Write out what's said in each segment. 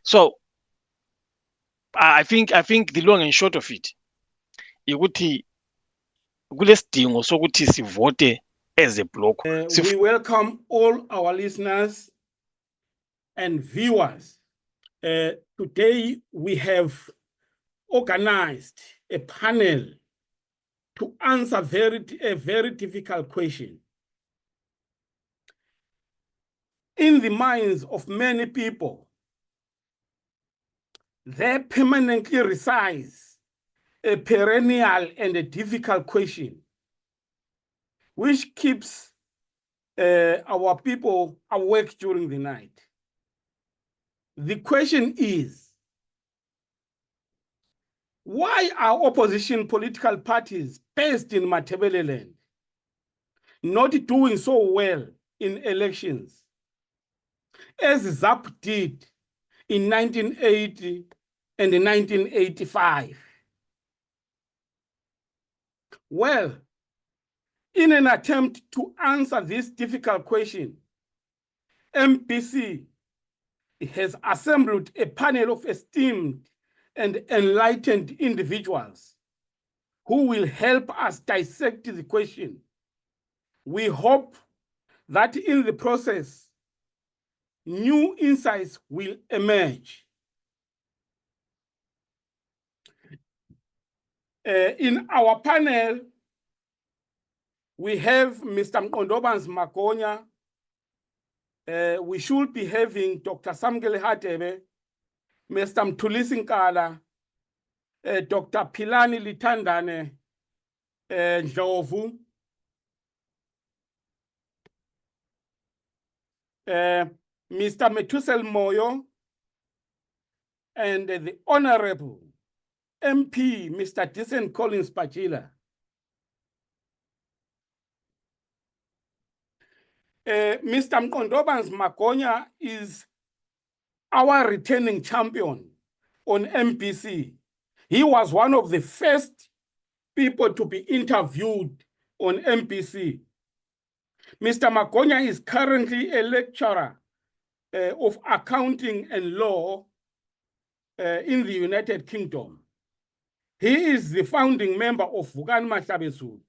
So I think the long and short of it ukuthi kulesidingo sokuthi sivote as a block. We welcome all our listeners and viewers. Today we have organized a panel to answer a very difficult question. In the minds of many people, there permanently resides a perennial and a difficult question, which keeps our people awake during the night. The question is, why are opposition political parties based in Matabeleland not doing so well in elections as ZAP did in 1980 and 1985? Well, in an attempt to answer this difficult question, MPC has assembled a panel of esteemed and enlightened individuals who will help us dissect the question. We hope that in the process, new insights will emerge. In our panel, we have Mr. Mbovane YaMahlabezulu. We should be having Dr. Mbovane, Mr. Mtulisinkala, Dr. Philani Litandane Ndlovu, Mr. Metusel Moyo, and the Honorable MP, Mr. Disen Collins Pachila. Mr. Mbovane YaMahlabezulu is our returning champion on MPC. He was one of the first people to be interviewed on MPC. Mr. YaMahlabezulu is currently a lecturer of accounting and law in the United Kingdom. He is the founding member of Mbovane YaMahlabezulu,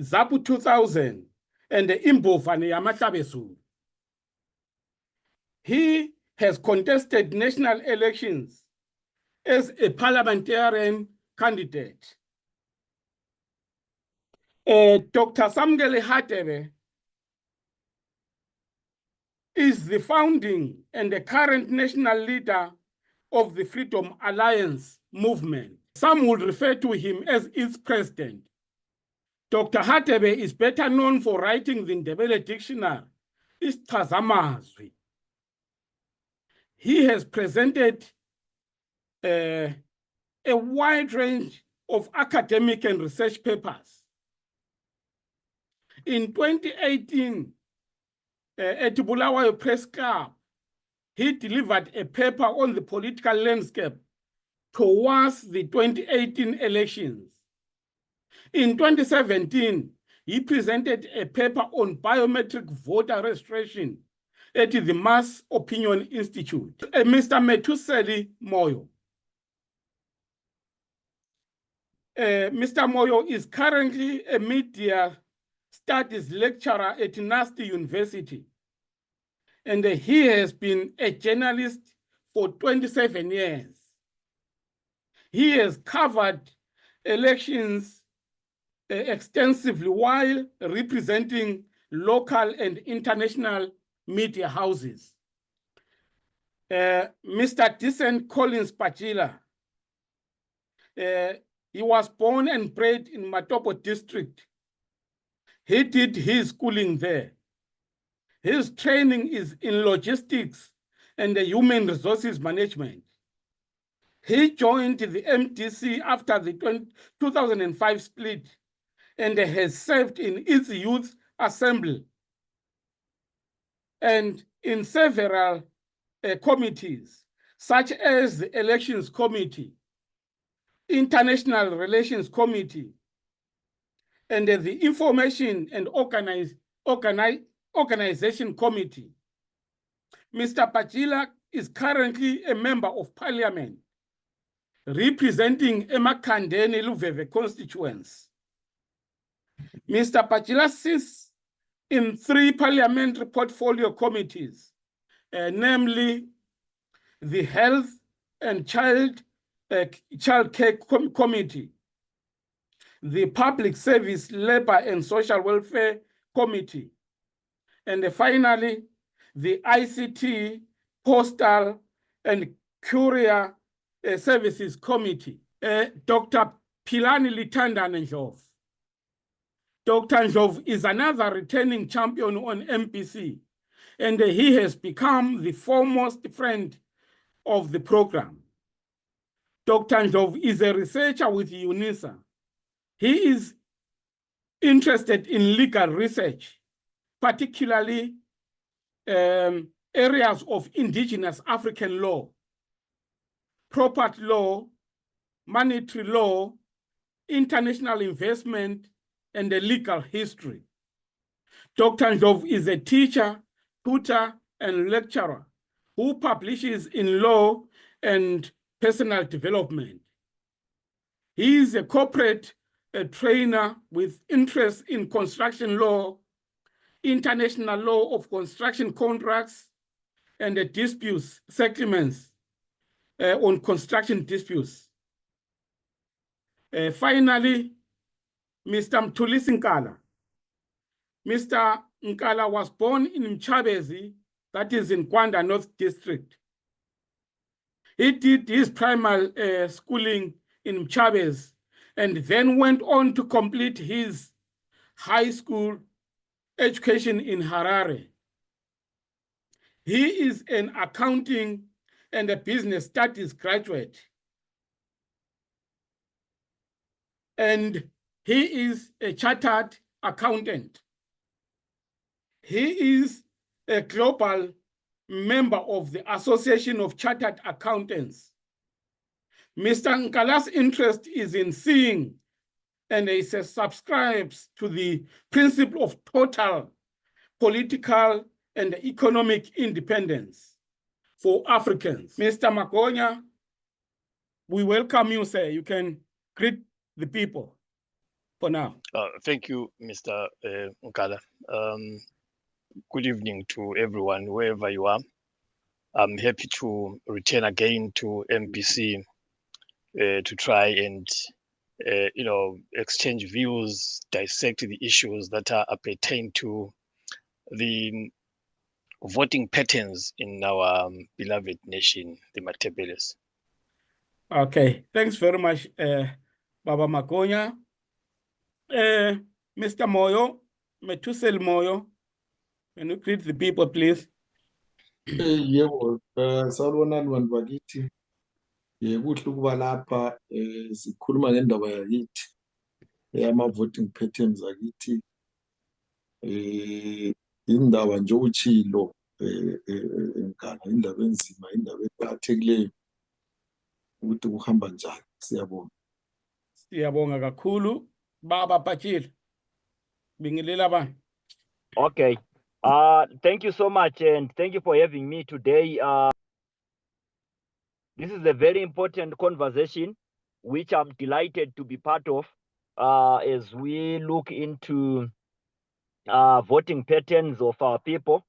ZAPU 2000, and the Mbovane YaMahlabezulu. He has contested national elections as a parliamentarian candidate. Dr. Mbovane is the founding and the current national leader of the Freedom Alliance movement. Some would refer to him as its president. Dr. Mbovane is better known for writing the Ndebele dictionary, isichazamazwi. He has presented a wide range of academic and research papers. In 2018, at Bulawayo Press Club, he delivered a paper on the political landscape towards the 2018 elections. In 2017, he presented a paper on biometric voter registration at the Mass Opinion Institute. Mr. Metusel Moyo. Mr. Moyo is currently a media studies lecturer at NUST University, and he has been a journalist for 27 years. He has covered elections extensively while representing local and international media houses. Mr. Disen Collins Pachila, he was born and bred in Matopo district. He did his schooling there. His training is in logistics and human resources management. He joined the MDC after the 2005 split and has served in its youth assembly and in several committees, such as the Elections Committee, International Relations Committee, and the Information and Organization Committee. Mr. Pachila is currently a member of parliament representing Emakhandeni Luveve constituents. Mr. Pachila sits in 3 parliamentary portfolio committees, namely the Health and Child Care Committee, the Public Service, Labor and Social Welfare Committee, and finally, the ICT, Postal and Courier Services Committee. Dr. Philani Lithandane Ndlovu. Dr. Ndlovu is another returning champion on MPC, and he has become the foremost friend of the program. Dr. Ndlovu is a researcher with UNISA. He is interested in legal research, particularly areas of indigenous African law, property law, monetary law, international investment, and the legal history. Dr. Ndlovu is a teacher, tutor, and lecturer who publishes in law and personal development. He is a corporate trainer with interest in construction law, international law of construction contracts, and the disputes, settlements on construction disputes. Finally, Mr. Mthulisi Nkala. Mr. Nkala was born in Mchabezi, that is in Kwanda North District. He did his primary schooling in Mchabezi and then went on to complete his high school education in Harare. He is an accounting and a business studies graduate. And he is a chartered accountant. He is a global member of the Association of Chartered Accountants. Mr. Nkala's interest is in seeing, and he subscribes to the principle of total political and economic independence for Africans. Mr. Makonya, we welcome you, sir. You can greet the people for now. Thank you, Mr. Nkala. Good evening to everyone, wherever you are. I'm happy to return again to MPC to try and exchange views, dissect the issues that are pertain to the voting patterns in our beloved nation, the Matabeleland. Okay, thanks very much, Baba Makonya. Mr. Moyo, Metusel Moyo, can you greet the people, please? Yebo, sawubonani bantu bakithi. Kuhle ukuba lapha sikhuluma ngendaba yakithi ama-voting patterns akithi. Indaba nje uchilo enkala, indaba enzima, indaba eqakathekileyo ukuthi kuhamba njani. Siyabonga. Siyabonga kakhulu. Baba Pachila, bingelela abantu. Okay. Thank you so much, and thank you for having me today. This is a very important conversation, which I'm delighted to be part of as we look into voting patterns of our people.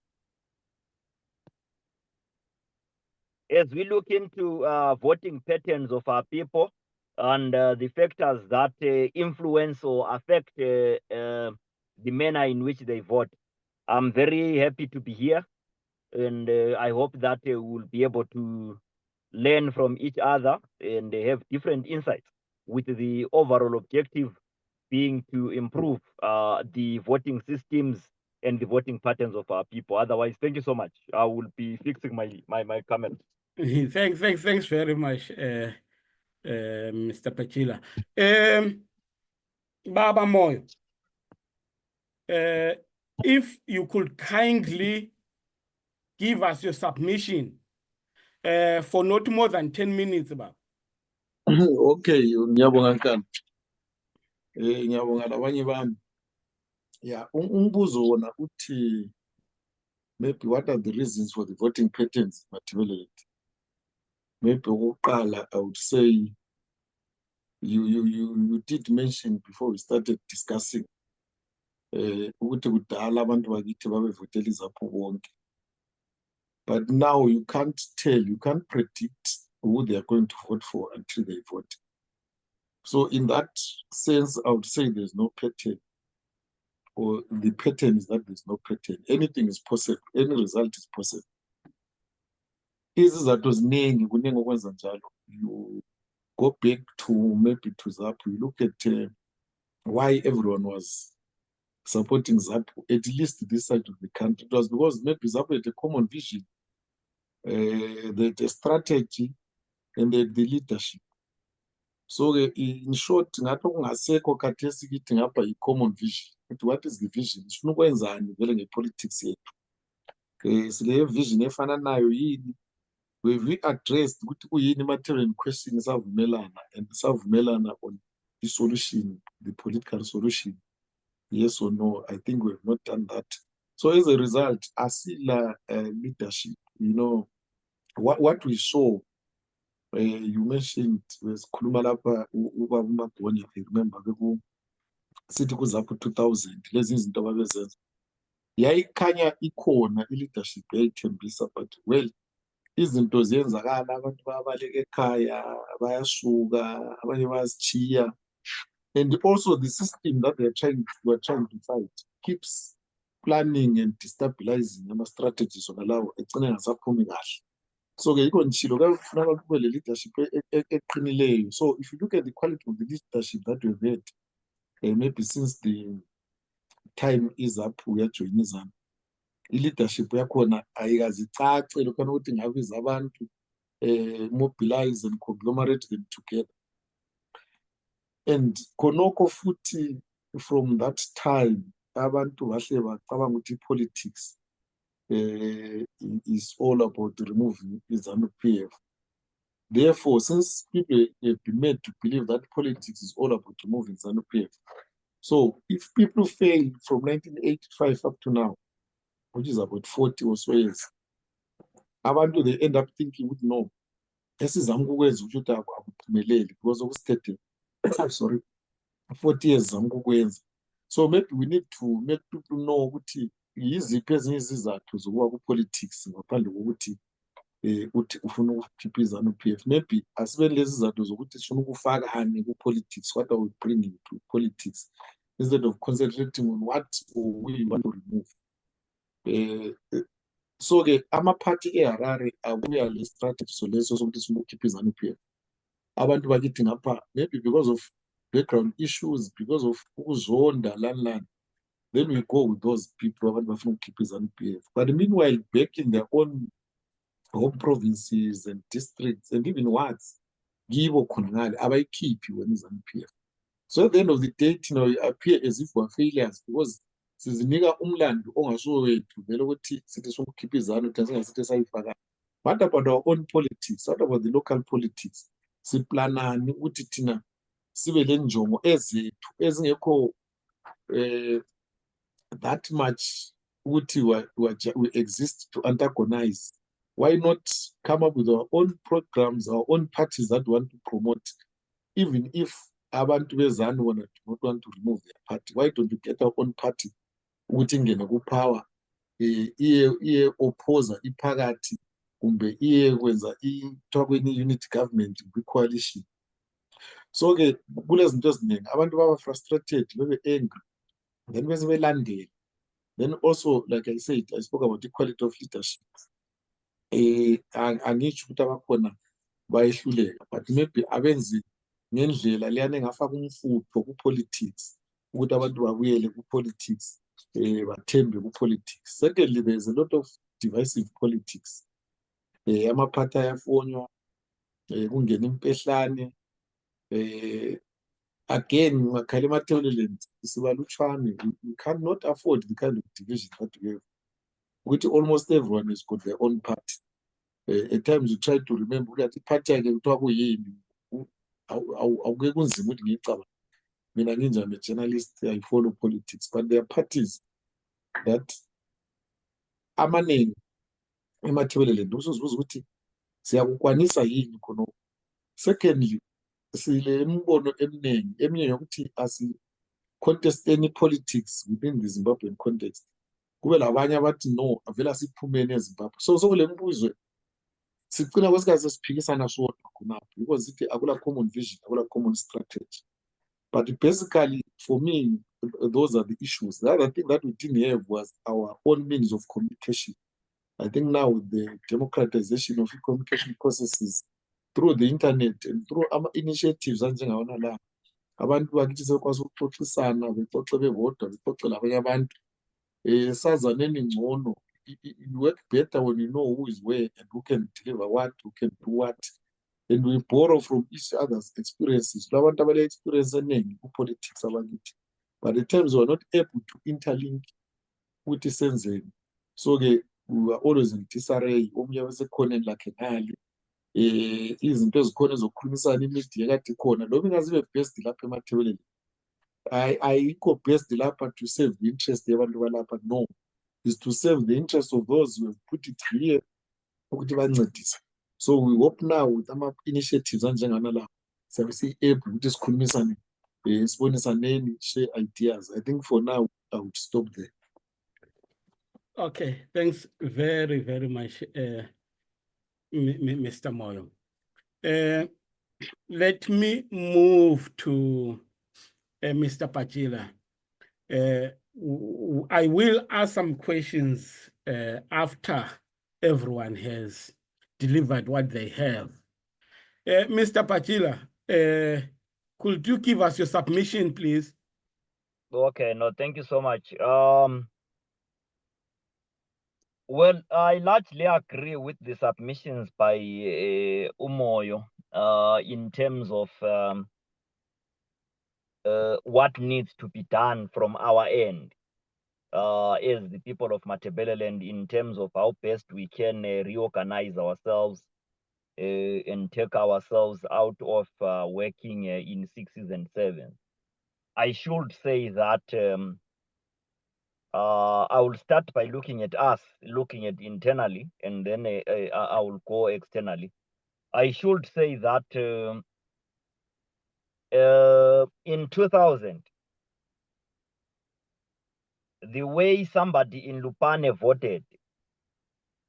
As we look into voting patterns of our people and the factors that influence or affect the manner in which they vote, I'm very happy to be here, and I hope that we'll be able to learn from each other and have different insights, with the overall objective being to improve the voting systems and the voting patterns of our people. Otherwise, thank you so much. I will be fixing my comment. Thanks very much, Mr. Pachila. Baba Moyo, if you could kindly give us your submission for not more than 10 minutes, Baba. Okay, ngiyabonga nkani. Ngiyabonga labanye bami. Ya, umbuzo wona uthi maybe what are the reasons for the voting patterns in Matabeleland? Maybe I would say you did mention before we started discussing ukuthi kudala abantu bakithi babevotela izapho bonke. But now you can't predict who they are going to vote for until they vote. So in that sense, I would say there's no pattern, or the pattern is that there's no pattern. Anything is possible, any result is possible. Izizathu ziningi kuningi okwenza njalo. You go back to maybe to ZAPU, you look at why everyone was supporting ZAPU, at least this side of the country. It was because maybe ZAPU had a common vision, they had a strategy, and they had the leadership. So in short, ngathi kungasekho khathesi kithi ngapha i-common vision. What is the vision? Sifuna ukwenzani vele nge-politics yethu. Sile vision efananayo yini? We addressed ukuthi kuyini material question savumelana, and savumelana on the solution, the political solution. Yes or no? I think we have not done that. So as a result, asila leadership, you know, what we saw, you mentioned was khuluma lapha ubaba uMabhonya, I remember sithi kuZAPU 2000 lezi izinto ababezenza yayikhanya ikhona i-leadership yayithembisa, but well izinto ziyenzakala, abantu bayabaleka ekhaya, bayasuka, abanye bayazichiya. And also the system that we're trying to fight keeps planning and destabilizing ama-strategies onalawo egcine engasaphumi kahle. So ke yikho ngishilo kufuneka kube le leadership eqinileyo. So if you look at the quality of the leadership that we've had, maybe since the time iZAPU yajoin iZANU, i-leadership yakhona ayikazicace lokhana ukuthi ngabiza abantu, mobilize and conglomerate them together. And khonokho futhi from that time abantu bahle bacabanga ukuthi politics is all about removing ZANU PF. Therefore, since people have been made to believe that politics is all about removing ZANU PF, so if people fail from 1985 up to now, which is about 40 or so years, abantu they end up thinking, no, esizama ukwenza ukuthi akuphumeleli because okusithethe sorry 40 years zama ukwenza. So maybe we need to make people know ukuthi yiziphi ezinye izizathu zokuba ku-politics ngaphandle kokuthi uthi ufuna ukukhipha iZANU PF. Maybe asibe lezi izizathu zokuthi sifuna ukufakani ku-politics, what are we bringing to politics, instead of concentrating on what we want to remove. So ke ama-party eHarare abuya le strategy so leso sokuthi sifuna ukukhipha iZANU PF. Abantu bakithi ngapha maybe because of background issues, because of ukuzonda lani, then we go with those people abantu bafuna ukukhipha iZANU PF. But meanwhile, back in their own home provinces and districts and even wards, kibo khona ngale abayikhiphi wena iZANU PF. So at the end of the day, you know, you appear as if we're failures because sizinika umlando ongasuwo wethu vele ukuthi sithi sifuna ukukhipha iZANU thina singasithi sayifaka. What about our own politics? What about the local politics? Siplanani ukuthi thina sibe le njongo ezethu ezingekho that much ukuthi we exist to antagonize. Why not come up with our own programs, our own parties that want to promote, even if abantu beZANU do not want to remove their party? Why don't we get our own party ukuthi ingene ku-power, iye opposer iphakathi kumbe iye kwenza ithiwa kweni unity government kwi-coalition? So ke kulezinto eziningi abantu baba frustrated, bebe angry, then bese belandela. Then also, like I said, I spoke about the quality of leadership. Angitsho ukuthi abakhona bayehluleka, but maybe abenzi ngendlela leyana engafaka umfutho ku-politics ukuthi abantu babuyele ku-politics, bathembe ku-politics. Secondly, there's a lot of divisive politics. Amaphathi ayafonywa, kungena impehlane. Again, makhala eMatabeleland sibalutshwane, we cannot afford the kind of division that we have, which almost everyone has got their own party. At times you try to remember that party yakhe kuthiwa kuyini, awuke kunzima ukuthi ngiyicabanga. Mina nginjani a journalist, I follow politics, but there are parties that amaningi eMatabeleland usuzibuza ukuthi siyakukwanisa yini khonokho. Secondly, sile imibono eminingi, eminye yokuthi asi-contest any politics within the Zimbabwean context. Kube labanye abathi no, avela siphumeni eZimbabwe. So kule mbuzo sigcina kwesikhathi sesiphikisana sodwa khonapho because ithi akula common vision, akula common strategy. But basically, for me, those are the issues. The other thing that we didn't have was our own means of communication. I think now with the democratization of communication processes through the internet and through initiatives anjengawona la, abantu bakithi sekwazi ukuxoxisana, bexoxe bebodwa, bexoxela abanye abantu. Sazaneni ngcono. You work better when you know who is where and who can deliver what, who can do what. And we borrow from each other's experiences. Labantu abale experience eningi ku-politics abakithi. But at times we are not able to interlink ukuthi senzeni. So-ke we are always in disarray. Omunye wasekhoneni lakhe ngale. Izinto ezikhona ezokukhulumisana imedia kade khona. Noma ingazibe best lapha eMatabeleland. Ayikho best lapha to serve the interest yabantu balapha. No. Is to serve the interest of those who have put it here ukuthi bancedise. So we hope now with our initiatives anjengana la siyabe si-able ukuthi sikhulumisane, sibonisaneni, share ideas. I think for now I would stop there. Okay, thanks very, very much, Mr. Moyo. Let me move to Mr. Pachila. I will ask some questions after everyone has delivered what they have. Mr. Pachila, could you give us your submission, please? Okay, no, thank you so much. Well, I largely agree with the submissions by Umoyo in terms of what needs to be done from our end as the people of Matabeleland in terms of how best we can reorganize ourselves and take ourselves out of working in 6s and 7s. I should say that I will start by looking at us, looking at internally, and then I will go externally. I should say that in 2000, the way somebody in Lupane voted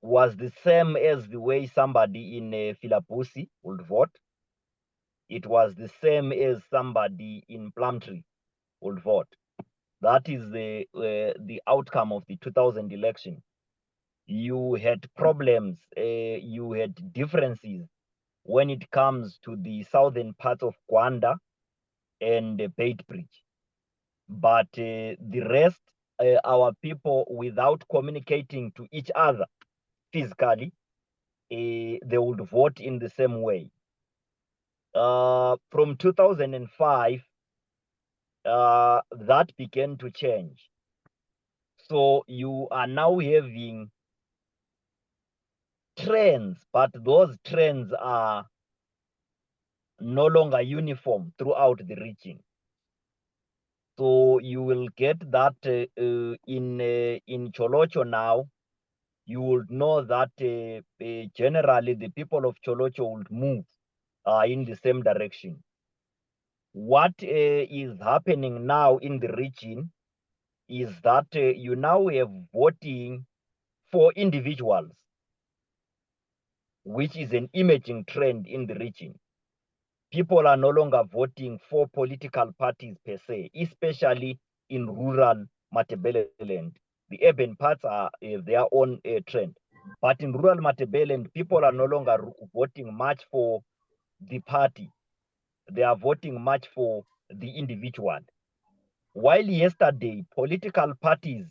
was the same as the way somebody in Filabusi would vote. It was the same as somebody in Plumtree would vote. That is the outcome of the 2000 election. You had problems, you had differences when it comes to the southern part of Gwanda and Beitbridge. But the rest, our people, without communicating to each other physically, they would vote in the same way. From 2005, that began to change. So you are now having trends, but those trends are no longer uniform throughout the region. So you will get that in Cholocho now, you will know that generally the people of Cholocho would move in the same direction. What is happening now in the region is that you now have voting for individuals, which is an emerging trend in the region. People are no longer voting for political parties per se, especially in rural Matabeleland. The urban parts are their own trend. But in rural Matabeleland, people are no longer voting much for the party. They are voting much for the individual. While yesterday, political parties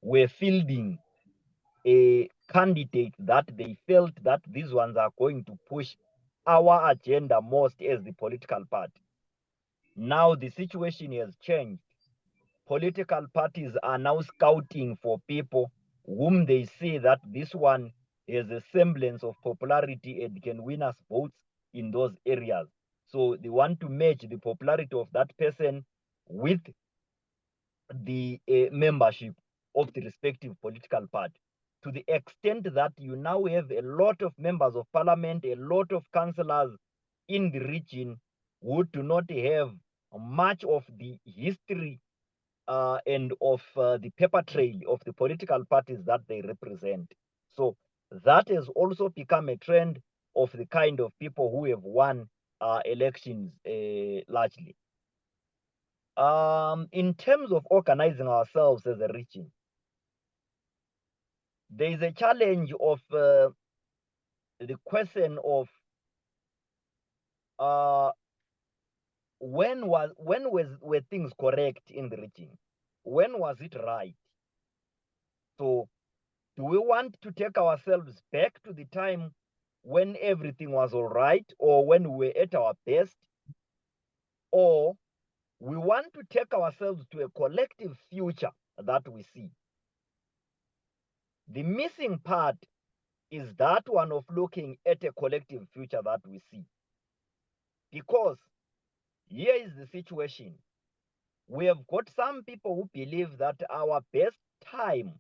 were fielding a candidate that they felt that these ones are going to push our agenda most as the political party. Now the situation has changed. Political parties are now scouting for people whom they see that this one has a semblance of popularity and can win us votes in those areas. So they want to match the popularity of that person with the membership of the respective political party. to the extent that you now have a lot of members of parliament, a lot of councillors in the region who do not have much of the history and of the paper trail of the political parties that they represent. So that has also become a trend of the kind of people who have won elections largely. In terms of organizing ourselves as a region, there is a challenge of the question of were things correct in the region? When was it right? So do we want to take ourselves back to the time when everything was all right, or when we were at our best? Or we want to take ourselves to a collective future that we see? The missing part is that one of looking at a collective future that we see. Because here is the situation. We have got some people who believe that our best time,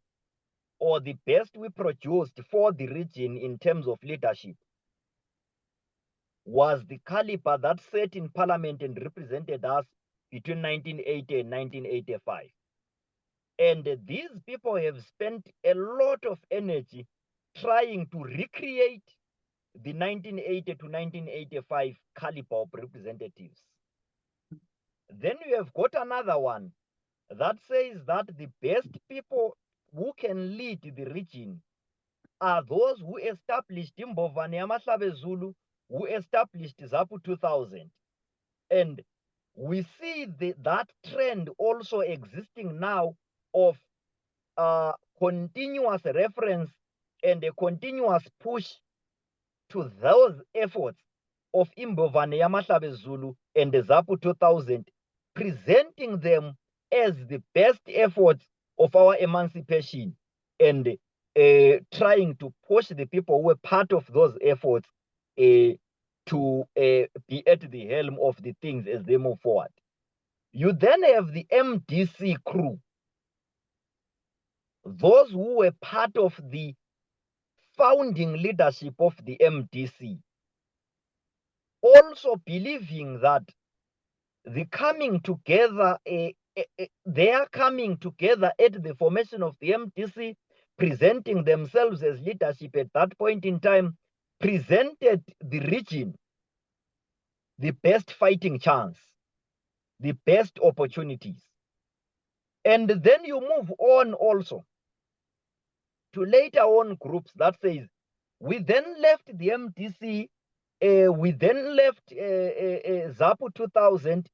or the best we produced for the region in terms of leadership, was the caliber that sat in parliament and represented us between 1980 and 1985. And these people have spent a lot of energy trying to recreate the 1980 to 1985 caliber of representatives. Then you have got another one that says that the best people who can lead the region are those who established Mbovane YaMahlabezulu, who established ZANU 2000. And we see that trend also existing now of continuous reference and a continuous push to those efforts of Mbovane YaMahlabezulu and the ZANU 2000, presenting them as the best efforts of our emancipation, and trying to push the people who were part of those efforts to be at the helm of the things as they move forward. You then have the MDC crew, those who were part of the founding leadership of the MDC, also believing that the coming together, their coming together at the formation of the MDC, presenting themselves as leadership at that point in time, presented the region the best fighting chance, the best opportunities. And then you move on also to later on groups that says, we then left the MDC, we then left ZANU 2000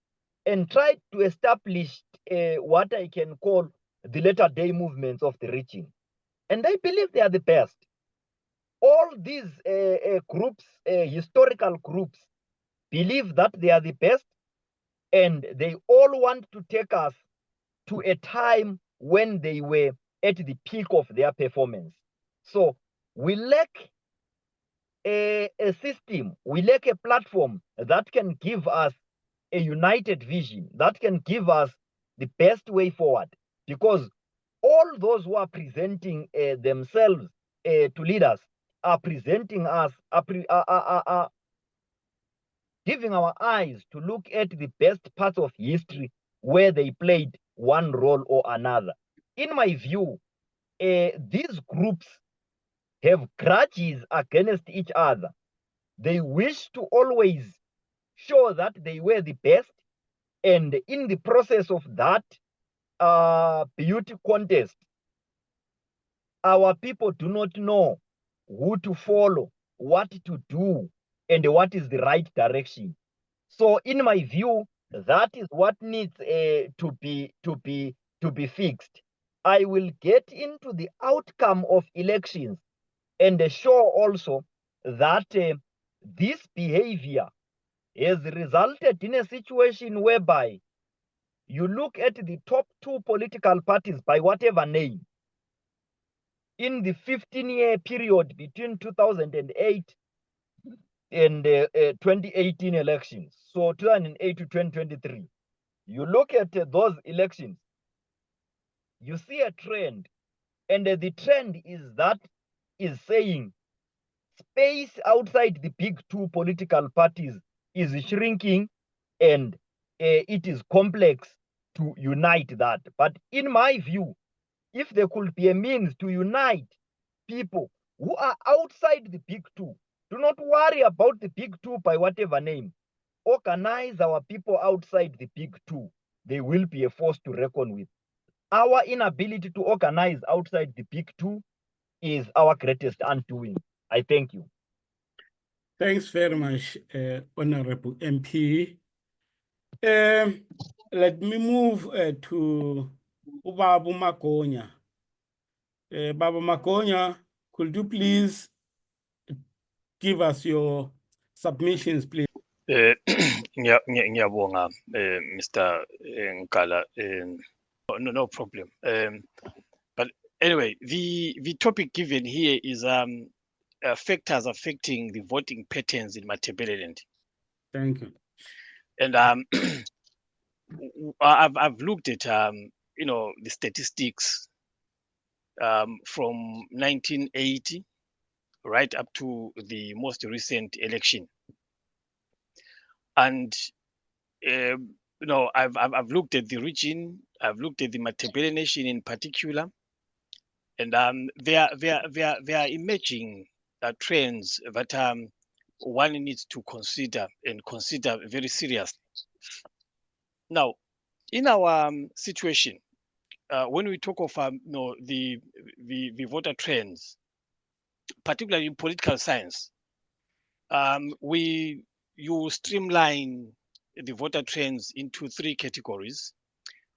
and tried to establish what I can call the latter day movements of the region. And I believe they are the best. All these groups, historical groups, believe that they are the best, and they all want to take us to a time when they were at the peak of their performance. So we lack a system, we lack a platform that can give us a united vision, that can give us the best way forward, because all those who are presenting themselves to leaders are presenting us, are giving our eyes to look at the best parts of history where they played one role or another. In my view, these groups have grudges against each other. They wish to always show that they were the best, and in the process of that beauty contest, our people do not know who to follow, what to do, and what is the right direction. So in my view, that is what needs to be fixed. I will get into the outcome of elections and show also that this behavior has resulted in a situation whereby you look at the top two political parties by whatever name in the 15-year period between 2008 and 2018 elections, so 2008 to 2023, you look at those elections, you see a trend And the trend is saying space outside the big two political parties is shrinking, and it is complex to unite that. But in my view, if there could be a means to unite people who are outside the big two, do not worry about the big two by whatever name. Organize our people outside the big two. They will be a force to reckon with. Our inability to organize outside the big two is our greatest undoing. I thank you. Thanks very much, Honorable MP. Let me move to Ubaba Makonya. Baba Makonya, could you please give us your submissions, please? Ngiyabonga, Mr. Nkala. No problem. But anyway, the topic given here is factors affecting the voting patterns in Matabeleland. Thank you. And I've looked at the statistics from 1980 right up to the most recent election, and I've looked at the region, I've looked at the Matabele nation in particular, and there are emerging trends that one needs to consider very seriously. Now, in our situation, when we talk of the voter trends, particularly in political science, you streamline the voter trends into three categories: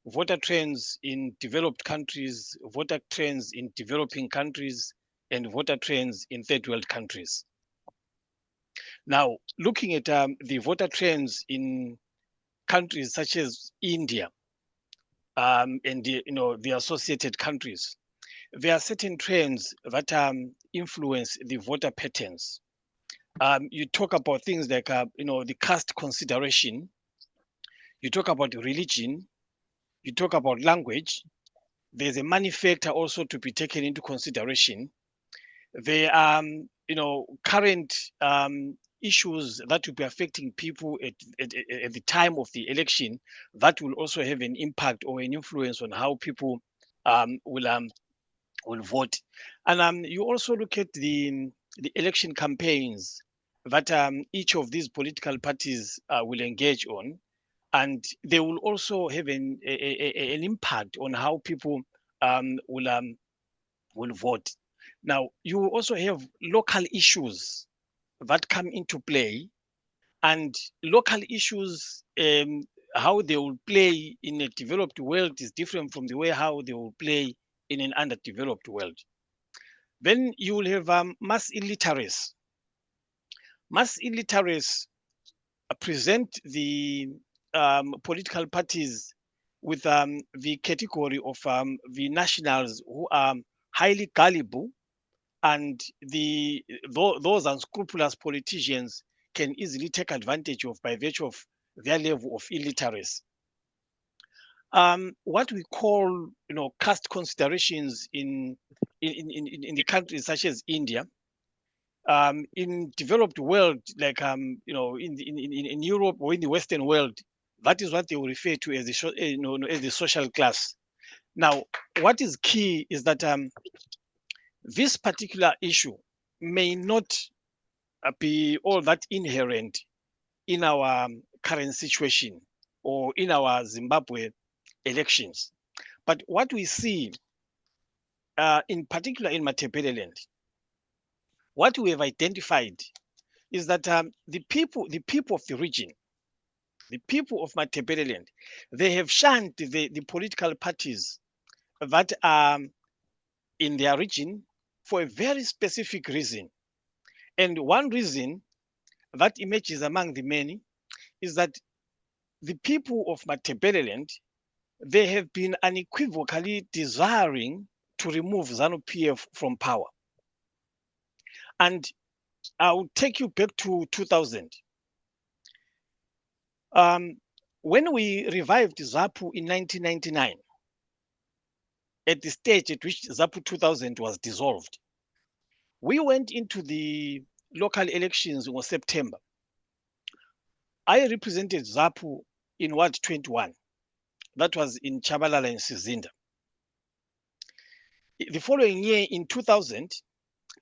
voter trends in developed countries, voter trends in developing countries, and voter trends in third world countries. Now, looking at the voter trends in countries such as India and the associated countries, there are certain trends that influence the voter patterns. You talk about things like the caste consideration. You talk about religion. You talk about language. There's a money factor also to be taken into consideration. There are current issues that will be affecting people at the time of the election that will also have an impact or an influence on how people will vote. And you also look at the election campaigns that each of these political parties will engage on, and they will also have an impact on how people will vote. Now, you will also have local issues that come into play, and local issues, how they will play in a developed world is different from the way how they will play in an underdeveloped world. Then you will have mass illiteracy. Mass illiteracy present the political parties with the category of the nationals who are highly gullible, and those unscrupulous politicians can easily take advantage of by virtue of their level of illiteracy. What we call caste considerations in the countries such as India, in developed world like in Europe or in the Western world, that is what they will refer to as the social class. Now, what is key is that this particular issue may not be all that inherent in our current situation or in our Zimbabwe elections. But what we see, in particular in Matabeleland, what we have identified is that the people of the region, the people of Matabeleland, they have shunned the political parties that are in their region for a very specific reason. And one reason that emerges among the many is that the people of Matabeleland, they have been unequivocally desiring to remove ZANU PF from power. And I'll take you back to 2000. When we revived ZAPU in 1999, at the stage at which ZANU 2000 was dissolved. We went into the local elections in September. I represented ZANU in Ward 21. That was in Chabalala and Sizinda. The following year, in 2000,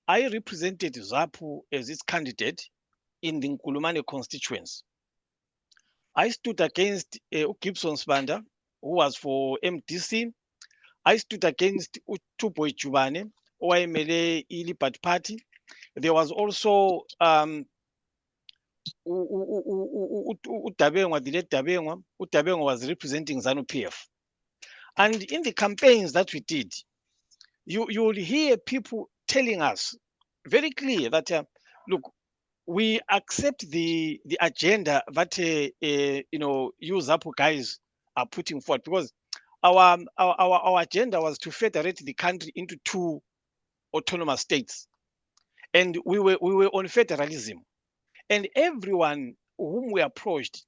I represented ZANU as its candidate in the Nkulumane constituency. I stood against Gibson Spanda, who was for MDC. I stood against Tuboy Chubane, OIMLA Ilipat Party. There was also Utabengwa, the late Tabengwa. Utabengwa was representing ZANU PF. And in the campaigns that we did, you will hear people telling us very clear that, look, we accept the agenda that you ZAPU guys are putting forward, because our agenda was to federate the country into 2 autonomous states, and we were on federalism. And everyone whom we approached,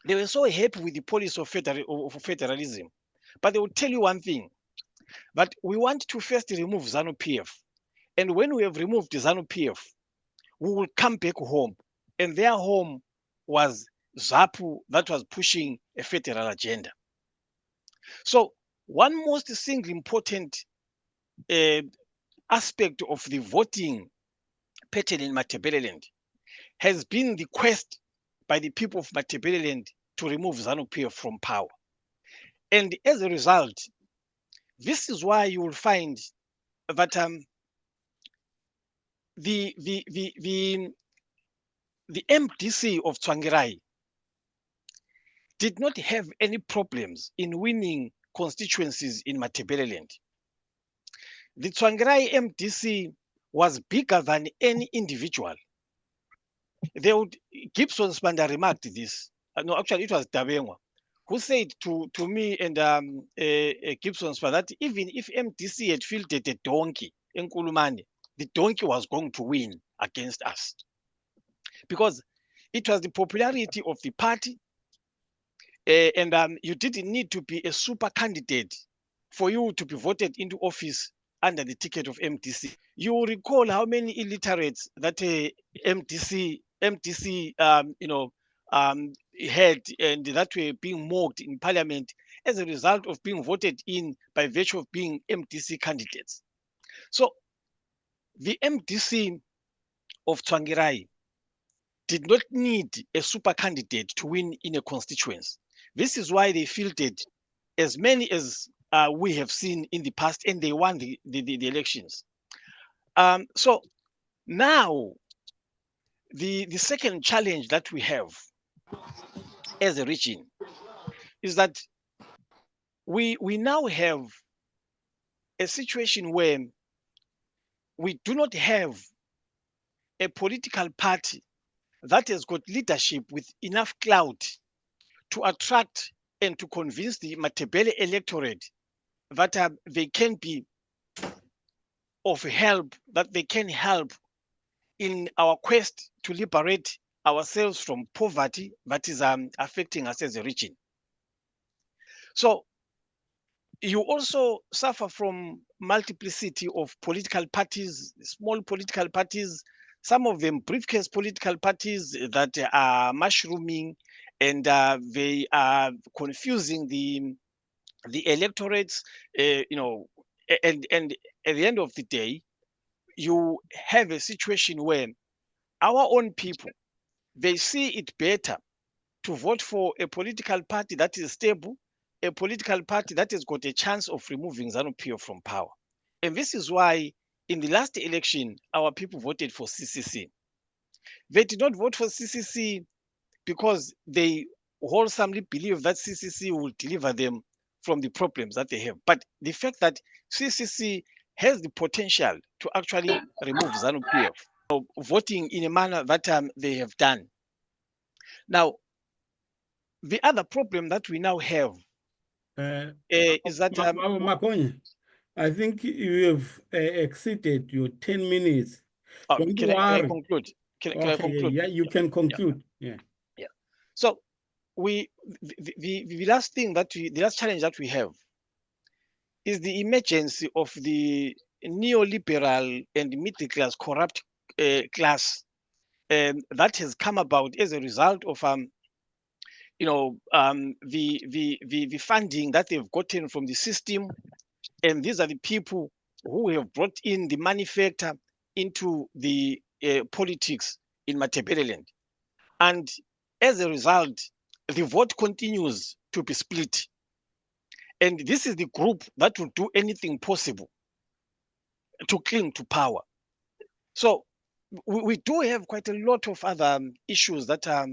they were so happy with the policy of federalism, but they would tell you one thing: that we want to first remove ZANU PF, and when we have removed ZANU PF, we will come back home. And their home was ZAPU, that was pushing a federal agenda. So one most single important aspect of the voting pattern in Matabeleland has been the quest by the people of Matabeleland to remove ZANU PF from power. And as a result, this is why you will find that the MDC of Tsvangirai did not have any problems in winning constituencies in Matabeleland. The Tsvangirai MDC was bigger than any individual. Gibson Spanda remarked this. No, actually, it was Dabengwa who said to me and Gibson Spanda that even if MDC had fielded a donkey in Nkulumane, the donkey was going to win against us, because it was the popularity of the party, and you didn't need to be a super candidate for you to be voted into office under the ticket of MDC. You will recall how many illiterates that MDC had, and that were being mocked in parliament as a result of being voted in by virtue of being MDC candidates. So the MDC of Tsvangirai did not need a super candidate to win in a constituency. This is why they fielded as many as we have seen in the past, and they won the elections. So now, the second challenge that we have as a region is that we now have a situation where we do not have a political party that has got leadership with enough clout to attract and to convince the Matabele electorate that they can be of help, that they can help in our quest to liberate ourselves from poverty that is affecting us as a region. So you also suffer from multiplicity of political parties, small political parties, some of them briefcase political parties that are mushrooming, and they are confusing the electorates, and at the end of the day, you have a situation where our own people, they see it better to vote for a political party that is stable, a political party that has got a chance of removing ZANU PF from power. And this is why in the last election, our people voted for CCC. They did not vote for CCC because they wholesomely believe that CCC will deliver them from the problems that they have. But the fact that CCC has the potential to actually remove ZANU PF, voting in a manner that they have done. Now, the other problem that we now have is that Makonye, I think you have exceeded your 10 minutes. Can I conclude? Can I conclude? Yeah, you can conclude. Yeah. So the last thing that the last challenge that we have is the emergence of the neoliberal and middle class corrupt class that has come about as a result of the funding that they've gotten from the system, and these are the people who have brought in the money factor into the politics in Matabeleland. And as a result, the vote continues to be split. And this is the group that will do anything possible to cling to power. So we do have quite a lot of other issues that are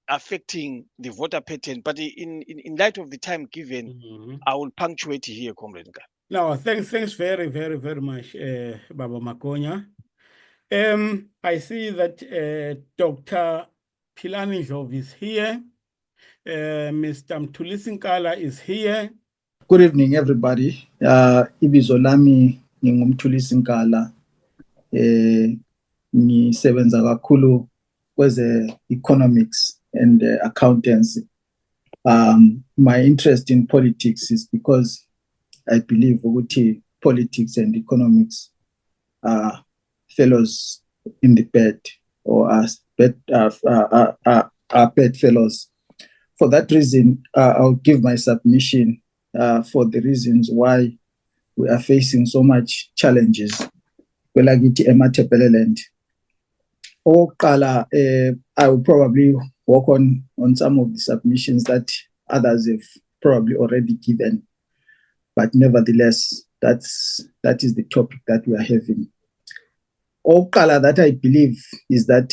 affecting the voter pattern, but in light of the time given, I will punctuate here, Comrade Nka. No, thanks very, very, very much, Baba Makonya. I see that Dr. Philanijov is here. Mr. Mtulisinkala is here. Good evening, everybody. Ibizo lami ngumtulisinkala. Ngisebenza kakhulu kweze economics and accountancy. My interest in politics is because I believe ukuthi politics and economics are fellows in the bed, or are bedfellows. For that reason, I'll give my submission for the reasons why we are facing so much challenges. Kwelakithi eMatabeleland. I will probably work on some of the submissions that others have probably already given, but nevertheless, that is the topic that we are having. That I believe is that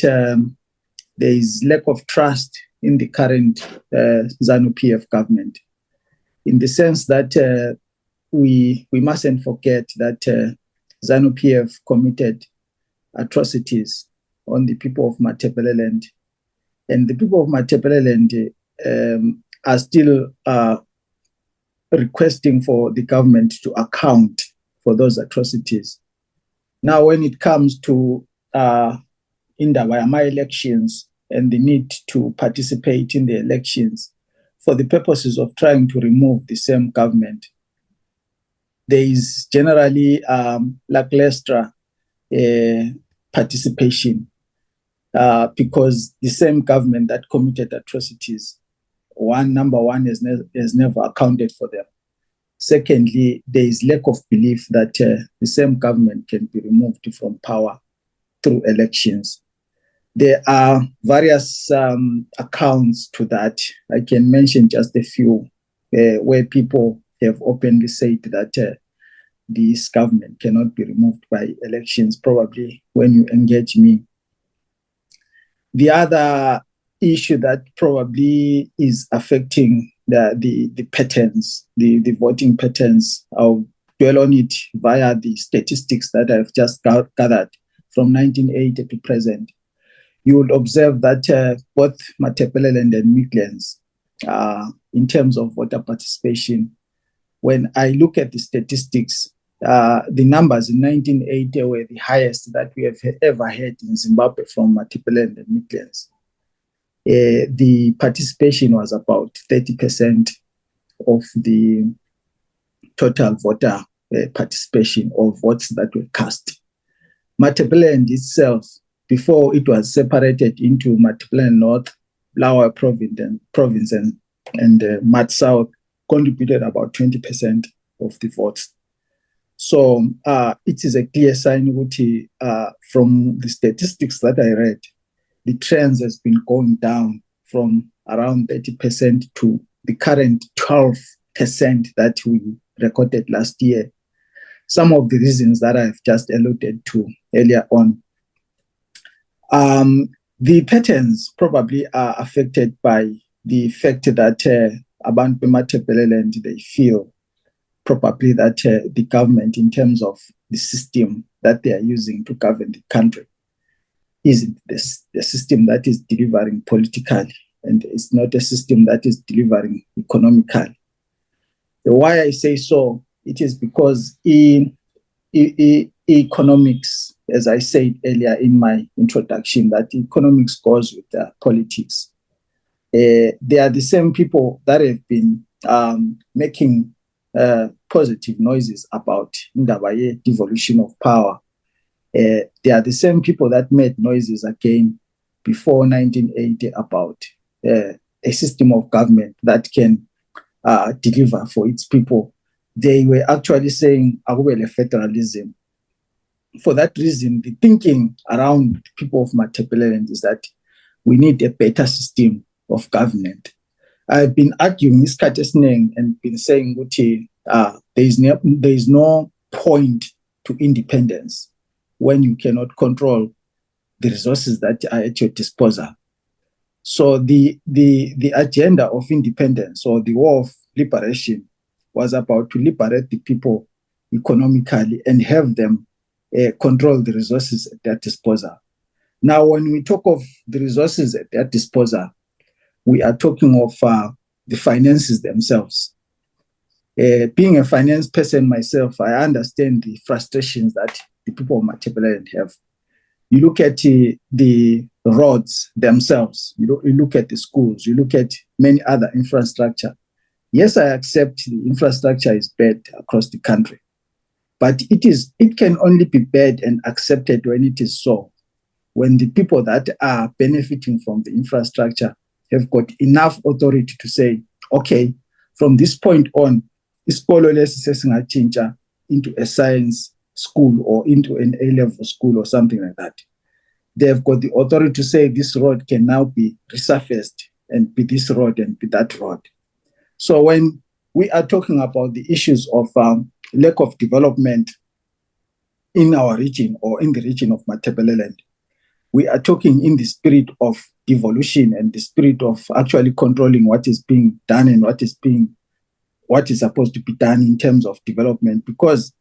there is lack of trust in the current ZANU PF government, in the sense that we mustn't forget that ZANU PF committed atrocities on the people of Matabeleland, and the people of Matabeleland are still requesting for the government to account for those atrocities. Now, when it comes to my elections and the need to participate in the elections for the purposes of trying to remove the same government, there is generally lackluster participation because the same government that committed atrocities, number one, has never accounted for them. Secondly, there is lack of belief that the same government can be removed from power through elections. There are various accounts to that. I can mention just a few where people have openly said that this government cannot be removed by elections, probably when you engage me. The other issue that probably is affecting the patterns, the voting patterns, I'll dwell on it via the statistics that I've just gathered from 1980 to present. You will observe that both Matabeleland and Midlands, in terms of voter participation, when I look at the statistics, the numbers in 1980 were the highest that we have ever had in Zimbabwe from Matabeleland and Midlands. The participation was about 30% of the total voter participation of votes that were cast. Matabeleland itself, before it was separated into Matabeleland North, Bulawayo Province and Mat South, contributed about 20% of the votes. So it is a clear sign from the statistics that I read, the trends has been going down from around 30% to the current 12% that we recorded last year. Some of the reasons that I've just alluded to earlier on. The patterns probably are affected by the fact that abantu beMatabeleland, they feel probably that the government, in terms of the system that they are using to govern the country, isn't the system that is delivering politically, and it's not a system that is delivering economically. Why I say so, it is because in economics, as I said earlier in my introduction, that economics goes with politics. They are the same people that have been making positive noises about indaba devolution of power. They are the same people that made noises again before 1980 about a system of government that can deliver for its people. They were actually saying akubele federalism. For that reason, the thinking around people of Matabeleland is that we need a better system of government. I've been arguing this and been saying there is no point to independence when you cannot control the resources that are at your disposal. So the agenda of independence or the war of liberation was about to liberate the people economically and have them control the resources at their disposal. Now, when we talk of the resources at their disposal, we are talking of the finances themselves. Being a finance person myself, I understand the frustrations that the people of Matabeleland have. You look at the roads themselves, you look at the schools, you look at many other infrastructure. Yes, I accept the infrastructure is bad across the country, but it can only be bad and accepted when it is so, when the people that are benefiting from the infrastructure have got enough authority to say, okay, from this point on, isikolo lesi sesingatshintsha into a science school or into an A-level school or something like that. They've got the authority to say this road can now be resurfaced and be this road and be that road. So when we are talking about the issues of lack of development in our region or in the region of Matabeleland, we are talking in the spirit of devolution and the spirit of actually controlling what is being done and what is supposed to be done in terms of development, because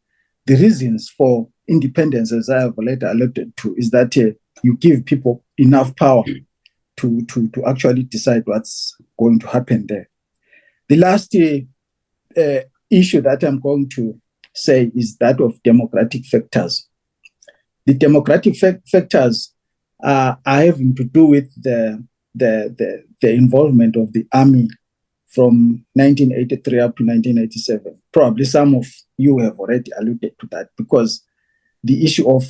the reasons for independence, as I have later alluded to, is that you give people enough power to actually decide what's going to happen there. The last issue that I'm going to say is that of democratic factors. The democratic factors are having to do with the involvement of the army from 1983 up to 1987. Probably some of you have already alluded to that, because the issue of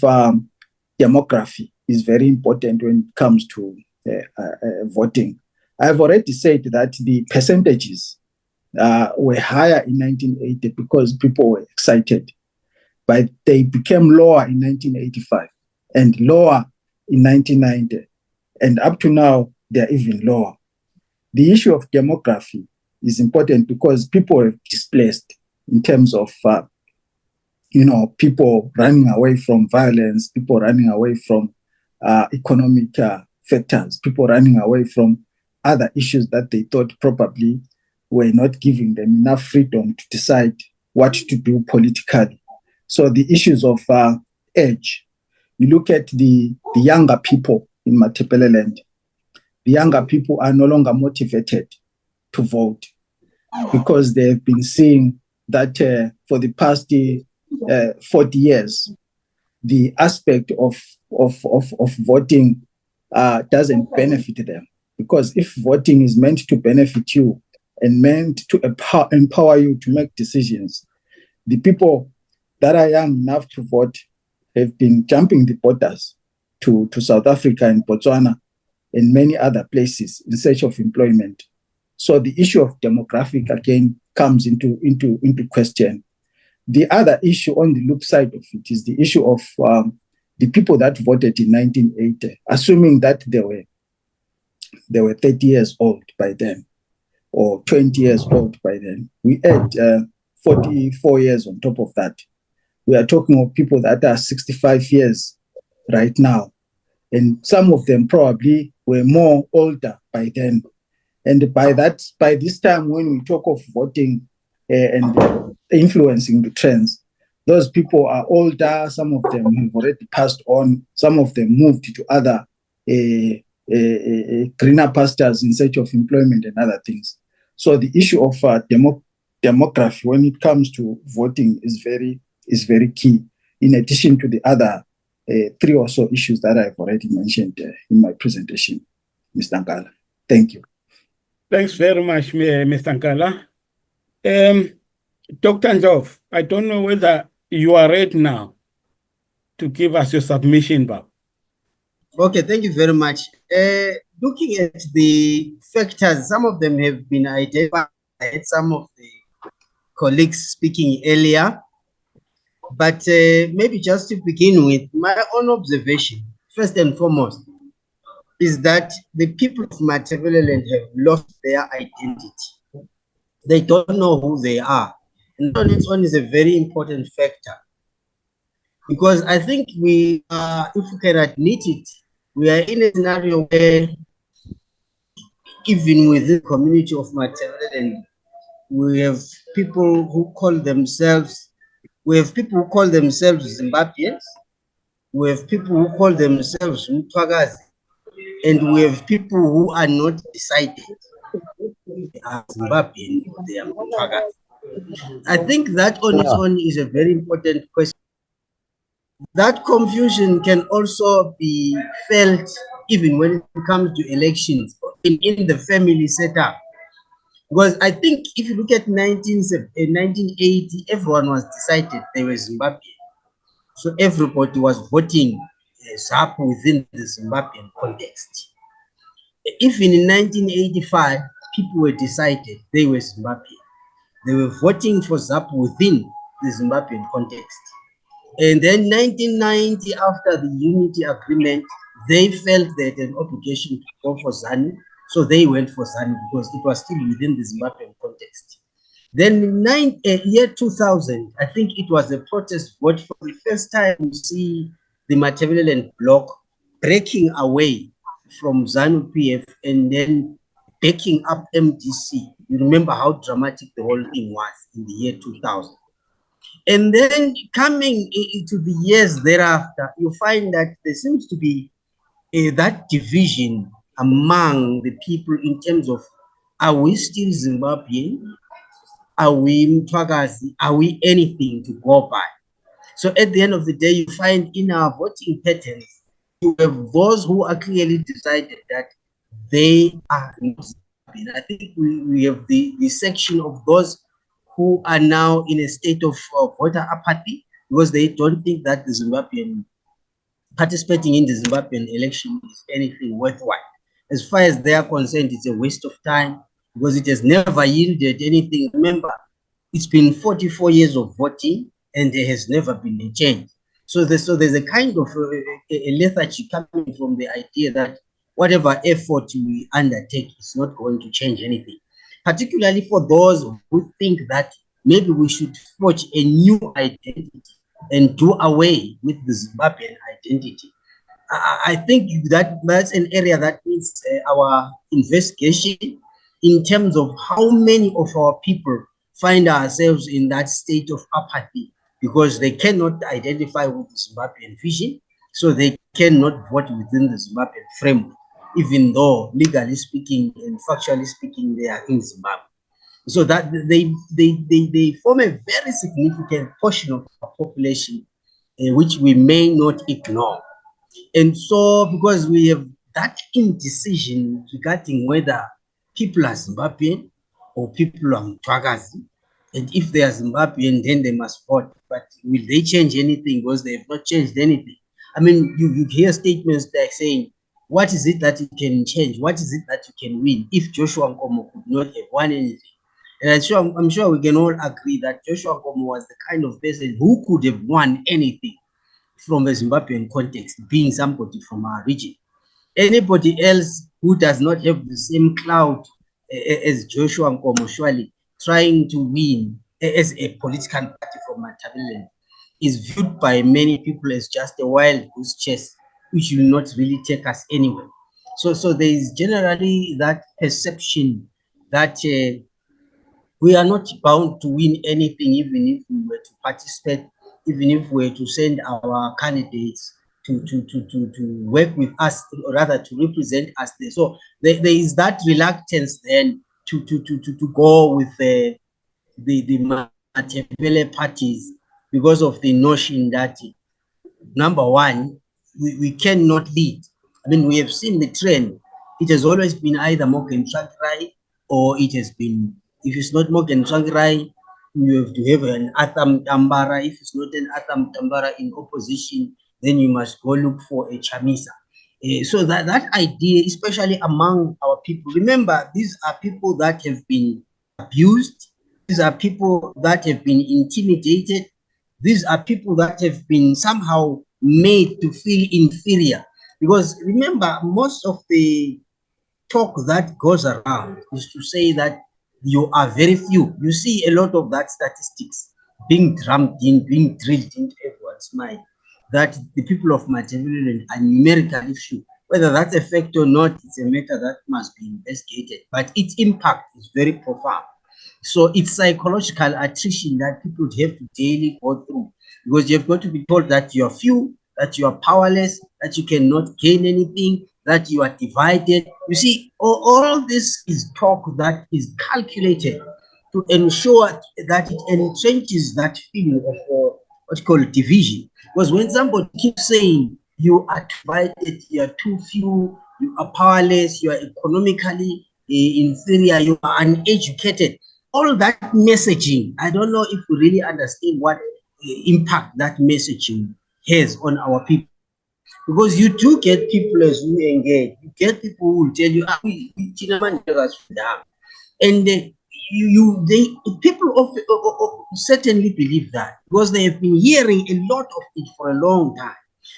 demography is very important when it comes to voting. I've already said that the percentages were higher in 1980 because people were excited, but they became lower in 1985 and lower in 1990, and up to now they're even lower. The issue of demography is important because people are displaced in terms of people running away from violence, people running away from economic factors, people running away from other issues that they thought probably were not giving them enough freedom to decide what to do politically. So the issues of age, you look at the younger people in Matabeleland, the younger people are no longer motivated to vote because they've been seeing that for the past 40 years, the aspect of voting doesn't benefit them. Because if voting is meant to benefit you and meant to empower you to make decisions, the people that are young enough to vote have been jumping the borders to South Africa and Botswana and many other places in search of employment. So the issue of demographic again comes into question. The other issue on the loop side of it is the issue of the people that voted in 1980, assuming that they were 30 years old by then or 20 years old by then. We add 44 years on top of that. We are talking of people that are 65 years right now. And some of them probably were more older by then. And by this time, when we talk of voting and influencing the trends, those people are older. Some of them have already passed on. Some of them moved to other greener pastures in search of employment and other things. So the issue of demography when it comes to voting is very key, in addition to the other 3 or so issues that I've already mentioned in my presentation, Mr. Nkala. Thank you. Thanks very much, Mr. Nkala. Dr. Njov, I don't know whether you are ready now to give us your submission back. Okay, thank you very much. Looking at the factors, some of them have been identified, some of the colleagues speaking earlier, but maybe just to begin with, my own observation, first and foremost, is that the people of Matabeleland have lost their identity. They don't know who they are. And on its own is a very important factor. Because I think we are, if we can admit it, we are in a scenario where even within the community of Matabeleland, we have people who call themselves, Zimbabweans, we have people who call themselves Mutwagazi, and we have people who are not decided. They are Zimbabwean, they are Mutwagazi. I think that on its own is a very important question. That confusion can also be felt even when it comes to elections in the family setup. Because I think if you look at 1980, everyone was decided they were Zimbabwean. So everybody was voting ZANU within the Zimbabwean context. Even in 1985, people were decided they were Zimbabwean. They were voting for ZANU within the Zimbabwean context. And then 1990, after the unity agreement, they felt they had an obligation to go for ZANU. So they went for ZANU because it was still within the Zimbabwean context. Then in year 2000, I think it was a protest vote. For the first time, we see the Matabeleland bloc breaking away from ZANU PF and then backing up MDC. You remember how dramatic the whole thing was in the year 2000. And then coming into the years thereafter, you find that there seems to be that division among the people in terms of, are we still Zimbabwean? Are we Mtwagazi? Are we anything to go by? So at the end of the day, you find in our voting patterns, you have those who are clearly decided that they are not Zimbabwean. I think we have the section of those who are now in a state of voter apathy because they don't think that the Zimbabwean participating in the Zimbabwean election is anything worthwhile. As far as they are concerned, it's a waste of time because it has never yielded anything. Remember, it's been 44 years of voting and there has never been a change. So there's a kind of a lethargy coming from the idea that whatever effort we undertake is not going to change anything. Particularly for those who think that maybe we should forge a new identity and do away with the Zimbabwean identity. I think that's an area that needs our investigation in terms of how many of our people find ourselves in that state of apathy because they cannot identify with the Zimbabwean vision, so they cannot vote within the Zimbabwean framework, even though legally speaking and factually speaking, they are in Zimbabwe. So that they form a very significant portion of our population, which we may not ignore. And so, because we have that indecision regarding whether people are Zimbabwean or people are Mtwagazi, and if they are Zimbabwean, then they must vote. But will they change anything? Because they have not changed anything. I mean, you hear statements like saying, what is it that you can change? What is it that you can win if Joshua Nkomo could not have won anything? And I'm sure we can all agree that Joshua Nkomo was the kind of person who could have won anything from a Zimbabwean context, being somebody from our region. Anybody else who does not have the same clout as Joshua Nkomo, surely trying to win as a political party from Matabeleland is viewed by many people as just a wild goose chase, which will not really take us anywhere. So there is generally that perception that we are not bound to win anything, even if we were to participate, even if we were to send our candidates to work with us, or rather to represent us there. So there is that reluctance then to go with the Matabele parties because of the notion that, number one, we cannot lead. I mean, we have seen the trend. It has always been either Morgan Tsvangirai or it has been, if it's not Morgan Tsvangirai, You have to have an Atham Tambara. If it's not an Atham Tambara in opposition, then you must go look for a Chamisa. So that idea, especially among our people, remember, these are people that have been abused. These are people that have been intimidated. These are people that have been somehow made to feel inferior. Because remember, most of the talk that goes around is to say that you are very few. You see a lot of that statistics being drummed in, being drilled into everyone's mind, that the people of Matabeleland are numerically few. Whether that's a fact or not, it's a matter that must be investigated, but its impact is very profound. So it's psychological attrition that people have to daily go through, because you've got to be told that you're few, that you are powerless, that you cannot gain anything, that you are divided. You see, all this is talk that is calculated to ensure that it entrenches that feeling of what you call division. Because when somebody keeps saying you are divided, you are too few, you are powerless, you are economically inferior, you are uneducated, all that messaging, I don't know if we really understand what impact that messaging has on our people. Because you do get people as you engage, you get people who will tell you, and people certainly believe that, because they have been hearing a lot of it for a long time.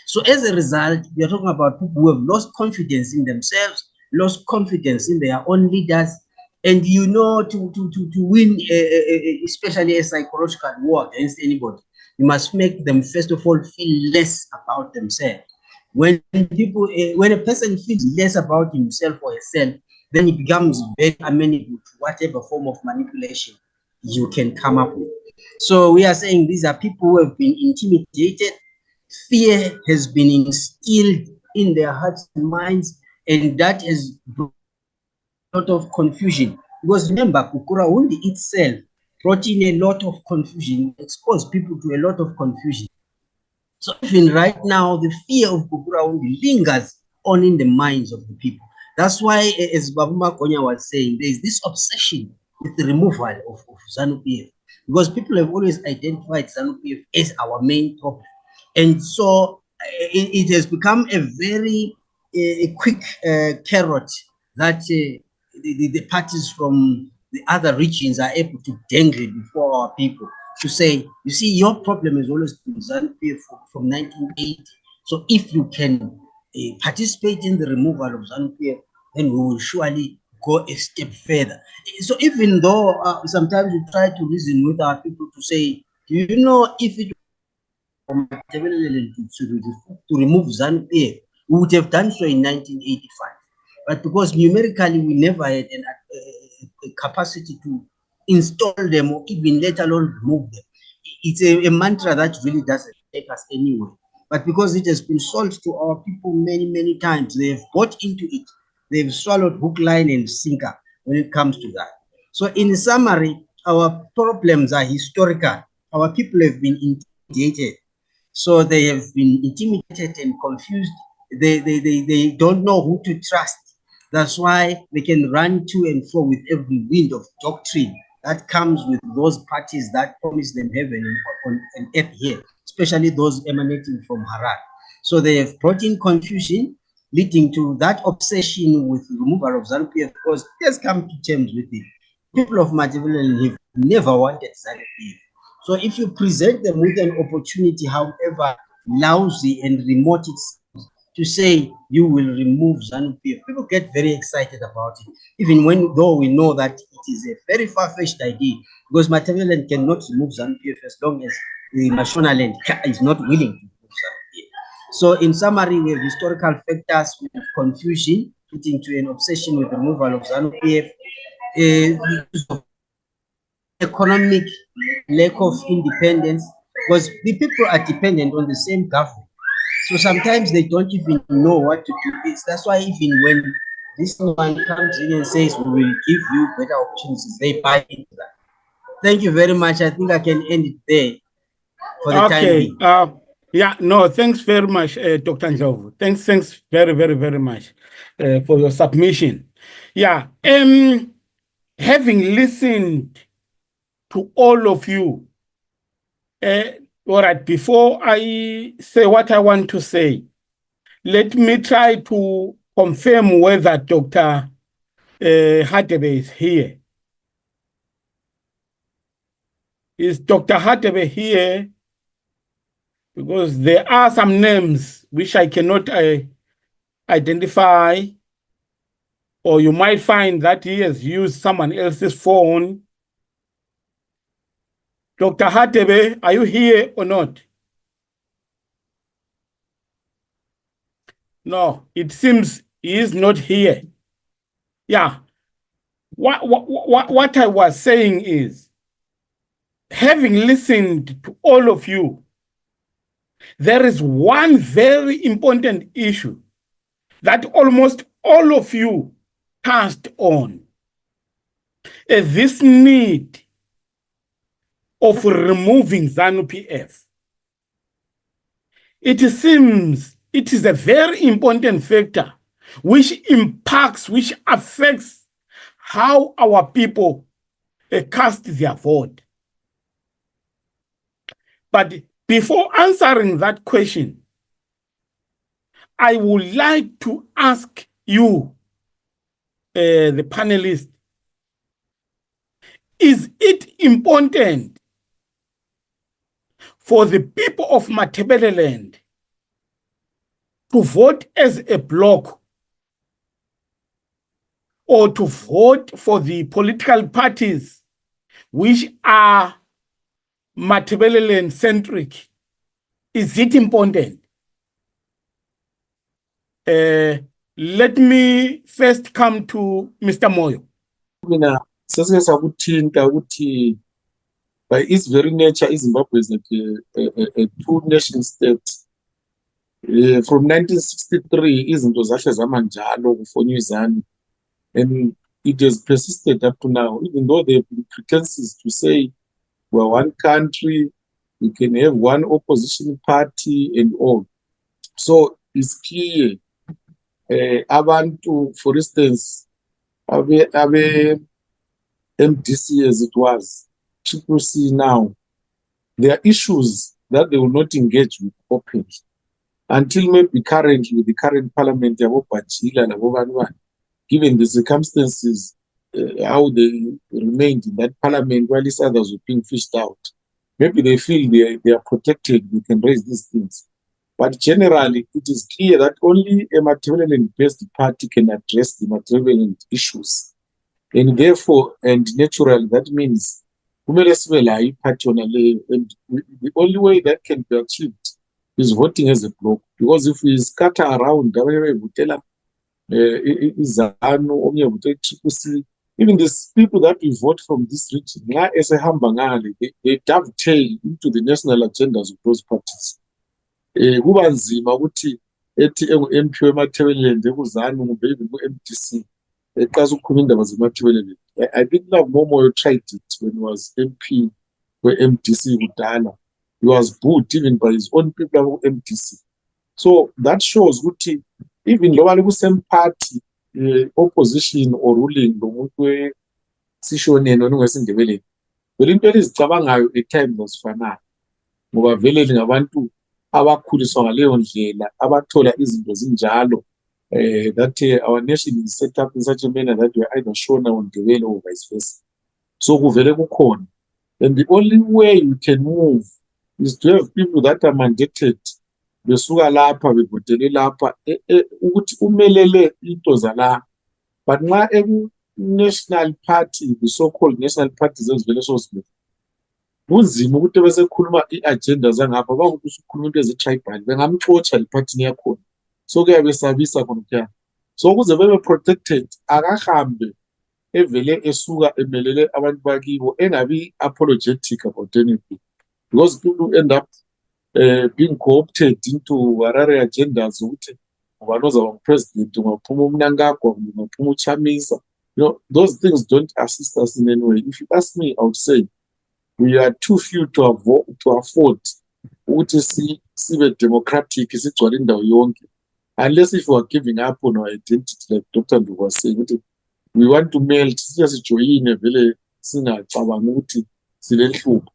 So as a result, we are talking about people who have lost confidence in themselves, lost confidence in their own leaders. And you know, to win, especially a psychological war against anybody, you must make them, first of all, feel less about themselves. When a person feels less about himself or herself, then he becomes very amenable to whatever form of manipulation you can come up with. So we are saying these are people who have been intimidated. Fear has been instilled in their hearts and minds, and that has brought a lot of confusion. Because remember, Kukurahundi itself brought in a lot of confusion, exposed people to a lot of confusion. So even right now, the fear of Kukurahundi lingers on in the minds of the people. That's why, as Babu Makonya was saying, there is this obsession with the removal of ZANU PF, because people have always identified ZANU PF as our main problem. And so it has become a very quick carrot that the parties from the other regions are able to dangle before our people to say, you see, your problem has always been ZANU PF from 1980. So if you can participate in the removal of ZANU PF, then we will surely go a step further. So even though sometimes we try to reason with our people to say, do you know, if it to remove ZANU PF, we would have done so in 1985. But because numerically we never had a capacity to install them or even let alone remove them, it's a mantra that really doesn't take us anywhere. But because it has been sold to our people many, many times, they've bought into it. They've swallowed hook, line, and sinker when it comes to that. So in summary, our problems are historical. Our people have been intimidated. So they have been intimidated and confused. They don't know who to trust. That's why they can run to and fro with every wind of doctrine that comes with those parties that promise them heaven on earth here, especially those emanating from Harar. So they have brought in confusion, leading to that obsession with the removal of ZANU PF, because let's come to terms with it. People of Matabeleland have never wanted ZANU PF. So if you present them with an opportunity, however lousy and remote it's to say you will remove ZANU PF, people get very excited about it, even though we know that it is a very far-fetched idea, because Matabeleland cannot remove ZANU PF as long as the Mashonaland is not willing to remove ZANU PF. So in summary, we have historical factors, we have confusion, leading to an obsession with the removal of ZANU PF, economic lack of independence, because the people are dependent on the same government. So sometimes they don't even know what to do. That's why even when this one comes in and says, we will give you better opportunities, they buy into that. Thank you very much. I think I can end it there for the time being. Yeah, no, thanks very much, Dr. Ndlovu. Thanks very, very, very much for your submission. Yeah, having listened to all of you. All right, before I say what I want to say, let me try to confirm whether Dr. Hadebe is here. Is Dr. Hadebe here? Because there are some names which I cannot identify, or you might find that he has used someone else's phone. Dr. Hadebe, are you here or not? No, it seems he is not here. Yeah. What I was saying is, having listened to all of you, there is one very important issue that almost all of you touched on. This need of removing ZANU PF. It seems it is a very important factor which impacts, which affects how our people cast their vote. But before answering that question, I would like to ask you, the panelists, is it important for the people of Matabeleland to vote as a bloc, or to vote for the political parties which are Matabeleland centric? Is it important? Let me first come to Mr. Moyo. Mina sesiyakuthinta ukuthi by its very nature Zimbabwe is like a two-nation state. From 1963 izinto zahle zamanjalo kufonywa iZANU, and it has persisted up to now, even though there have been pretenses to say we're one country, we can have one opposition party and all. So it's clear. Abantu, for instance, Abe MDC as it was, Triple C now, there are issues that they will not engage with openly until maybe currently with the current parliament, given the circumstances, how they remained in that parliament while these others were being fished out. Maybe they feel they are protected, we can raise these things. But generally, it is clear that only a Matabeleland-based party can address the Matabeleland issues. And therefore, and naturally, that means and the only way that can be achieved is voting as a bloc. Because if we scatter around, even these people that we vote from this region, they dovetail into the national agendas of those parties. Kuba nzima ukuthi ethi engu-MP weMatabeleland ekuzanu kumbe even ku-MDC eqasa ukukhuluma indaba zeMatabeleland. I think Momoyo tried it when he was MP we-MDC kudala. He was booed even by his own people ku-MDC. So that shows ukuthi even loba liku-same party, opposition or ruling lomuntu wesishoneni onungesindebeleni, vele into elizicabangayo at times azifanayo, ngoba vele ngabantu abakhuliswa ngaleyo ndlela abathola izinto zinjalo, that our nation is set up in such a manner that we are either Shona or Ndebele or vice versa. So kuvele kukhona, and the only way you can move is to have people that are mandated besuka lapha bevotele lapha ukuthi umelele into zala. But nxa national party, the so-called national parties ezivele sozibili, kunzima ukuthi besekhuluma i-agenda zangapha bakuthi usukhuluma into ezi-tribal bengamxotsha lephathini yakhona. So kuyabe sabisa khona kuya. So ukuze bebe protected akahambe evele esuka emelele abantu bakibo engabi apologetic about anything, because people end up being co-opted into Harare agendas ukuthi ubani ozaba president, ungaphuma uMnangagwa, ungaphuma uChamisa. Those things don't assist us in any way. If you ask me, I would say we are too few to afford ukuthi sibe democratic sigcwale indawo yonke, unless if we are giving up on our identity, like Dr. Mbovane was saying, we want to melt, sijoyine vele singacabanga ukuthi silenhlupho.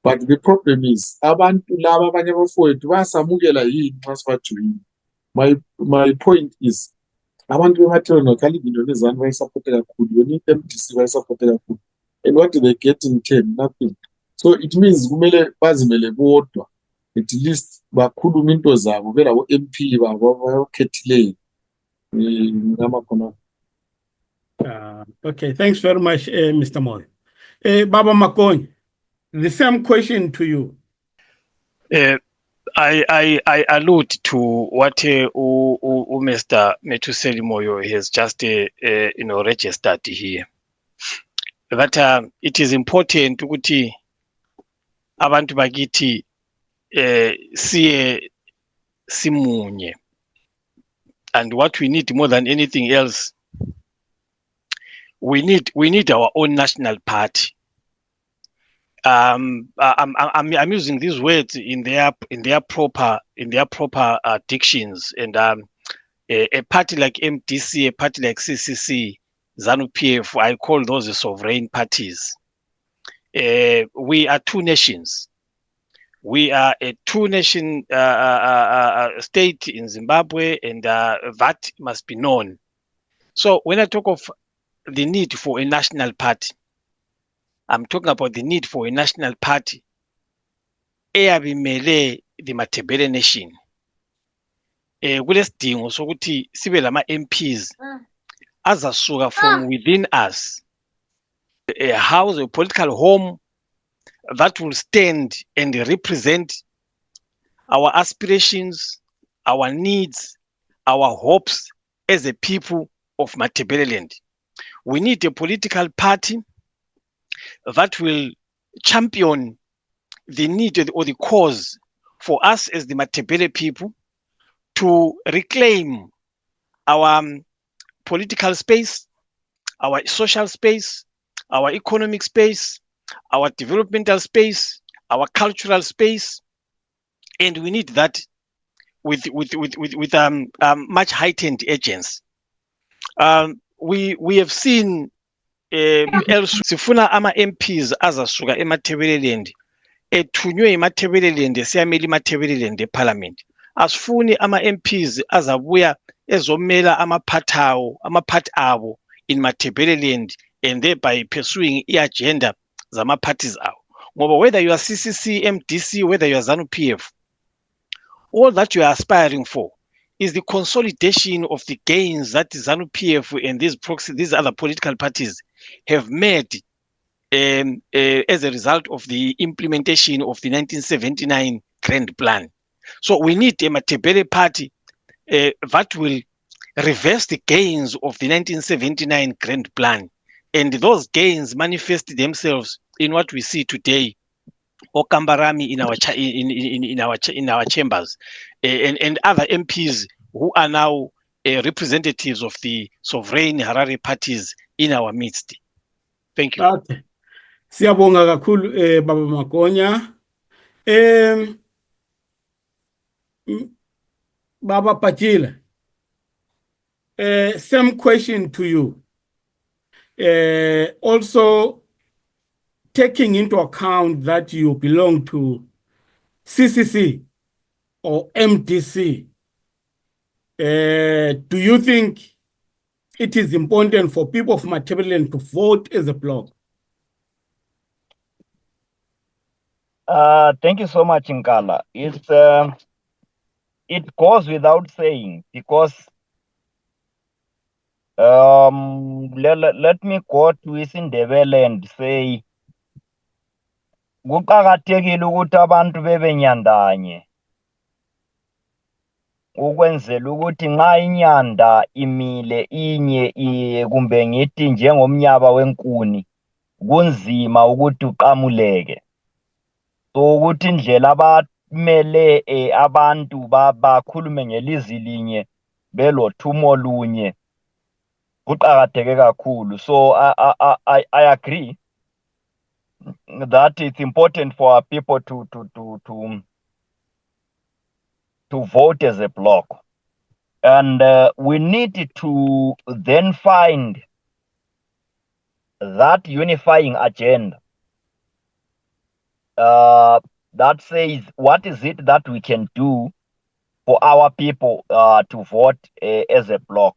But the problem is abantu laba abanye abafowethu bayasamukela yini nxa sibajoyina. My point is abantu bemathebeleni calibre lezanu bayisupporte kakhulu, yona i-MDC bayisupporte kakhulu. And what do they get in return? Nothing. So it means kumele bazimele bodwa, at least bakhulume into zabo belabo MP babo abayokhethileyo. Okay, thanks very much, Mr. Moy. Baba Makony, the same question to you. I allude to what Mr. Metuseli Moyo has just registered here. That it is important ukuthi abantu bakithi siye simunye, and what we need more than anything else, we need our own national party. I'm using these words in their proper dictions, and a party like MDC, a party like CCC, ZANU PF, I call those the sovereign parties. We are two nations. We are a two-nation state in Zimbabwe, and that must be known. So when I talk of the need for a national party, I'm talking about the need for a national party eyabimele the Matabeleland nation. Kulesidingo sokuthi sibe lama MPs azasuka from within us, a house, a political home that will stand and represent our aspirations, our needs, our hopes as a people of Matabeleland. We need a political party that will champion the need or the cause for us as the Matabele people to reclaim our political space, our social space, our economic space, our developmental space, our cultural space, and we need that with much heightened urgency. We have seen else sifuna ama MPs azasuka eMatabeleland ethunywe eMatabeleland siyamela eMatabeleland eParliament. Asifuni ama MPs azabuya ezomela ama-part abo in Matabeleland and thereby pursuing i-agenda zama-parties abo. Ngoba whether you are CCC, MDC, whether you are ZANU PF, all that you are aspiring for is the consolidation of the gains that ZANU PF and these other political parties have made as a result of the implementation of the 1979 Grand Plan. So we need a Matabele party that will reverse the gains of the 1979 Grand Plan, and those gains manifest themselves in what we see today, Okambarami in our chambers, and other MPs who are now representatives of the sovereign Harare parties in our midst. Thank you. Okay. Siyabonga kakhulu Baba Makonya. Baba Pachila, same question to you. Also, taking into account that you belong to CCC or MDC, do you think it is important for people of Matabeleland to vote as a bloc? Thank you so much, Nkala. It goes without saying, because let me go to isiNdebele and say kuqakathekile ukuthi abantu bebe nyandanye ukwenzela ukuthi nxa inyanda imile inye kumbe ngithi njengomnyaba wenkuni kunzima ukuthi uqamuleke. So ukuthi indlela abamele abantu bakhulume ngelizwi linye belothumo lunye kuqakatheke kakhulu. So I agree that it's important for our people to vote as a bloc, and we need to then find that unifying agenda that says, what is it that we can do for our people to vote as a bloc?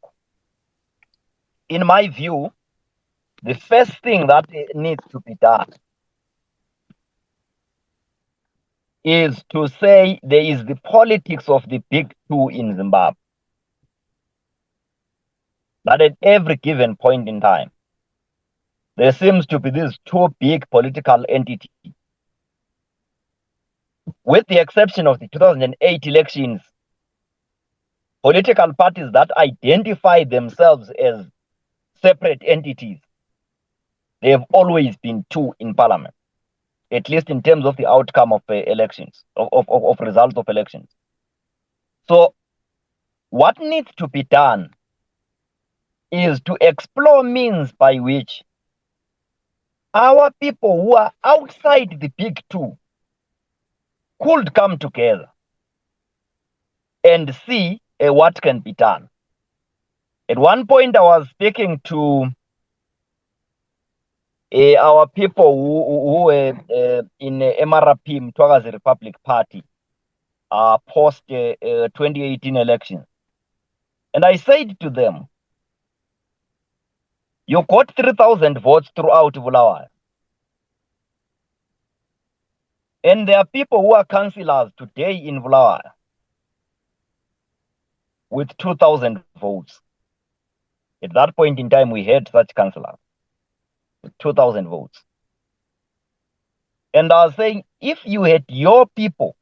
In my view, the first thing that needs to be done is to say there is the politics of the big two in Zimbabwe. That at every given point in time, there seems to be these two big political entities. With the exception of the 2008 elections, political parties that identify themselves as separate entities, they have always been two in parliament, at least in terms of the outcome of elections, of results of elections. So what needs to be done is to explore means by which our people who are outside the big two could come together and see what can be done. At one point, I was speaking to our people who were in MRP, Mtwagazi Republic Party, post 2018 elections. And I said to them, you got 3,000 votes throughout Bulawayo. And there are people who are councillors today in Bulawayo with 2,000 votes. At that point in time, we had such councillors with 2,000 votes. And I was saying, if you had your people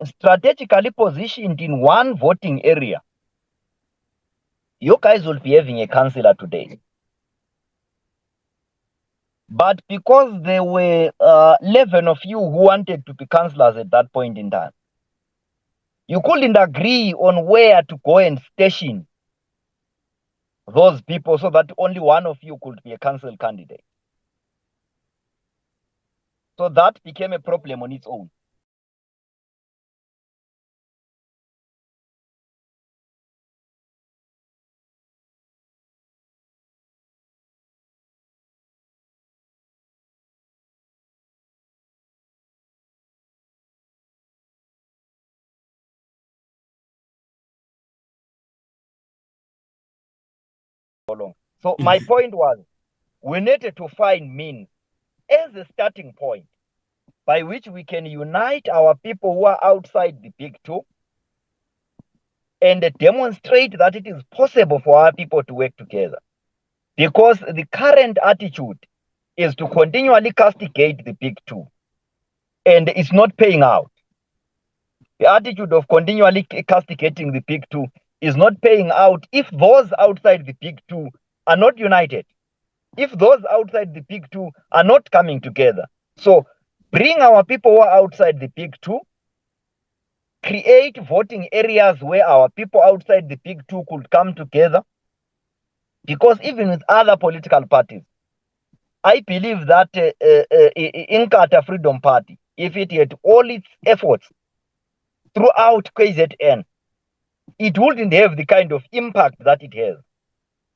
strategically positioned in one voting area, you guys will be having a councillor today. But because there were 11 of you who wanted to be councillors at that point in time, you couldn't agree on where to go and station those people so that only one of you could be a council candidate. So that became a problem on its own. So my point was, we needed to find means as a starting point by which we can unite our people who are outside the big two and demonstrate that it is possible for our people to work together. Because the current attitude is to continually castigate the big two, and it's not paying out. The attitude of continually castigating the big two is not paying out if those outside the big two are not united, if those outside the big two are not coming together. So bring our people who are outside the big two, create voting areas where our people outside the big two could come together. Because even with other political parties, I believe that Inkatha Freedom Party, if it had all its efforts throughout KZN, it wouldn't have the kind of impact that it has.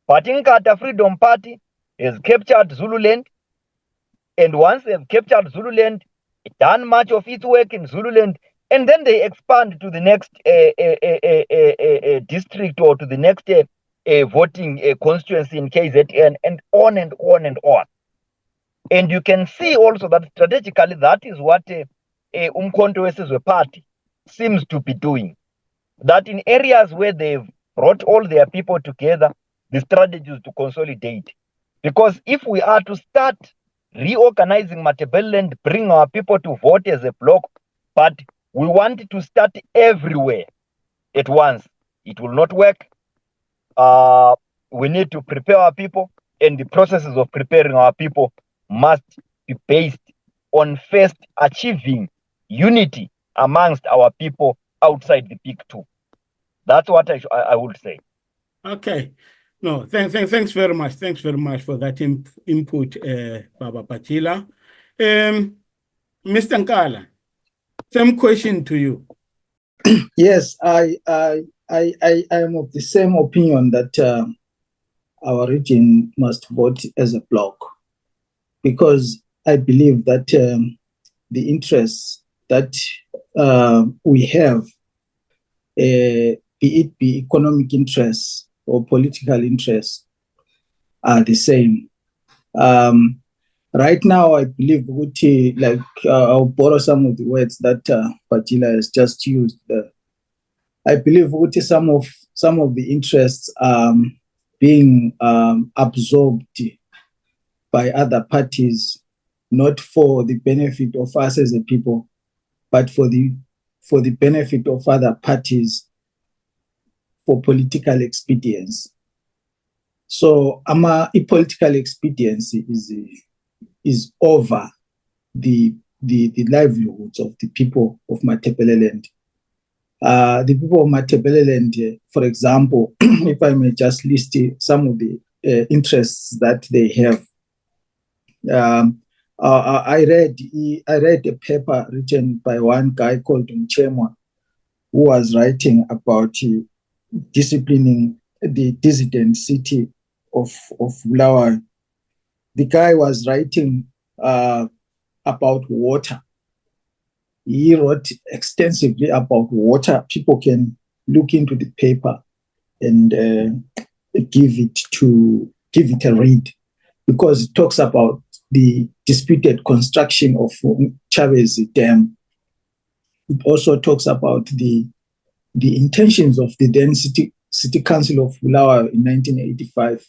But Inkatha Freedom Party has captured Zululand, and once they've captured Zululand, done much of its work in Zululand, and then they expand to the next district or to the next voting constituency in KZN, and on and on and on. And you can see also that strategically that is what Umkhonto weSizwe Party seems to be doing. That in areas where they've brought all their people together, the strategy is to consolidate. Because if we are to start reorganizing Matabeleland, bring our people to vote as a bloc, but we want to start everywhere at once, it will not work. We need to prepare our people, and the processes of preparing our people must be based on first achieving unity amongst our people outside the big two. That's what I would say. Okay. No, thanks very much. Thanks very much for that input, Baba Patila. Mr. Nkala, same question to you. Yes, I am of the same opinion that our region must vote as a bloc, because I believe that the interests that we have, be it be economic interests or political interests, are the same. Right now, I believe, like I'll borrow some of the words that Pajila has just used. I believe some of the interests being absorbed by other parties, not for the benefit of us as a people, but for the benefit of other parties for political expedience. So political expediency is over the livelihoods of the people of Matabeleland. The people of Matabeleland, for example, if I may just list some of the interests that they have. I read a paper written by one guy called Mchemwa, who was writing about disciplining the dissident city of Bulawayo. The guy was writing about water. He wrote extensively about water. People can look into the paper and give it a read, because it talks about the disputed construction of Chavez Dam. It also talks about the intentions of the then City Council of Bulawayo in 1985,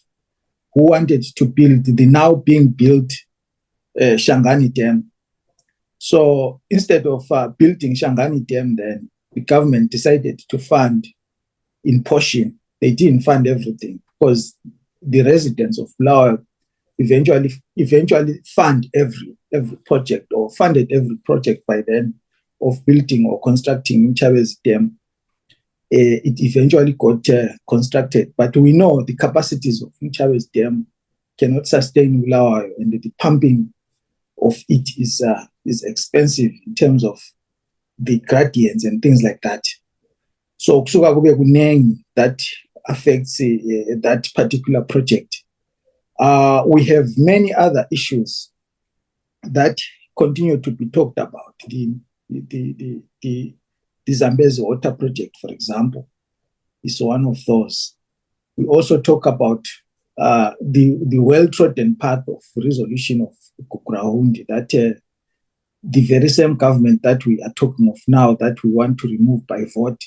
who wanted to build the now being built Shangani Dam. So instead of building Shangani Dam, then the government decided to fund in portion. They didn't fund everything, because the residents of Bulawayo eventually fund every project, or funded every project by then of building or constructing Chavez Dam. It eventually got constructed, but we know the capacities of Chavez Dam cannot sustain Bulawayo, and the pumping of it is expensive in terms of the gradients and things like that. So that affects that particular project. We have many other issues that continue to be talked about. The Zambezi water project, for example, is one of those. We also talk about the well-trodden path of resolution of Kukuraundi, that the very same government that we are talking of now, that we want to remove by vote,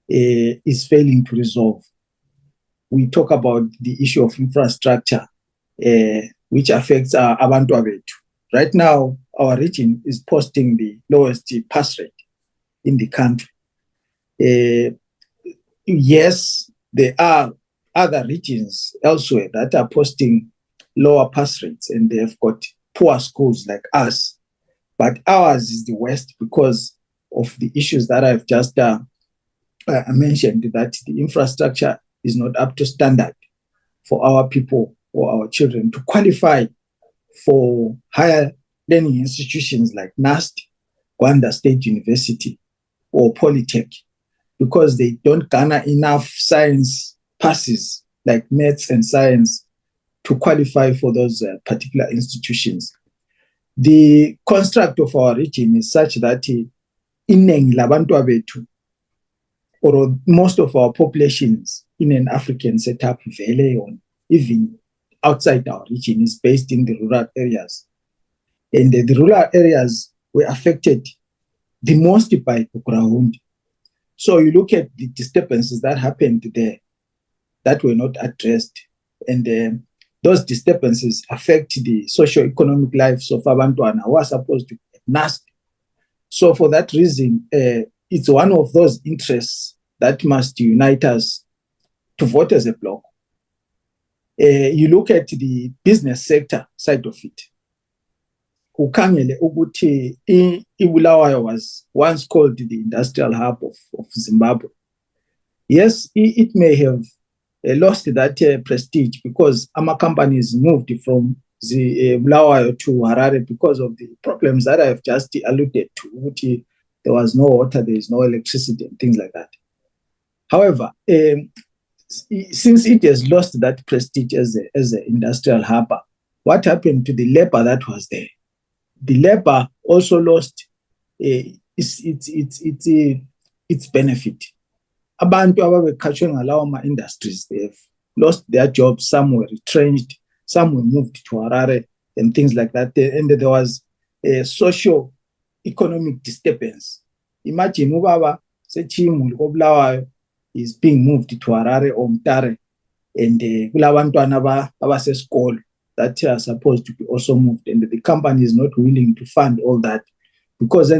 is failing to resolve. We talk about the issue of infrastructure, which affects Abantu Abetu. Right now, our region is posting the lowest pass rate in the country. Yes, there are other regions elsewhere that are posting lower pass rates, and they have got poor schools like us. But ours is the worst because of the issues that I've just mentioned, that the infrastructure is not up to standard for our people or our children to qualify for higher learning institutions like NAST, Gwanda State University, or Polytech, because they don't garner enough science passes like maths and science to qualify for those particular institutions. The construct of our region is such that iningi labantu abetu, or most of our populations in an African setup, even outside our region, is based in the rural areas. And the rural areas were affected the most by Kukuraundi. So you look at the disturbances that happened there that were not addressed, and those disturbances affect the socio-economic lives of Abantwana who are supposed to be NAST. So for that reason, it's one of those interests that must unite us to vote as a bloc. You look at the business sector side of it. Ukangele ukuthi Bulawayo was once called the industrial hub of Zimbabwe. Yes, it may have lost that prestige because our companies moved from Bulawayo to Harare because of the problems that I've just alluded to. There was no water, there is no electricity, and things like that. However, since it has lost that prestige as an industrial hub, what happened to the labor that was there? The labor also lost its benefit. Abantu ababekhatshwe ngalawo ma-industries, they've lost their jobs, some were retrenched, some were moved to Harare and things like that. And there was a socio-economic disturbance. Imagine ubaba seChimuli koBulawayo is being moved to Harare or Mtare, and kulabantwana abasesikolo that are supposed to be also moved, and the company is not willing to fund all that because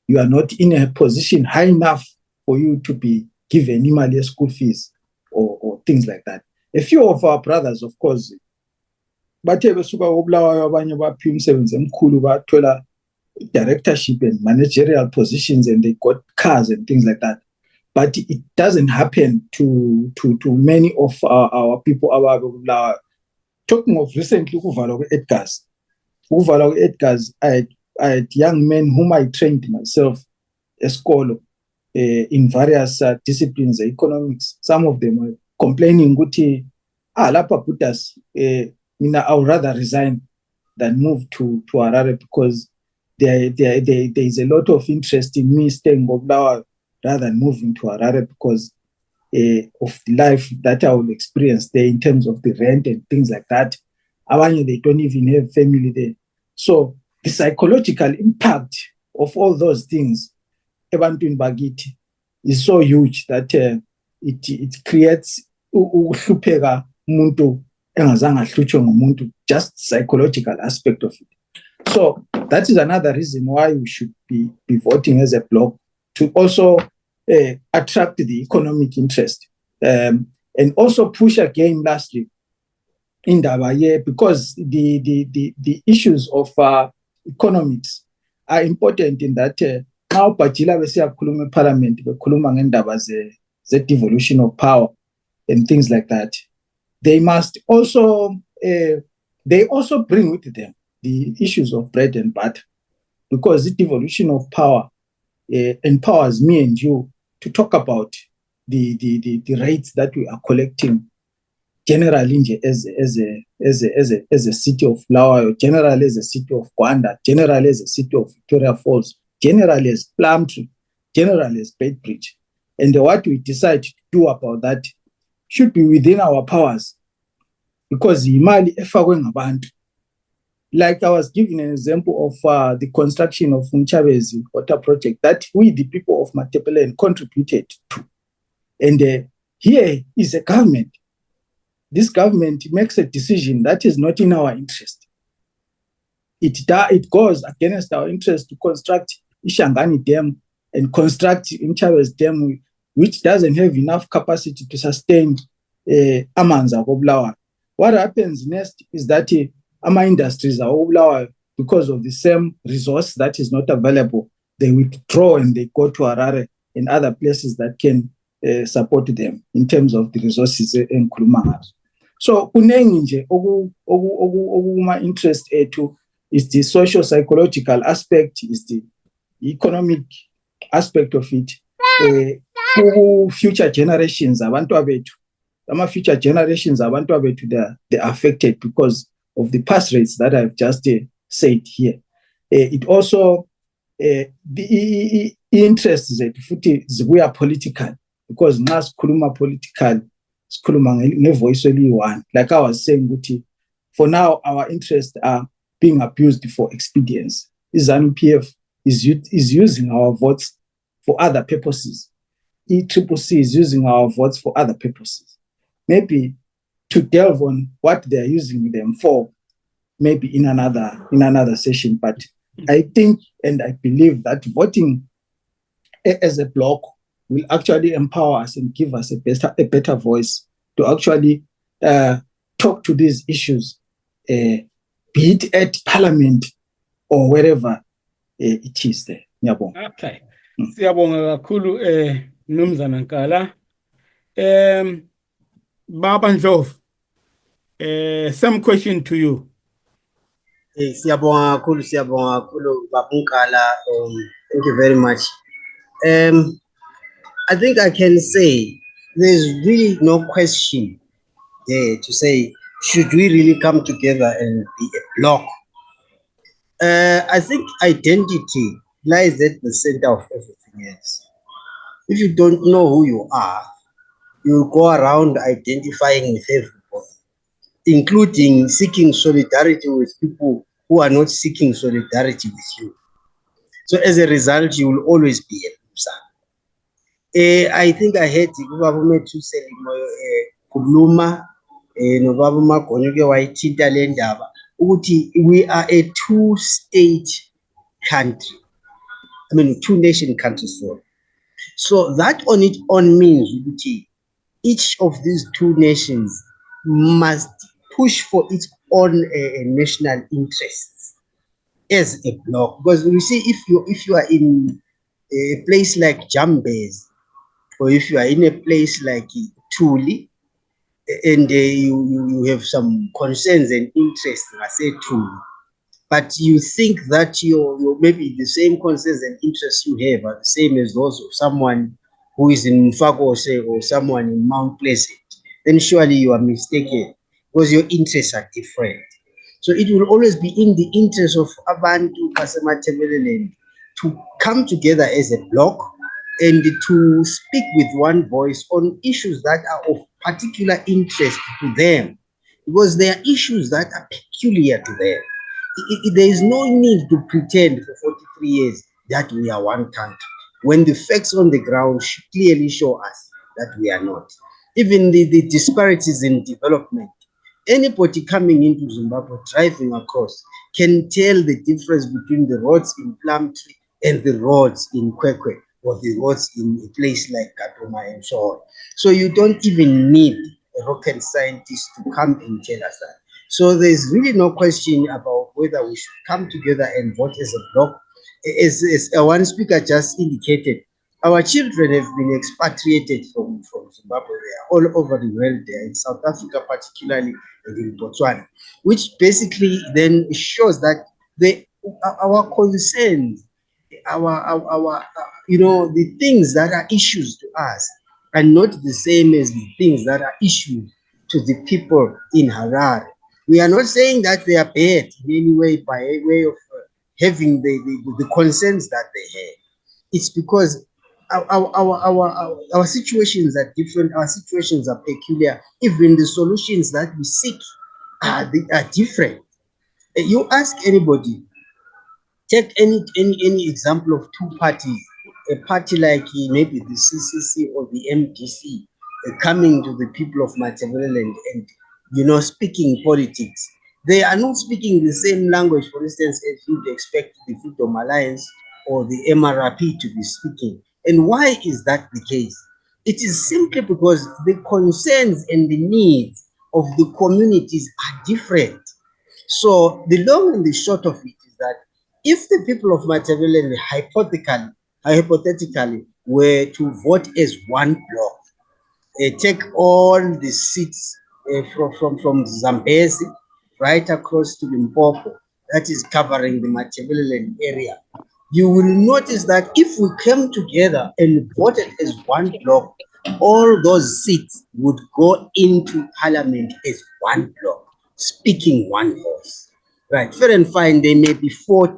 you are not in a position high enough for you to be given imali school fees or things like that. A few of our brothers, of course, bathe besuka koBulawayo abanye baphiwa umsebenzi emkhulu bathola directorship and managerial positions, and they got cars and things like that. But it doesn't happen to many of our people. Talking of recently, Edgar's, I had young men whom I trained myself at school in various disciplines, economics. Some of them were complaining, Lapa put us, I would rather resign than move to Harare because there is a lot of interest in me staying in Boblawa rather than moving to Harare because of the life that I will experience there in terms of the rent and things like that. They don't even have family there. So the psychological impact of all those things ebantwini bakithi is so huge that it creates ukuhlupheka umuntu engazange ahlutshwe ngumuntu, just psychological aspect of it. So that is another reason why we should be voting as a bloc to also attract the economic interest and also push again lastly in Dabaye, because the issues of economics are important in that now Pachila besiyakhuluma eParliament bekhuluma ngendaba ze-devolution of power and things like that. They must also they also bring with them the issues of bread and butter, because the devolution of power empowers me and you to talk about the rates that we are collecting generally as a city of Bulawayo, generally as a city of Gwanda, generally as a city of Victoria Falls, generally as Plumtree, generally as Bedbridge. And what we decide to do about that should be within our powers, because imali efakwe ngabantu. Like I was giving an example of the construction of Mchabezi water project that we, the people of Matabeleland, contributed to. And here is a government. This government makes a decision that is not in our interest. It goes against our interest to construct Ishangani Dam and construct Mchabezi Dam, which doesn't have enough capacity to sustain Amanza Bulawayo. What happens next is that Ama industries are Bulawayo, because of the same resource that is not available. They withdraw and they go to Harare and other places that can support them in terms of the resources in Kulumanga. So kunengi nje okuma interest etu is the social psychological aspect, is the economic aspect of it. Future generations abantu abethu, future generations abantu abethu, they're affected because of the pass rates that I've just said here. It also the interests that we are political, because nxa sikhuluma political sikhuluma ngevoice eliyi-one. Like I was saying, for now our interests are being abused for expedience. ZANU PF is using our votes for other purposes. ECCC is using our votes for other purposes. Maybe to delve on what they're using them for, maybe in another session. But I think and I believe that voting as a bloc will actually empower us and give us a better voice to actually talk to these issues, be it at Parliament or wherever it is there. Okay. Siyabonga kakhulu Mnumzana Nkala. Baba Ndlovu, same question to you. Siyabonga kakhulu Baba Nkala. Thank you very much. I think I can say there's really no question there to say, should we really come together and be a bloc I think identity lies at the center of everything else. If you don't know who you are, you go around identifying with everybody, including seeking solidarity with people who are not seeking solidarity with you. So as a result, you will always be a loser. I think I heard ubaba uMethu Kuluma nobaba uMagonyeke wayithinta le ndaba ukuthi we are a two-state country. I mean, two-nation country, sorry. So that on its own means ukuthi each of these two nations must push for its own national interests as a bloc. Because you see, if you are in a place like Jambes, or if you are in a place like Tuli, and you have some concerns and interests, I say Tuli, but you think that your maybe the same concerns and interests you have are the same as those of someone who is in Mfakose or someone in Mount Pleasant, then surely you are mistaken because your interests are different. So it will always be in the interest of Abantu Matabeleland to come together as a bloc and to speak with one voice on issues that are of particular interest to them, because there are issues that are peculiar to them. There is no need to pretend for 43 years that we are one country when the facts on the ground clearly show us that we are not. Even the disparities in development, anybody coming into Zimbabwe driving across can tell the difference between the roads in Plumtree and the roads in Kwekwe or the roads in a place like Katoma and so on. So you don't even need a rocket scientist to come and tell us that. So there's really no question about whether we should come together and vote as a bloc. As one speaker just indicated, our children have been expatriated from Zimbabwe. They are all over the world. They are in South Africa, particularly, and in Botswana, which basically then shows that our concerns, our the things that are issues to us are not the same as the things that are issues to the people in Harare. We are not saying that they are bad in any way by way of having the concerns that they have. It's because our situations are different, our situations are peculiar, even the solutions that we seek are different. You ask anybody, take any example of two parties, a party like maybe the CCC or the MDC coming to the people of Matabeleland and speaking politics. They are not speaking the same language, for instance, as you'd expect the Freedom Alliance or the MRP to be speaking. And why is that the case? It is simply because the concerns and the needs of the communities are different. So the long and the short of it is that if the people of Matabeleland hypothetically were to vote as one bloc, take all the seats from Zambezi right across to Limpopo, that is covering the Matabeleland area, you will notice that if we came together and voted as one bloc, all those seats would go into parliament as one bloc, speaking one voice. Right, fair and fine, there may be 40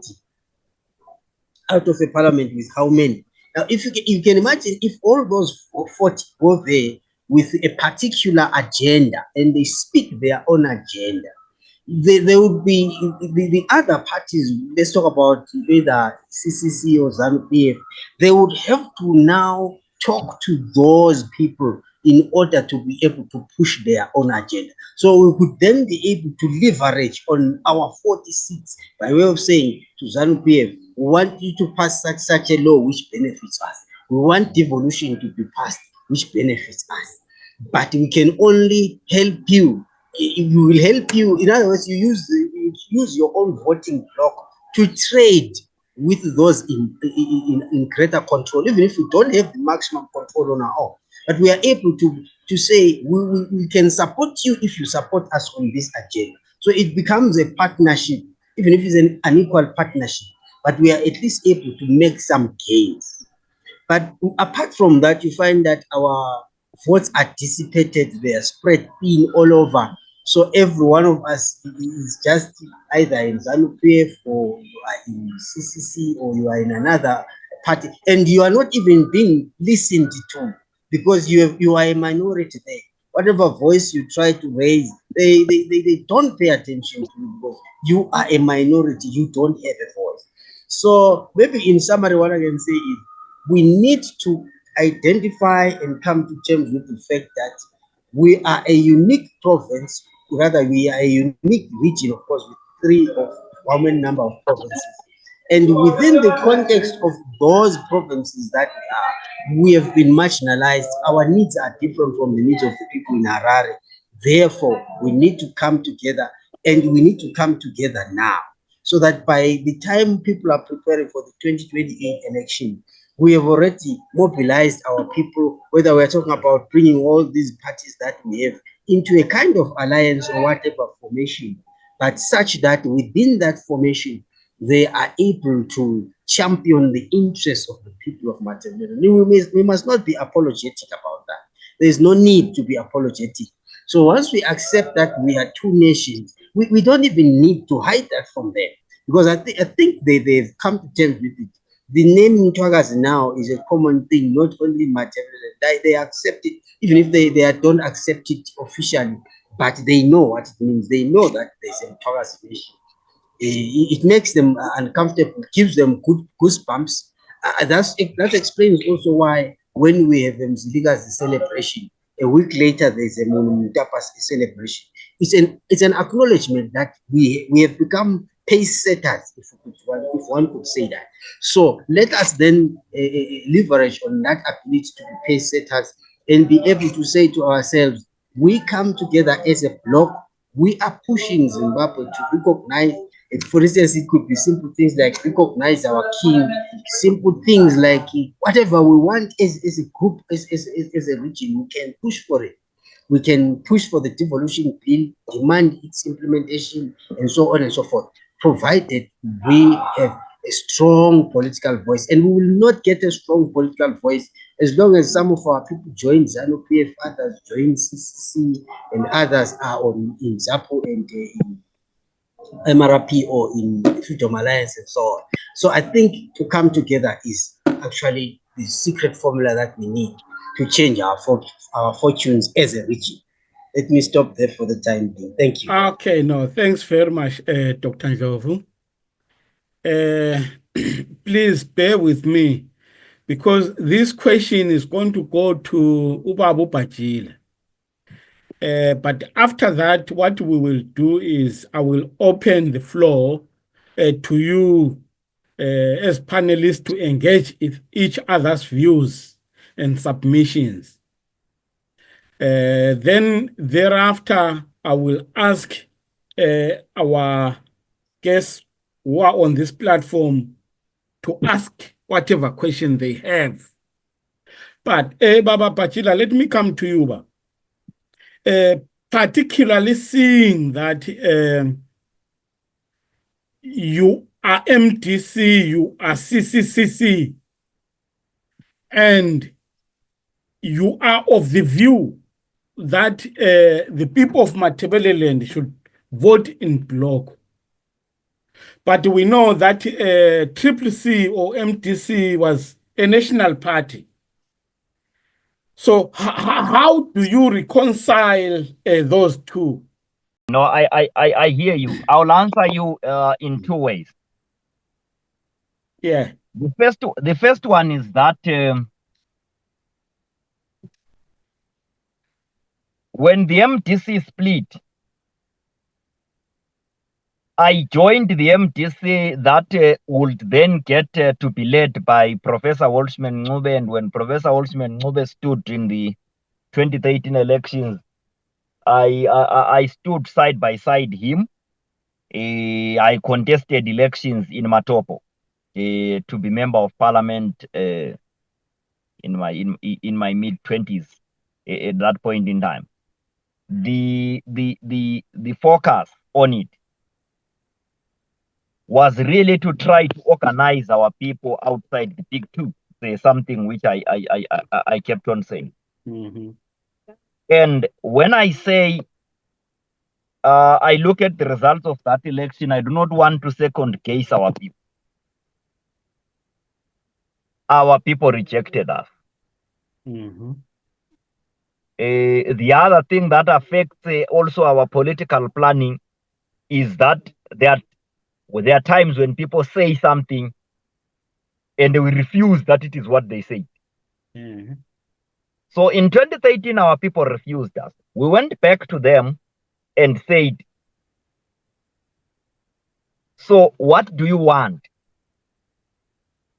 out of a parliament with how many? Now, if you can imagine if all those 40 go there with a particular agenda and they speak their own agenda, there would be the other parties, let's talk about either CCC or ZANU PF, they would have to now talk to those people in order to be able to push their own agenda. So we could then be able to leverage on our 40 seats by way of saying to ZANU PF, we want you to pass such a law which benefits us. We want devolution to be passed which benefits us. But we can only help you. We will help you. In other words, you use your own voting block to trade with those in greater control, even if we don't have the maximum control on our own. But we are able to say we can support you if you support us on this agenda. So it becomes a partnership, even if it's an unequal partnership. But we are at least able to make some gains. But apart from that, you find that our votes are dissipated, they are spread thin all over. So every one of us is just either in ZANU PF, or you are in CCC, or you are in another party, and you are not even being listened to, because you are a minority there. Whatever voice you try to raise, they don't pay attention to you, because you are a minority, you don't have a voice. So maybe in summary, what I can say is we need to identify and come to terms with the fact that we are a unique province, rather we are a unique region, of course, with three of how many number of provinces. And within the context of those provinces that we have been marginalized, our needs are different from the needs of the people in Harare. Therefore, we need to come together, and we need to come together now, so that by the time people are preparing for the 2028 election, we have already mobilized our people, whether we're talking about bringing all these parties that we have into a kind of alliance or whatever formation, but such that within that formation, they are able to champion the interests of the people of Matabeleland. We must not be apologetic about that. There's no need to be apologetic. So once we accept that we are two nations, we don't even need to hide that from them, because I think they've come to terms with it. The name Ntwagazi now is a common thing, not only Matabeleland. They accept it, even if they don't accept it officially, but they know what it means. They know that there's a Ntwagazi nation. It makes them uncomfortable, gives them goosebumps. That explains also why when we have Mzilikazi celebration, a week later there's a Mutapas celebration. It's an acknowledgement that we have become pace setters, if one could say that. So let us then leverage on that ability to be pace setters and be able to say to ourselves, we come together as a bloc. We are pushing Zimbabwe to recognize. For instance, it could be simple things like recognize our king, simple things like whatever we want as a group, as a region, we can push for it. We can push for the devolution bill, demand its implementation, and so on and so forth, provided we have a strong political voice. And we will not get a strong political voice as long as some of our people join ZANU PF, others join CCC, and others are in ZAPO and in MRP or in Freedom Alliance and so on. So I think to come together is actually the secret formula that we need to change our fortunes as a region. Let me stop there for the time being. Thank you. Okay, no, thanks very much, Dr. Ndlovu. Please bear with me, because this question is going to go to Ubabu Bajila. But after that, what we will do is I will open the floor to you as panelists to engage with each other's views and submissions. Then thereafter, I will ask our guests who are on this platform to ask whatever question they have. But Baba Pachila, let me come to you, Baba. Particularly seeing that you are MDC, you are CCCC, and you are of the view that the people of Matabeleland should vote in bloc. But we know that CCC or MDC was a national party. So how do you reconcile those two? No, I hear you. I'll answer you in two ways. Yeah. The first one is that when the MDC split, I joined the MDC that would then get to be led by Professor Walshman Ncube, and when Professor Walshman Ncube stood in the 2013 elections, I stood side by side him. I contested elections in Matopo to be member of parliament in my mid-20s at that point in time. The focus on it was really to try to organize our people outside the big two. There's something which I kept on saying. Mm-hmm. And when I say I look at the results of that election. I do not want to second guess our people. Our people rejected us. The other thing that affects also our political planning is that there are times when people say something and we refuse that it is what they say. So in 2013, our people refused us. We went back to them and said, so what do you want?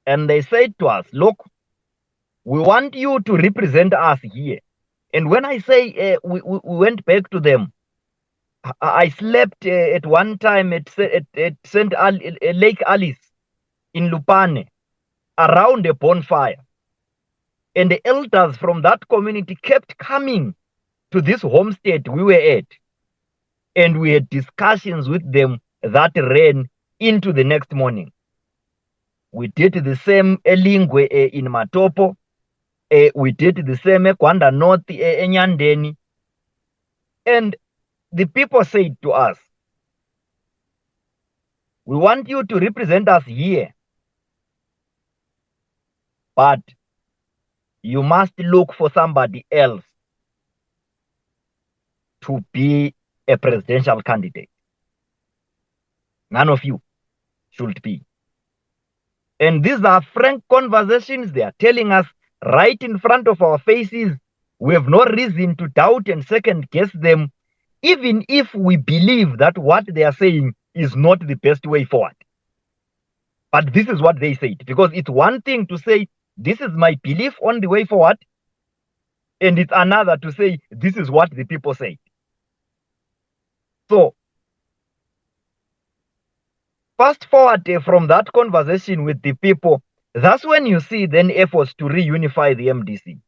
And they said to us, look, we want you to represent us here. And when I say we went back to them, I slept at one time at Lake Alice in Lupane around a bonfire. And the elders from that community kept coming to this homestead we were at. And we had discussions with them that ran into the next morning. We did the same Elingwe in Matopo. We did the same Kwanda North Enyandeni. And the people said to us, we want you to represent us here, but you must look for somebody else to be a presidential candidate. None of you should be. And these are frank conversations. They are telling us right in front of our faces. We have no reason to doubt and second guess them, even if we believe that what they are saying is not the best way forward. But this is what they said, because it's one thing to say, this is my belief on the way forward, and it's another to say, this is what the people say. So, fast forward from that conversation with the people, that's when you see then efforts to reunify the MDC.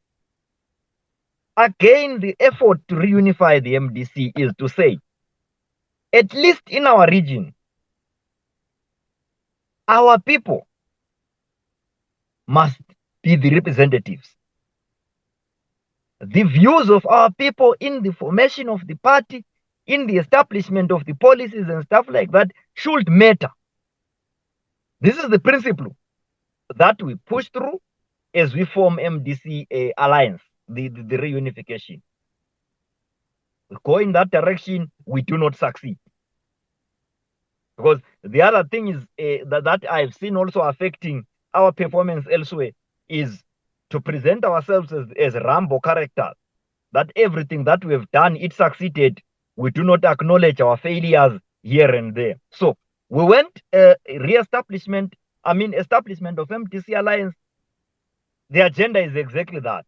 Again, the effort to reunify the MDC is to say, at least in our region, our people must be the representatives. The views of our people in the formation of the party, in the establishment of the policies and stuff like that should matter. This is the principle that we push through as we form MDC alliance, the reunification. We go in that direction, we do not succeed. Because the other thing is that I've seen also affecting our performance elsewhere is to present ourselves as Rambo characters, that everything that we have done, it succeeded. We do not acknowledge our failures here and there. So we went establishment of MDC Alliance. The agenda is exactly that.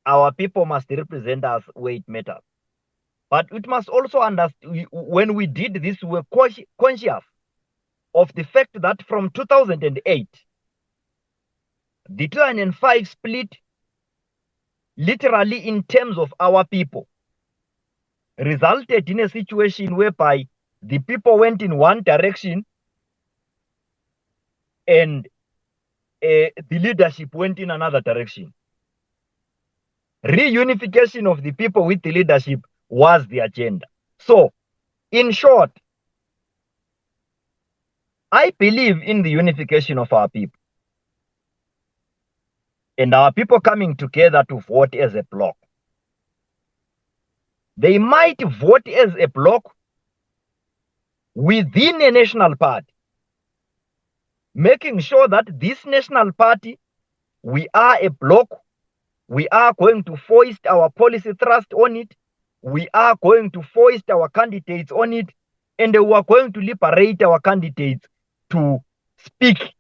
Our people must represent us where it matters. But it must also understand, when we did this, we were conscious of the fact that from 2008, the 2005 split, literally in terms of our people, resulted in a situation whereby the people went in one direction and the leadership went in another direction. Reunification of the people with the leadership was the agenda. So, in short, I believe in the unification of our people. And our people coming together to vote as a bloc. They might vote as a bloc within a national party, making sure that this national party, we are a bloc, we are going to foist our policy thrust on it, we are going to foist our candidates on it, and we are going to liberate our candidates to speak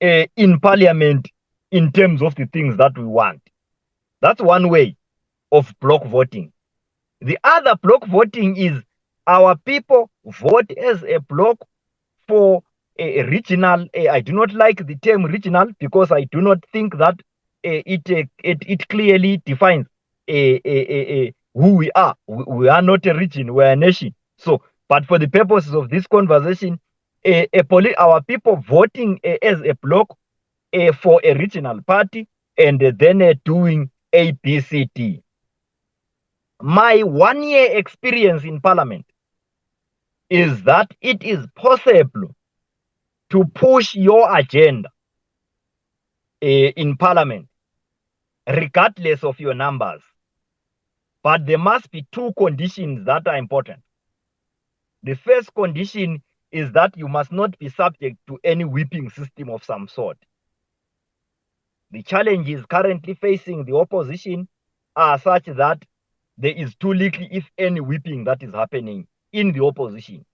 in parliament in terms of the things that we want. That's one way of bloc voting. The other bloc voting is our people vote as a bloc for a regional. I do not like the term regional because I do not think that it clearly defines who we are. We are not a region, we are a nation. So, but for the purposes of this conversation, our people voting as a bloc for a regional party and then doing ABCD. my 1 year experience in parliament is that it is possible to push your agenda in parliament, regardless of your numbers. But there must be two conditions that are important. The first condition is that you must not be subject to any whipping system of some sort. The challenges currently facing the opposition are such that there is too little, if any, whipping that is happening in the opposition.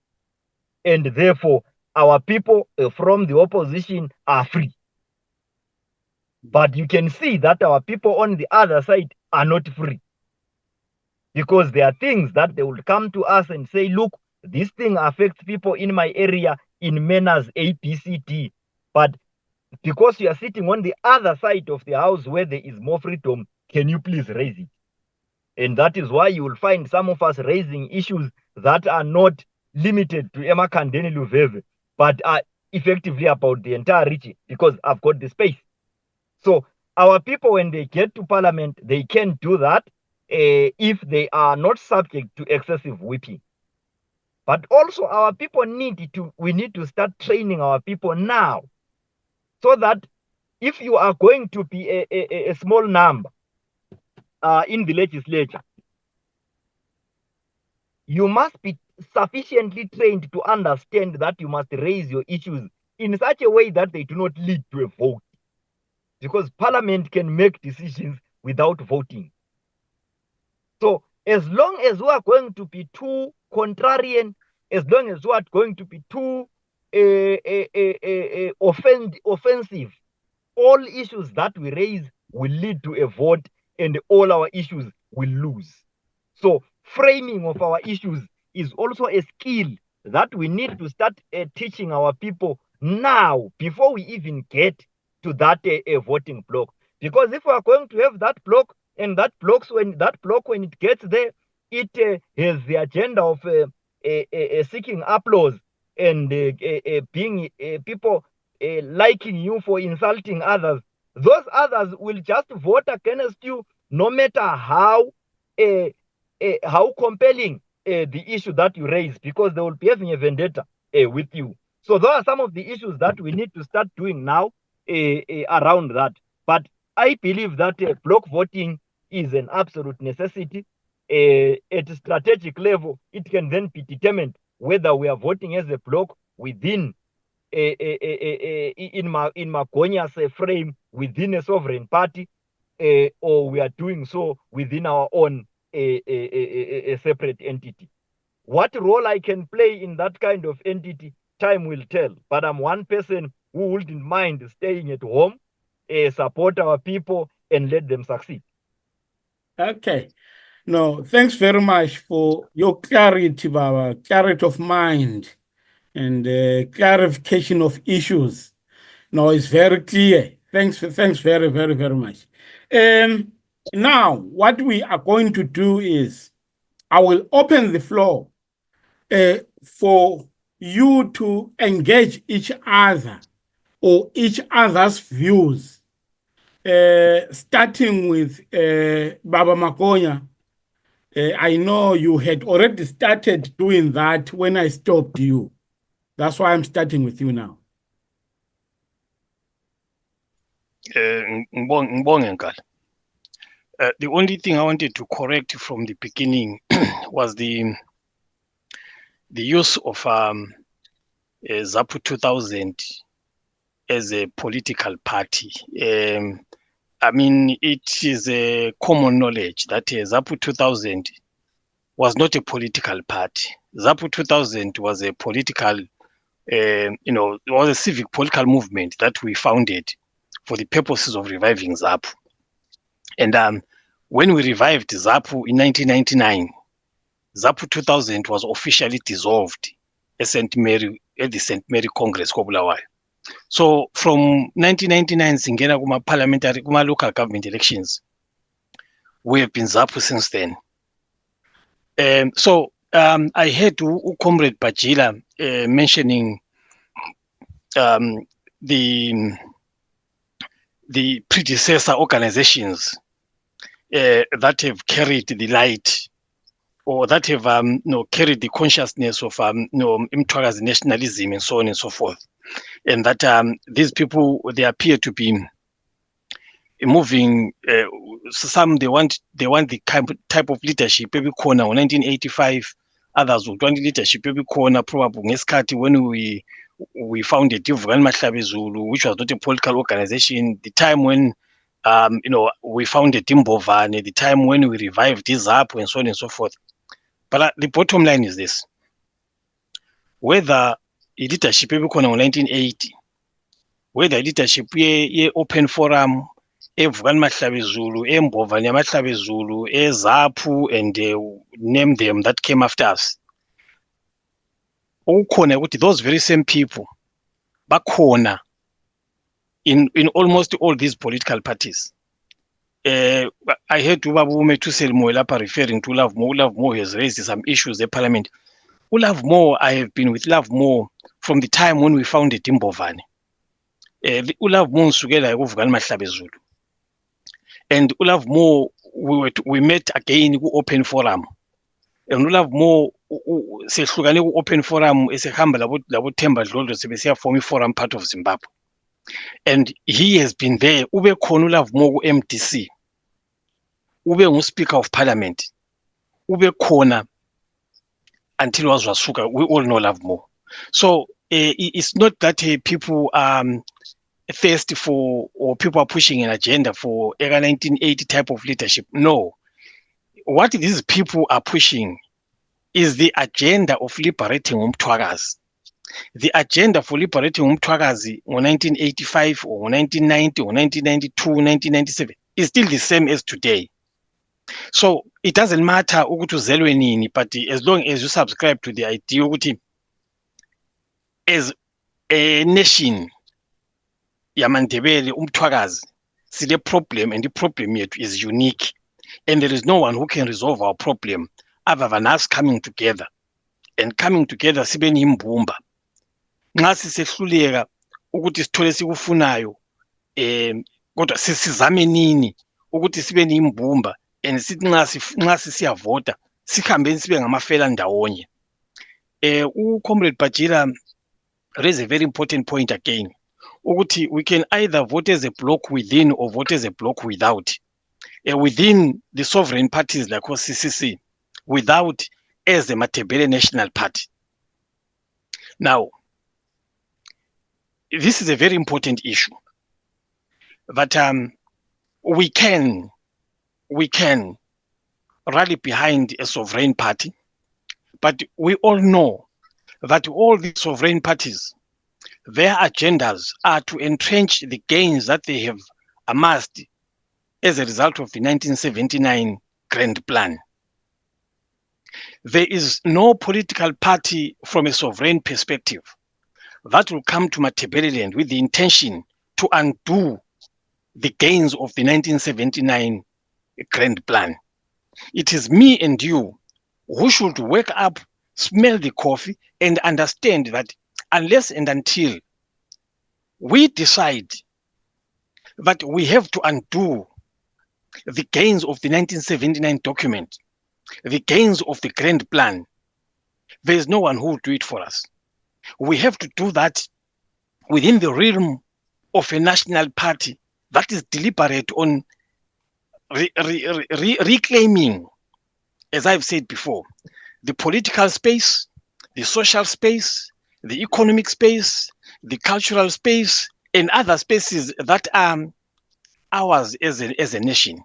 And therefore, our people from the opposition are free. But you can see that our people on the other side are not free. Because there are things that they will come to us and say, look, this thing affects people in my area in manners A, B, C, D. But because you are sitting on the other side of the house where there is more freedom, can you please raise it? And that is why you will find some of us raising issues that are not limited to Emakhandeni Luveve, but are effectively about the entire region, because I've got the space. So our people, when they get to parliament, they can do that if they are not subject to excessive whipping. But also our people we need to start training our people now, so that if you are going to be a small number in the legislature, you must be sufficiently trained to understand that you must raise your issues in such a way that they do not lead to a vote. Because parliament can make decisions without voting. So as long as we are going to be too contrarian, as long as we are going to be too offensive, all issues that we raise will lead to a vote and all our issues will lose. So framing of our issues is also a skill that we need to start teaching our people now, before we even get to that voting block. Because if we are going to have that block, and that block, when it gets there, it has the agenda of seeking applause and being people liking you for insulting others, those others will just vote against you, no matter how compelling the issue that you raise, because they will be having a vendetta with you. So those are some of the issues that we need to start doing now around that. But I believe that block voting is an absolute necessity. At a strategic level, it can then be determined whether we are voting as a block within in Makonya's frame within a sovereign party, or we are doing so within our own a separate entity. What role I can play in that kind of entity, time will tell. But I'm one person who wouldn't mind staying at home, support our people, and let them succeed. Okay. No, thanks very much for your clarity, Baba, clarity of mind and clarification of issues. No, it's very clear. Thanks very, very, very much. Now, what we are going to do is I will open the floor for you to engage each other or each other's views, starting with Baba Makonya. I know you had already started doing that when I stopped you. That's why I'm starting with you now. The only thing I wanted to correct from the beginning was the use of ZAPU 2000 as a political party. I mean, it is a common knowledge that ZAPU 2000 was not a political party. ZAPU 2000 was a political, it was a civic political movement that we founded for the purposes of reviving ZAPU. And when we revived ZAPU in 1999, ZAPU 2000 was officially dissolved at the St. Mary Congress, Kobulawayo. So from 1999, singena kuma local government elections, we have been ZAPU since then. So I heard Comrade Bajila mentioning the predecessor organizations that have carried the light or that have carried the consciousness of Mtwagazi nationalism and so on and so forth, and that these people, they appear to be moving. Some they want the type of leadership maybe corner 1985. Others would want leadership maybe corner probably ngesikhathi when we founded Mbovane YaMahlabezulu, which was not a political organization. The time when we founded Mbovane, the time when we revived ZANU and so on and so forth. But the bottom line is this: whether leadership ebikhona ngo-1980, whether leadership ye-open forum, Mbovane YaMahlabezulu, Mbovane YaMahlabezulu, ZANU, and name them that came after us, those very same people bakhona in almost all these political parties. I heard Ubabume Tuselmo Lapa referring to Love More. Love More has raised some issues in Parliament. Love More, I have been with Love More from the time when we founded Mbovane. Love More together Mbovane YaMahlabezulu. And Love More, we met again in open forum. And Love More, sehlukane open forum esehamba labo Themba Dlodlo sebesiya form forum part of Zimbabwe. And he has been there. Ube khona Love More MDC. Ube Speaker of Parliament. Ube khona until wasuka. We all know Love More. So it's not that people thirsty for, or people are pushing an agenda for a 1980 type of leadership. No. What these people are pushing is the agenda of liberating Mtwagazi. The agenda for liberating Mtwagazi in 1985 or 1990 or 1992, 1997 is still the same as today. So it doesn't matter ukuthi uzelwe nini, but as long as you subscribe to the idea ukuthi as a nation yamandebele Mtwagazi sile problem, and the problem yet is unique, and there is no one who can resolve our problem other than us coming together, and coming together sibe nimbumba. Nxa sisehluleka ukuthi sithole sikufunayo kodwa sisizame nini ukuthi sibe nimbumba, and sithi nxa siyavota sihambe sibe ngamafela ndawonye. Comrade Bajira raised a very important point again. Ukuthi we can either vote as a block within or vote as a block without. Within the sovereign parties like CCC, without as the Matabeleland National Party. Now, this is a very important issue. But we can rally behind a sovereign party, but we all know that all these sovereign parties, their agendas are to entrench the gains that they have amassed as a result of the 1979 Grand Plan. There is no political party from a sovereign perspective that will come to Matabeleland with the intention to undo the gains of the 1979 Grand Plan. It is me and you who should wake up, smell the coffee, and understand that unless and until we decide that we have to undo the gains of the 1979 document, the gains of the Grand Plan, there is no one who will do it for us. We have to do that within the realm of a national party that is deliberate on reclaiming, as I've said before, the political space, the social space, the economic space, the cultural space, and other spaces that are ours as a nation.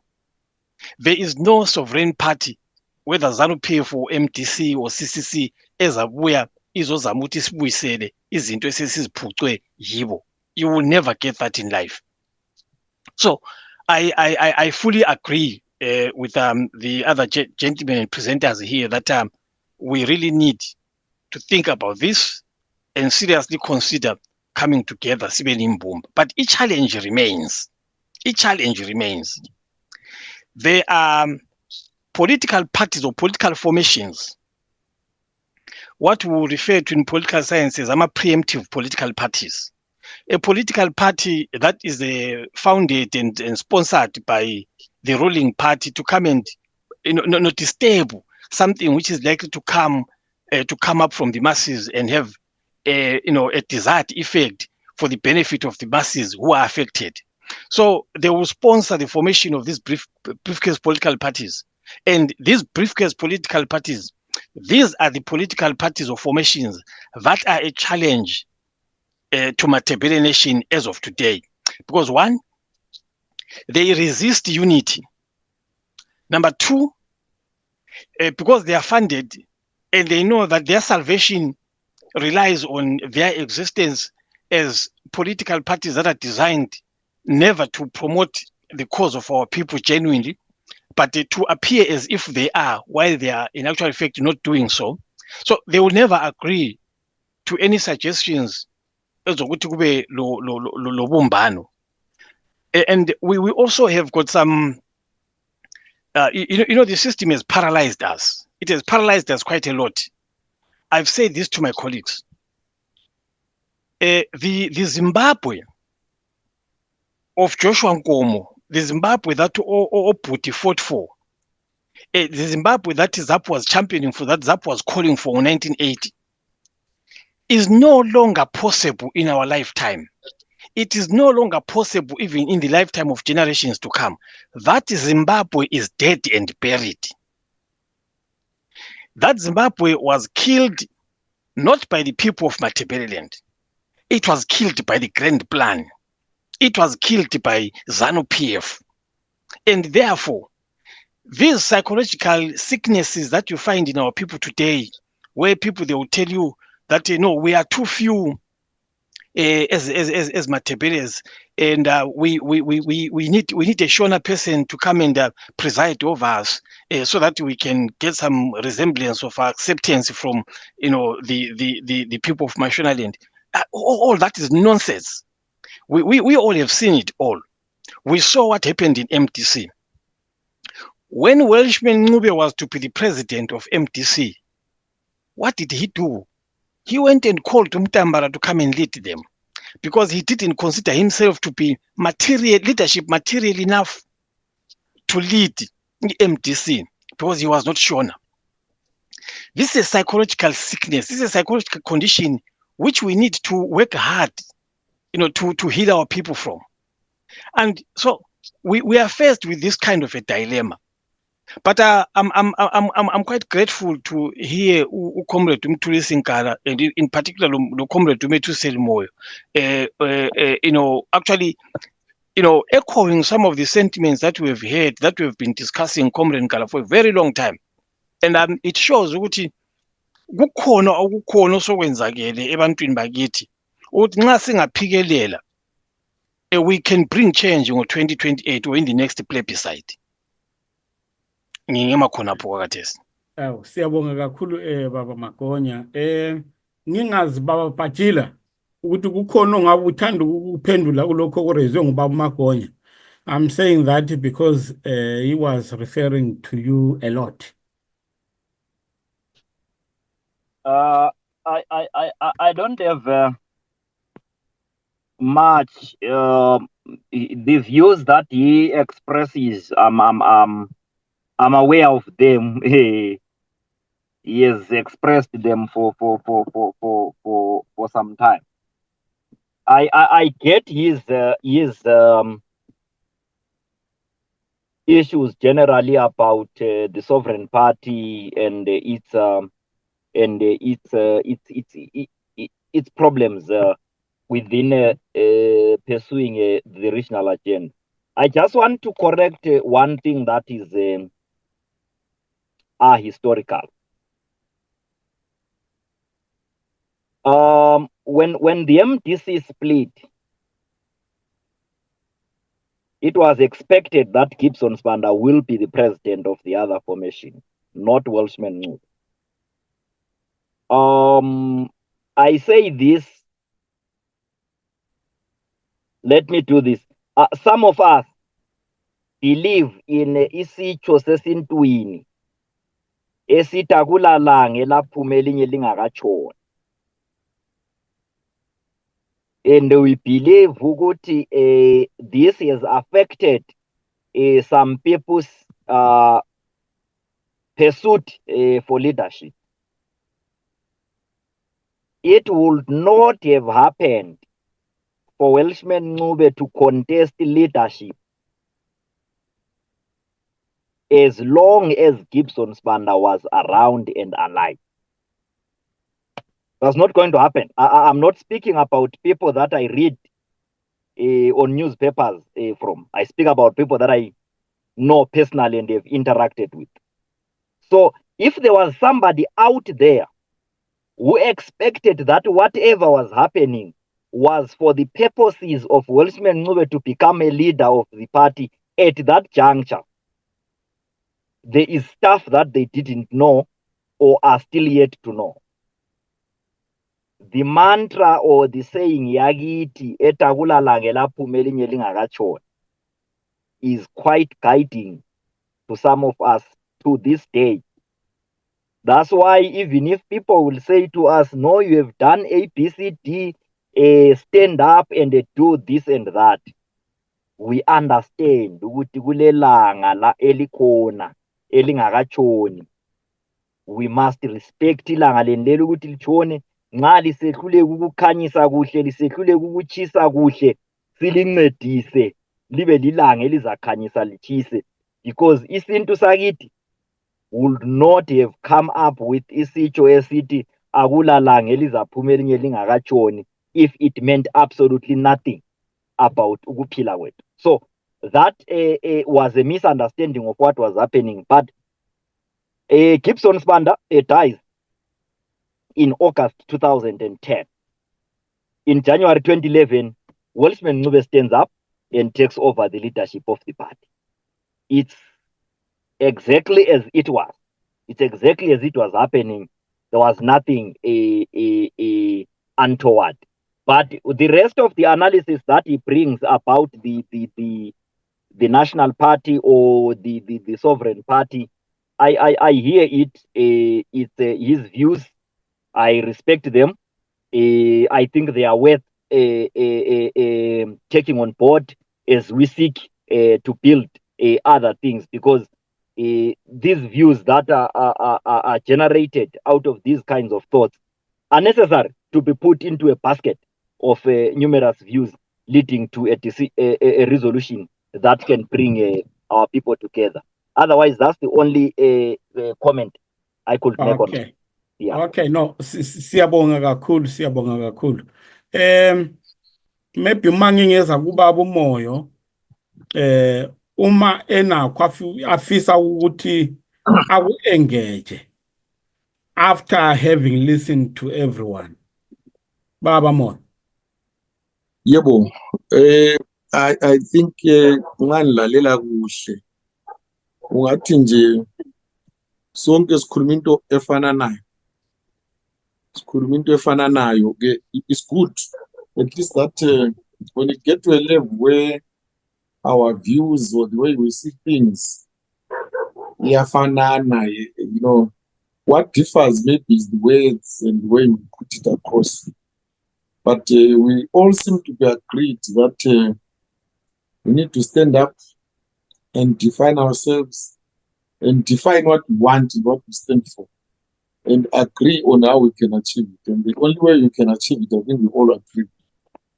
There is no sovereign party, whether ZANU PF or MDC or CCC, ezabuya izozama ukuthi sibuyisele izinto esesiziphucwe yibo. You will never get that in life. So I fully agree with the other gentlemen and presenters here that we really need to think about this and seriously consider coming together. But each challenge remains. There are political parties or political formations, what we refer to in political science as preemptive political parties. A political party that is founded and sponsored by the ruling party to come and not disturb something which is likely to come up from the masses and have a desired effect for the benefit of the masses who are affected. So they will sponsor the formation of these briefcase political parties. And these briefcase political parties, these are the political parties or formations that are a challenge to Matabeleland nation as of today. Because one, they resist unity. Number two, because they are funded and they know that their salvation relies on their existence as political parties that are designed never to promote the cause of our people genuinely, but to appear as if they are, while they are in actual fact not doing so. So they will never agree to any suggestions ezokuthi kube lo bumbano. And we also have got some, the system has paralyzed us. It has paralyzed us quite a lot. I've said this to my colleagues. The Zimbabwe of Joshua Nkomo, the Zimbabwe that Oputi fought for, the Zimbabwe that ZAP was championing for, that ZAP was calling for in 1980, is no longer possible in our lifetime. It is no longer possible even in the lifetime of generations to come. That Zimbabwe is dead and buried. That Zimbabwe was killed not by the people of Matabeleland. It was killed by the Grand Plan. It was killed by ZANU PF. And therefore, these psychological sicknesses that you find in our people today, where people, they will tell you that, we are too few as Matabeleland, and we need a Shona person to come and preside over us, so that we can get some resemblance of acceptance from the people of Mashonaland. All that is nonsense. We all have seen it all. We saw what happened in MTC. When Welshman Ncube was to be the president of MTC, what did he do? He went and called Mtambara to come and lead them, because he didn't consider himself to be leadership material enough to lead the MTC, because he was not Shona. This is a psychological sickness. This is a psychological condition which we need to work hard, to heal our people from. And so we are faced with this kind of a dilemma. But I'm quite grateful to hear Comrade Mthuli Sinkala, and in particular Comrade Dumetu Selimoyo, actually, echoing some of the sentiments that we have heard, that we have been discussing, Comrade Nkala, for a very long time. And it shows ukuthi kukhona okukhona osokwenzakele ebantwini bakithi ukuthi nxa singaphikelela, we can bring change in 2028 or in the next plebiscite. Ngingema khona pho kwakathesi. Siyabonga kakhulu Baba Magonya. Ngingazi Baba Pajila ukuthi kukhona ongabe uthanda ukuphendula kulokho okurezwe ngubaba Magonya. I'm saying that because he was referring to you a lot. I don't have much. The views that he expresses, I'm aware of them. He has expressed them for some time. I get his issues generally about the sovereign party and its problems within pursuing the regional agenda. I just want to correct one thing that is historical. When the MDC split, it was expected that Gibson Spanda will be the president of the other formation, not Welshman Ncube. I say this. Let me do this. Some of us believe in isicho sesintwini esitakulalanga elaphumela inye lingakatshoni. And we believe ukuthi this has affected some people's pursuit for leadership, it would not have happened for Welshman Ncube to contest leadership as long as Gibson Sibanda was around and alive. That's not going to happen. I'm not speaking about people that I read on newspapers from. I speak about people that I know personally and have interacted with. So if there was somebody out there who expected that whatever was happening was for the purposes of Welshman Ncube to become a leader of the party at that juncture, there is stuff that they didn't know or are still yet to know. The mantra or the saying yagiti etakulala ngelaphuma elinye lingakatshoni is quite guiding to some of us to this day. That's why even if people will say to us, no, you have done A, B, C, D, stand up and do this and that, we understand ukuthi kulelanga la elikhona elingakatshoni. We must respect ilanga lendlela ukuthi litshone. Nxa lisehluleka ukukhanyisa kuhle, lisehluleka ukutshisa kuhle, silincedise libe lilanga elizakhanyisa litshise, because isintu sakithi would not have come up with isitsho esithi akulalanga elizaphuma elinye lingakatshoni if it meant absolutely nothing about ukuphila kwethu. So that was a misunderstanding of what was happening. But Gibson Sibanda dies in August 2010. In January 2011, Welshman Ncube stands up and takes over the leadership of the party. It's exactly as it was. It's exactly as it was happening. There was nothing untoward. But the rest of the analysis that he brings about the national party or the sovereign party, I hear it. It's his views. I respect them. I think they are worth taking on board as we seek to build other things, because these views that are generated out of these kinds of thoughts are necessary to be put into a basket of numerous views leading to a resolution that can bring our people together. Otherwise, that's the only comment I could make on it. Yeah. Okay, no, siyabonga kakhulu. Maybe mangingeza kubaba umoyo uma enakho afisa ukuthi aku-engage after having listened to everyone. Baba Moyo. Yebo, I think unganilalela kuhle. Ungathi nje sonke sikhuluma into efana nayo. Ke it's good at least that when you get to a level where our views or the way we see things iyafanana, you know, what differs maybe is the words and the way we put it across. But we all seem to be agreed that we need to stand up and define ourselves and define what we want and what we stand for, and agree on how we can achieve it. And the only way you can achieve it, I think we all agree,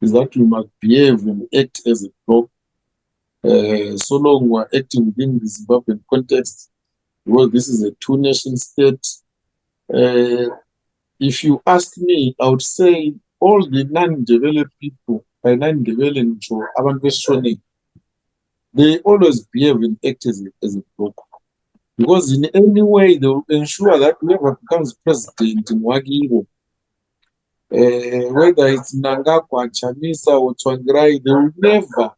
is that we must behave and act as a bloc. So long we're acting within the Zimbabwean context, because this is a two-nation state. If you ask me, I would say all the non-developed people, by non-developed, they always behave and act as a bloc. Because in any way, they will ensure that whoever becomes president in Wagibo, whether it's Nangakwa, Chamisa, or Tsvangirai, they will never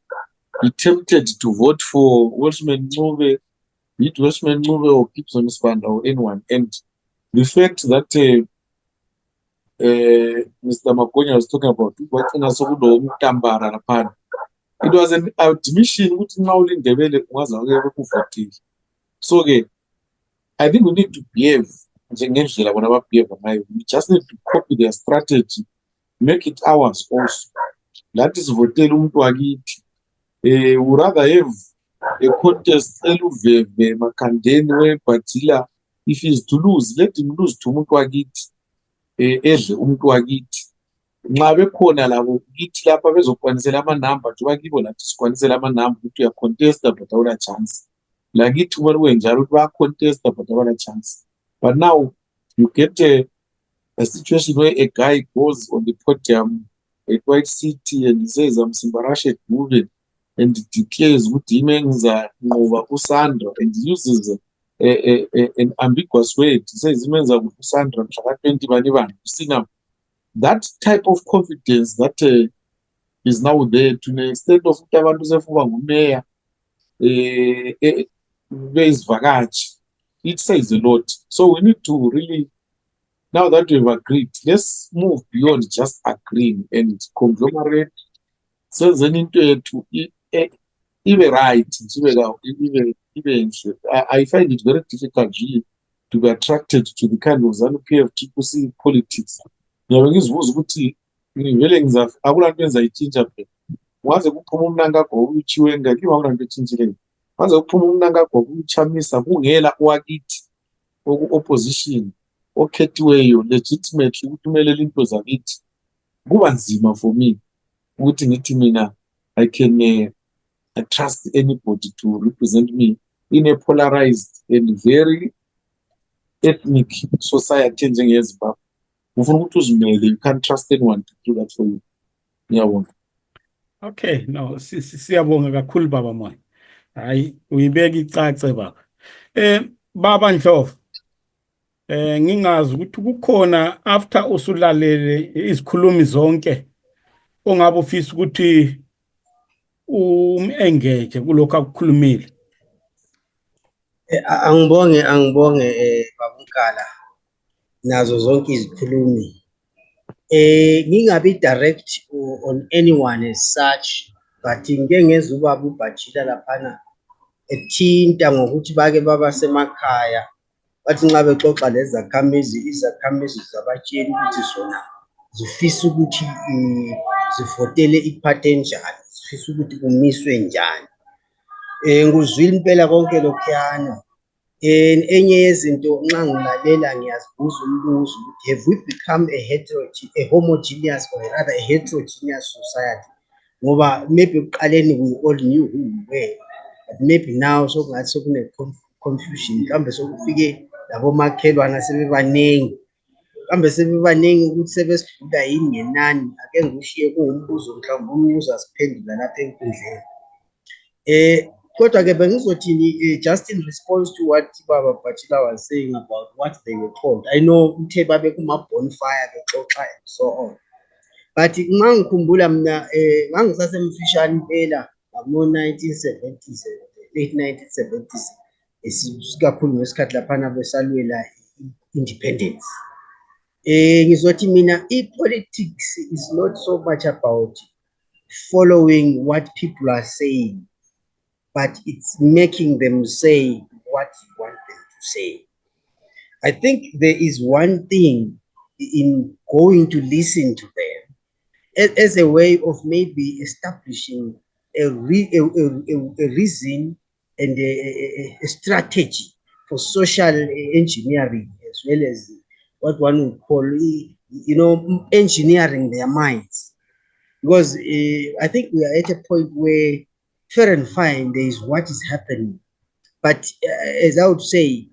be tempted to vote for Welshman Ncube, be it Welshman Ncube or Gibson Sibanda or anyone. And the fact that Mr. Makonya was talking about, it was an admission which now in the so I think we need to behave. We just need to copy their strategy, make it ours also. That is what we rather have a contest makandeni webhatila if he's to lose, let him lose to umuntu wakithi, edle umuntu wakithi. Nxa bekhona labo kithi lapha bezokwanisela ama-number, njengoba kibo lathi sikwanisela ama-number ukuthi uyacontesta but awula chance. Lakithi kumele kwenjalo ukuthi bayacontesta but awula chance. But now you get a situation where a guy goes on the podium at White City and he says, I'm Simbarashe moving, and declares ukuthi yimi ngizanqoba uSandra, and uses an ambiguous word. He says yimi ngizakuba uSandra mhla ka-20 bani. You see now, that type of confidence that is now there to the extent of ukuthi abantu sefuba ngumeya bezivakashi. It says a lot. So we need to really, now that we've agreed, let's move beyond just agreeing and conglomerate. So then into to even right, I find it very difficult really to be attracted to the kind of ZANU PF TPC politics. Ngiyabengizibuza ukuthi ngivele ngizafa akulanto engizayitshintsha phela. Waze kuphuma umnanga gokuchiwe ngakima akulanto etshintshileyo. Waze kuphuma umnanga gokuchamisa kungela owakithi oku-opposition okhethiweyo legitimately ukuthi umelele into zakithi. Kuba nzima for me ukuthi ngithi mina I can trust anybody to represent me in a polarized and very ethnic society njengeZimbabwe. Ufuna ukuthi uzimele, you can't trust anyone to do that for you. Ngiyabonga. Okay, no, siyabonga kakhulu baba moya. Hayi uyibeka icace baba. Baba Ndlovu, ngingazi ukuthi kukhona after usulalele izikhulumi zonke ongabe ufisa ukuthi engage kulokho akukhulumile. Angibonge babunkala nazo zonke izikhulumi. Ngingabi direct on anyone as such, but ngeke ngeze ubaba uBhajila laphana ethinta ngokuthi bake baba semakhaya bathi nxa bexoxa izakhamizi zabatshela ukuthi zona zifisa ukuthi zifotele iphathe njani, zifisa ukuthi kumiswe njani. Nguzwile impela konke lokhuyana. Enye yezinto nxa ngilalela ngiyazibuza umbuzo ukuthi have we become a homogeneous or rather a heterogeneous society? Ngoba maybe ekuqaleni we all knew who we were, but maybe now sokungathi sokune confusion. Mhlawumbe sokufike labomakhelwana sebebaningi. Mhlawumbe sebebaningi ukuthi sebesidlula yini ngenani. Ake ngikushiye kuwumbuzo mhlawumbe umbuzo asiphendula lapha enkundleni. Kodwa ke bengizothini just in response to what Baba Bhajila was saying about what they were told. I know uthe babe kuma bonfire bexoxa and so on. But ngangikhumbula mina ngangisasemfishane impela ngo 1970s, late 1970s. Esikakhulu ngesikhathi laphana besalwela independence. Ngizothi mina politics is not so much about following what people are saying, but it's making them say what you want them to say. I think there is one thing in going to listen to them as a way of maybe establishing a reason and a strategy for social engineering, as well as what one would call, engineering their minds. Because I think we are at a point where fair and fine, there is what is happening. But as I would say,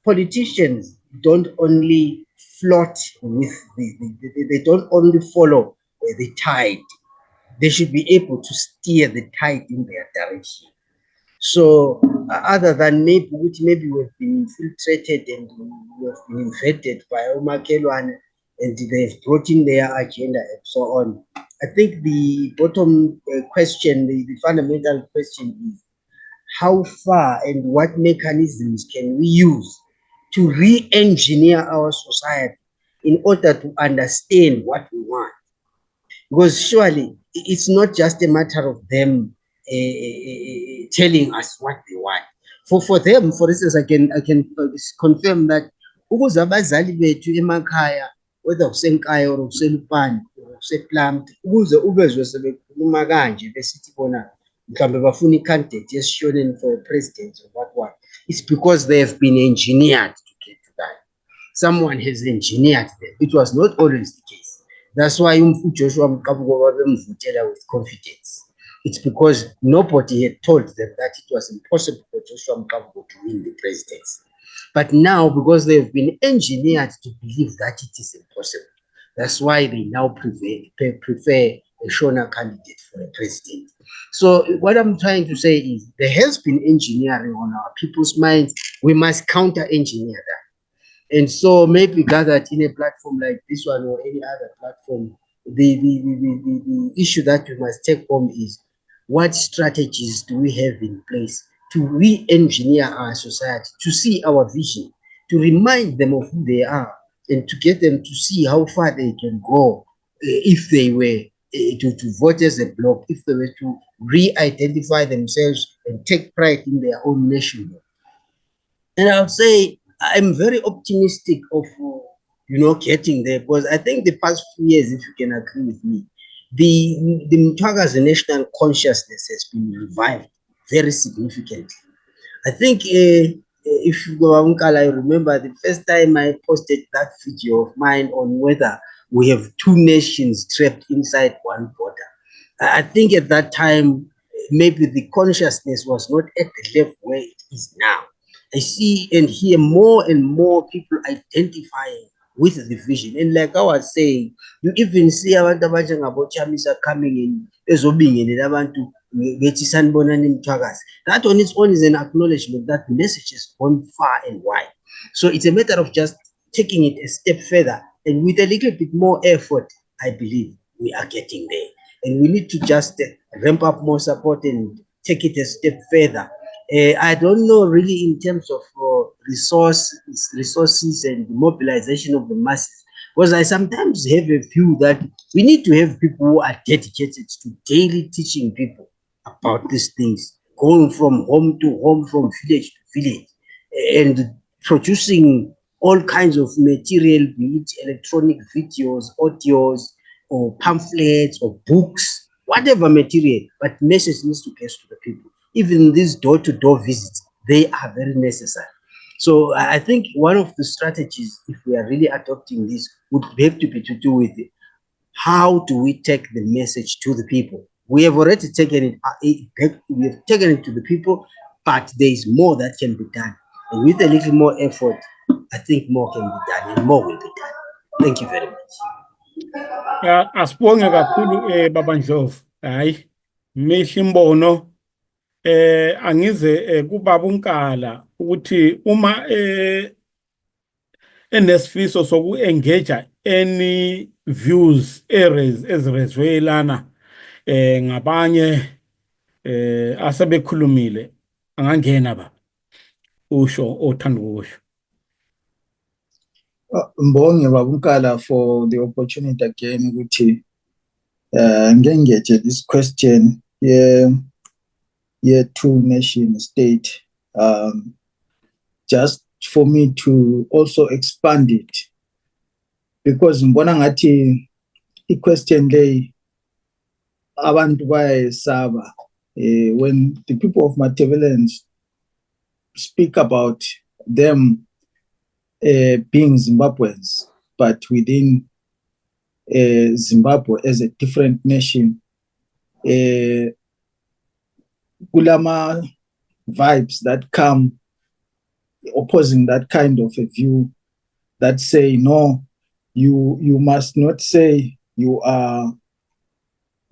politicians don't only float with they don't only follow the tide. They should be able to steer the tide in their direction. So other than maybe we've been infiltrated and we've been infected by Omakelwan and they've brought in their agenda and so on, I think the bottom question, the fundamental question is how far and what mechanisms can we use to re-engineer our society in order to understand what we want? Because surely it's not just a matter of them telling us what they want. For them, for instance, I can confirm that ukuze abazali bethu emakhaya, whether usenkaya or uselupani or useplant, ukuze ubezwe sebekhuluma kanje besithi bona mhlambe bafuna i-candidate yesishoneni for president or what, it's because they have been engineered to get to someone has engineered them. It was not always the case. That's why Joshua Mkabugo Mvutela with confidence. It's because nobody had told them that it was impossible for Joshua Mkabugo to win the presidency. But now, because they've been engineered to believe that it is impossible, that's why they now prefer a Shona candidate for a president. So what I'm trying to say is there has been engineering on our people's minds. We must counter-engineer that. And so maybe gathered in a platform like this one or any other platform, the issue that we must take home is what strategies do we have in place to re-engineer our society, to see our vision, to remind them of who they are, and to get them to see how far they can go if they were to vote as a bloc, if they were to re-identify themselves and take pride in their own nationhood. And I'll say I'm very optimistic of getting there, because I think the past few years, if you can agree with me, the Mtwaga's national consciousness has been revived very significantly. I think if you go, I remember the first time I posted that video of mine on whether we have two nations trapped inside one border. I think at that time, maybe the consciousness was not at the level where it is now. I see and hear more and more people identifying with the vision. And like I was saying, you even see abantu abangabochamisa coming in, ezobingelela abantu bethi sanibonani Mthwakazi. That on its own is an acknowledgement that the message has gone far and wide. So it's a matter of just taking it a step further, and with a little bit more effort, I believe we are getting there. And we need to just ramp up more support and take it a step further. I don't know really in terms of resources and mobilization of the masses, because I sometimes have a view that we need to have people who are dedicated to daily teaching people about these things, going from home to home, from village to village, and producing all kinds of material, be it electronic videos, audios, or pamphlets, or books, whatever material, but message needs to get to the people. Even these door-to-door visits, they are very necessary. So I think one of the strategies, if we are really adopting this, would have to be to do with it. How do we take the message to the people? We have already taken it, we have taken it to the people, but there is more that can be done. And with a little more effort, I think more can be done and more will be done. Thank you very much. Asibonge kakhulu Baba Ndlovu. Hayi, mishimbono angize kubaba uNkala ukuthi uma enesifiso soku engage any views ezirezwe lana ngabanye asebekhulumile angangena ba usho othanda ukusho. Mbonge baba uNkala for the opportunity again ukuthi ngengage this question two nation state, just for me to also expand it, because ngibona ngathi i-question le abantu bayayesaba when the people of Matabeleland speak about them being Zimbabweans, but within Zimbabwe as a different nation, kulama vibes that come opposing that kind of a view that say no, you must not say you are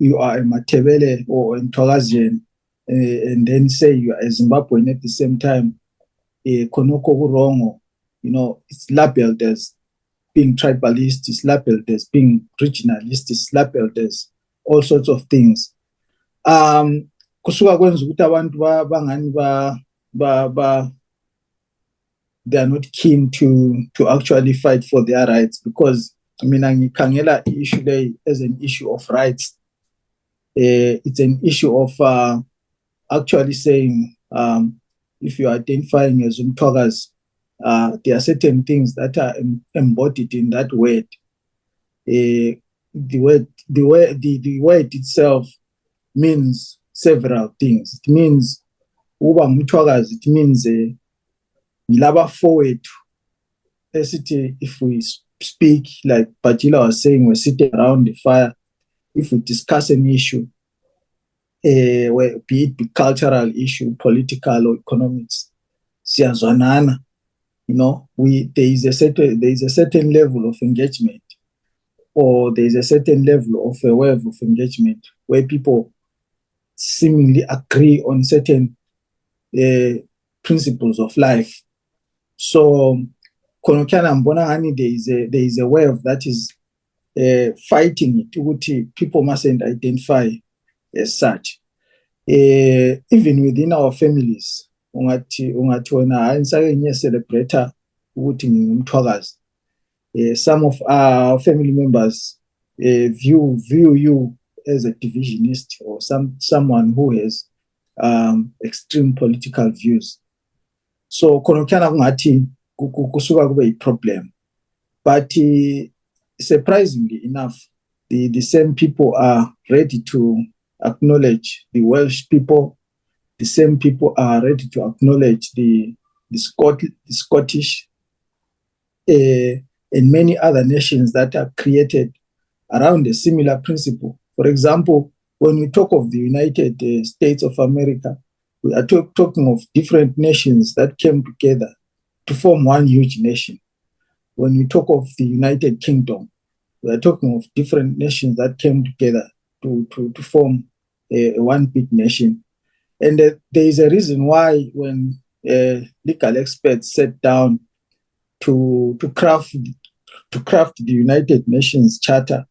a Matabele or a Mthwakazian and then say you are a Zimbabwean at the same time. Konoko wrong, it's labeled as being tribalist, it's labeled as being regionalist, it's labeled as all sorts of things. Kusuka kwenza ukuthi abantu bangani they are not keen to actually fight for their rights, because ngikhangela issue le as an issue of rights. It's an issue of actually saying if you are identifying as Mthwakazi, there are certain things that are embodied in that word. The word itself means several things. It means uba Mthwakazi, it means ngilaba forward if we speak, like Bajila was saying, we're sitting around the fire, if we discuss an issue, be it cultural issue, political or economics, siyazwanana, you know, there is a certain level of engagement, or there is a certain level of a wave of engagement where people seemingly agree on certain principles of life. So, Konokana Mbonahani, there is a wave that is fighting it, which people mustn't identify as such. Even within our families, ungathi wena hayi nisake ngiye-celebrate ukuthi ngingumthwakazi. Some of our family members view you as a divisionist, or someone who has extreme political views. So khona kungathi kusuka kube i-problem. But surprisingly enough, the same people are ready to acknowledge the Welsh people. The same people are ready to acknowledge the Scottish and many other nations that are created around a similar principle. For example, when we talk of the United States of America, we are talking of different nations that came together to form one huge nation. When we talk of the United Kingdom, we are talking of different nations that came together to form one big nation. And there is a reason why when legal experts sat down to craft the United Nations Charter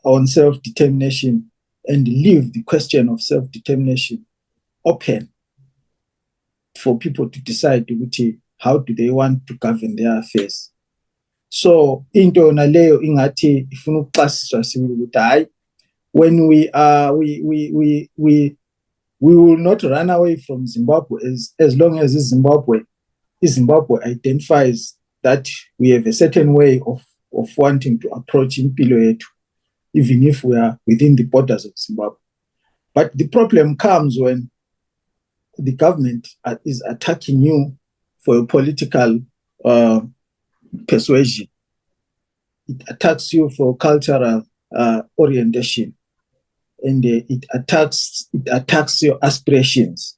on self-determination and leave the question of self-determination open for people to decide how do they want to govern their affairs. So into naleyo ingathi ifuna ukuxasiswa sibili ukuthi hayi, when we will not run away from Zimbabwe as long as Zimbabwe identifies that we have a certain way of wanting to approach impilo yethu, even if we are within the borders of Zimbabwe. But the problem comes when the government is attacking you for your political persuasion. It attacks you for cultural orientation, and it attacks your aspirations.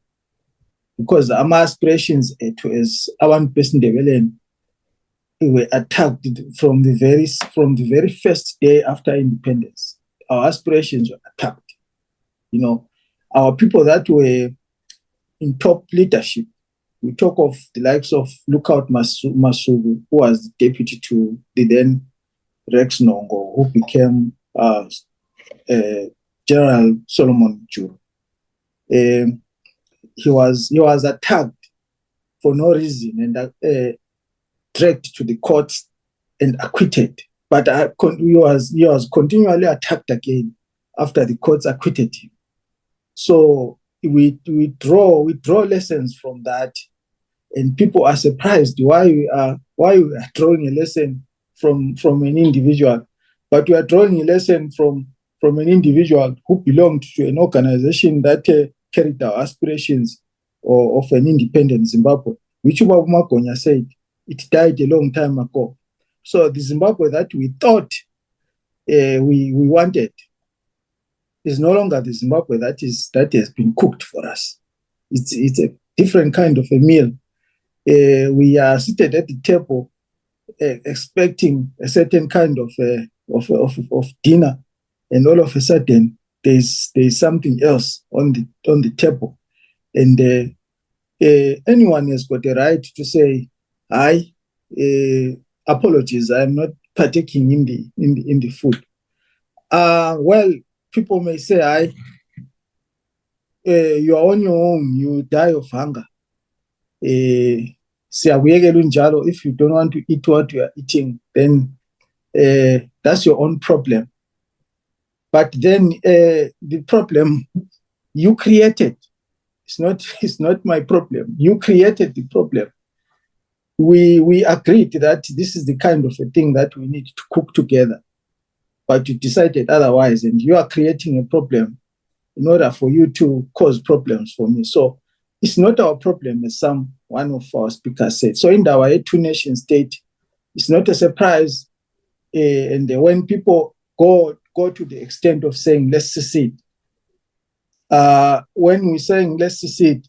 Because our aspirations as abantu beSindebeleni were attacked from the very first day after independence. Our aspirations were attacked. You know, our people that were in top leadership, we talk of the likes of Lookout Masuku, who was the deputy to the then Rex Nongo, who became General Solomon Juru. He was attacked for no reason and dragged to the courts and acquitted. But he was continually attacked again after the courts acquitted him. So we draw lessons from that, and people are surprised why we are drawing a lesson from an individual, but we are drawing a lesson from an individual who belonged to an organization that carried our aspirations of an independent Zimbabwe, which Ubaba Magonya said it died a long time ago. So the Zimbabwe that we thought we wanted is no longer the Zimbabwe that has been cooked for us. It's a different kind of a meal. We are seated at the table expecting a certain kind of dinner, and all of a sudden there's something else on the table, and anyone has got a right to say, apologies, I'm not partaking in the food. Well, people may say, you are on your own, you die of hunger. If you don't want to eat what you are eating, then that's your own problem. But then the problem you created. It's not my problem. You created the problem. We agreed that this is the kind of a thing that we need to cook together, but you decided otherwise, and you are creating a problem in order for you to cause problems for me. So it's not our problem, as one of our speakers said. So in our two-nation state, it's not a surprise. And when people go to the extent of saying, let's secede, when we're saying let's secede,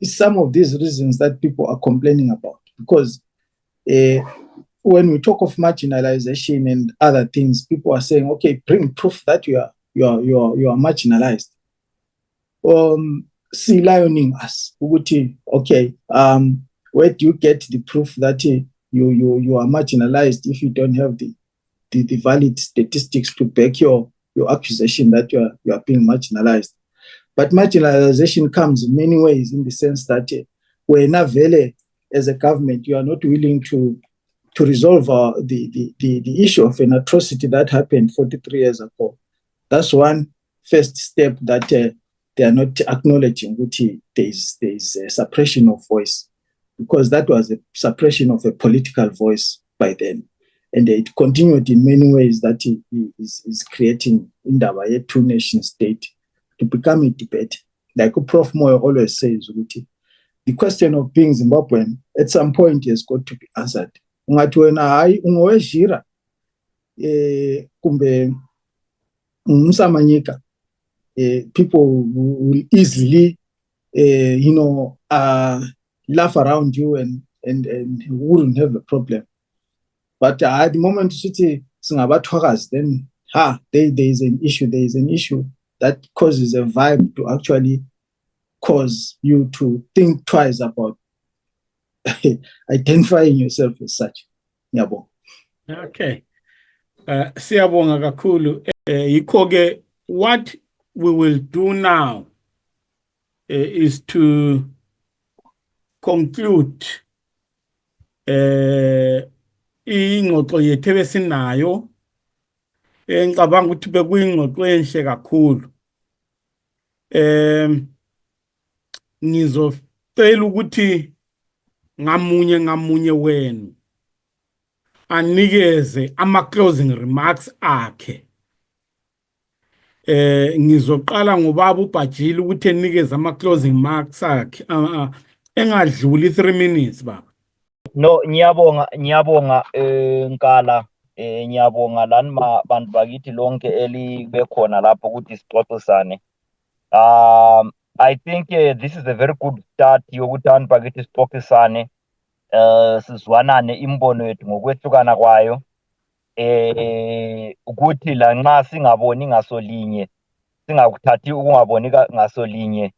it's some of these reasons that people are complaining about. Because when we talk of marginalization and other things, people are saying, okay, bring proof that you are marginalized. Sea lioning us. Okay, where do you get the proof that you are marginalized if you don't have the valid statistics to back your accusation that you are being marginalized? But marginalization comes in many ways, in the sense that when as a government, you are not willing to resolve the issue of an atrocity that happened 43 years ago. That's one first step that they are not acknowledging, which there is a suppression of voice, because that was a suppression of a political voice by then. And it continued in many ways that is creating indaba a two-nation state to become a debate. Like Prof. Moyo always says, the question of being Zimbabwean at some point has got to be answered. Ungathi wena hayi ungowejira kumbe umsamanyika, people will easily laugh around you and wouldn't have a problem. But at the moment then there is an issue that causes a vibe to actually cause you to think twice about identifying yourself as such. Yabo. Okay. Siyabonga kakhulu. Yikho-ke, what we will do now is to conclude ingxoxo yethu ebesinayo, engicabanga ukuthi bekuyingxoxo enhle kakhulu. Ngizocela ukuthi ngamunye wenu anikeze ama-closing remarks akhe. Ngizoqala ngobaba uBhajile ukuthi enikeze ama-closing remarks akhe engadluli 3 minutes baba. No, ngiyabonga Nkala, ngiyabonga lani bantu bakithi lonke elibekhona lapho ukuthi sixoxisane. I think this is a very good start yokuthi abantu bakithi sixoxisane, sizwanane imbono yethu ngokwehlukana kwayo, ukuthi la nxa singaboni ngasolinye, singakuthathi ukungaboni ngasolinye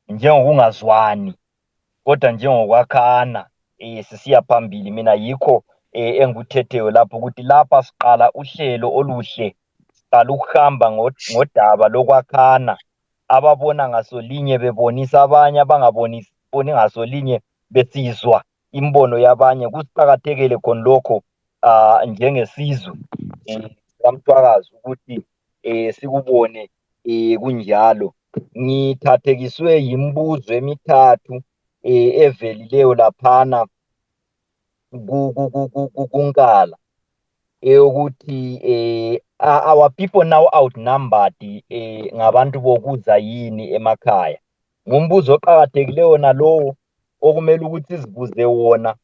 njengokungazwani, kodwa njengokwakhana sisiya phambili. Mina yikho engikuthetheyo lapho ukuthi lapha siqala uhlelo oluhle, siqala ukuhamba ngodaba lokwakhana, ababona ngasolinye bebonisa abanye, abangaboni ngasolinye besizwa imbono yabanye. Kusiqakathekile khona lokho njengesizwe kamthwakazi ukuthi sikubone kunjalo. Ngithathekiswe yimibuzo emithathu evelileyo laphana kuNkala, ukuthi our people now outnumbered ngabantu bokuza yini emakhaya. Ngumbuzo oqhakathekileyo nalowo okumele ukuthi sizibuze wona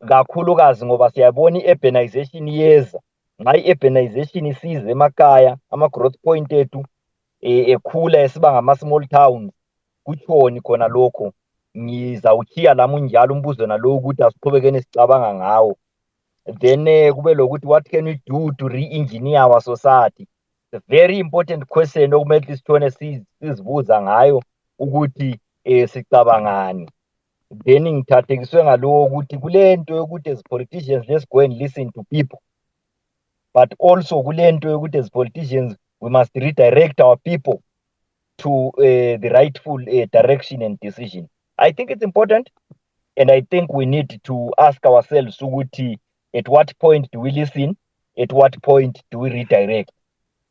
kakhulukazi, ngoba siyabona i-urbanization yeza. Nxa i-urbanization isize emakhaya, ama-growth point ethu ekhula esiba ngama-small towns, kutshoni khona lokho. Ngizawukhiya lami unjalo umbuzo nalowo ukuthi asiqhubekeni sicabanga ngawo. Then kube lokuthi what can we do to re-engineer our society? It's a very important question okumele sithone sizibuza ngayo ukuthi sicabangani. Then ngithathekiswe ngalowo ukuthi kulento yokuthi as politicians, let's go and listen to people, but also kulento yokuthi as politicians we must redirect our people to the rightful direction and decision. I think it's important, and I think we need to ask ourselves ukuthi at what point do we listen, at what point do we redirect.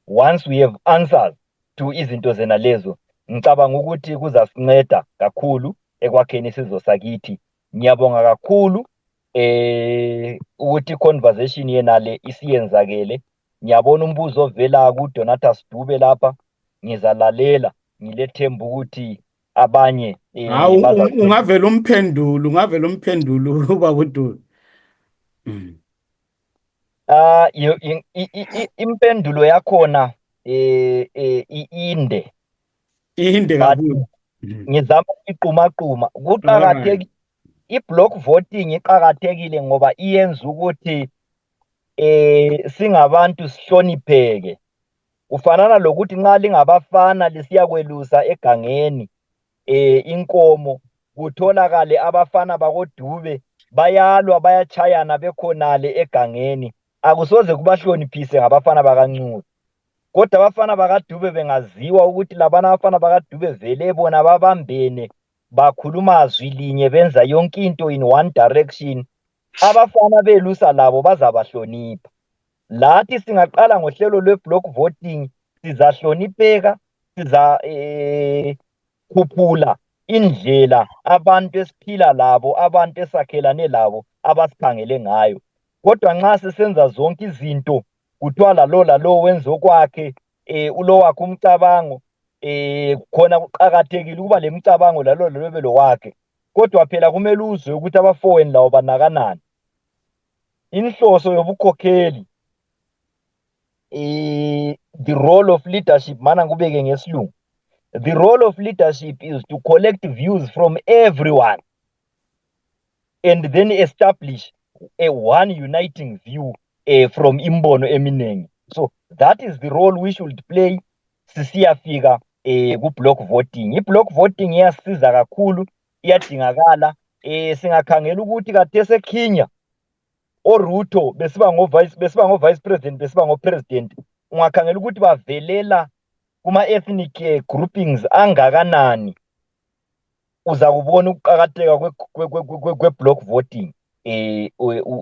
Once we have answers to izinto zena lezo, ngicabanga ukuthi kuzasinceda kakhulu ekwakheni isizwe sakithi. Ngiyabonga kakhulu ukuthi conversation yenale isiyenzakele. Ngiyabona umbuzo ovela kuDonatus Dube lapha, ngizalalela ngilethemba ukuthi abanye Hawu ungavela umphendulo uba kuDuli. Impendulo yakhona inde kakhulu. Ngizama iqhumaqhuma kuqhakathekile i-block voting iqhakathekile ngoba iyenza ukuthi singabantu sihlonipheke. Kufanana lokuthi nxa lingabafana lisiya kwelusa egangeni inkomo kutholakale abafana bakoDube bayalwa bayachayana bekhonale egangeni, akusoze kubahloniphise ngabafana bakaNcube. Kodwa abafana bakaDube bengaziwa ukuthi labana abafana bakaDube vele bona babambene bakhuluma zwi linye benza yonke into in one direction, abafana belusa labo bazabahlonipha. Lathi singaqala ngohlelo lwe-block voting sizahlonipheka, khuphula indlela abantu esiphila labo, abantu esakhelane labo abasikhangele ngayo. Kodwa nxa sisenza zonke izinto kuthiwa lalo wenza okwakhe, ulo wakhe umcabango, khona kuqhakathekile ukuba lemicabango lalo bebe lo wakhe. Kodwa phela kumele uzwe ukuthi abafowenu lawo banakanani. Inhloso yobukhokheli, the role of leadership, mana ngubeke ngesilungu. The role of leadership is to collect views from everyone and then establish one uniting view from imbono eminengi. So that is the role we should play sisiyafika ku-block voting. I-block voting iyasiza kakhulu, iyadingakala. Singakhangela ukuthi khathesi eKenya oRuto besiba ngo-vice president, besiba ngo-president, ungakhangela ukuthi bavelela kuma-ethnic groupings angakanani, uza kubona ukuqakatheka kwe-block voting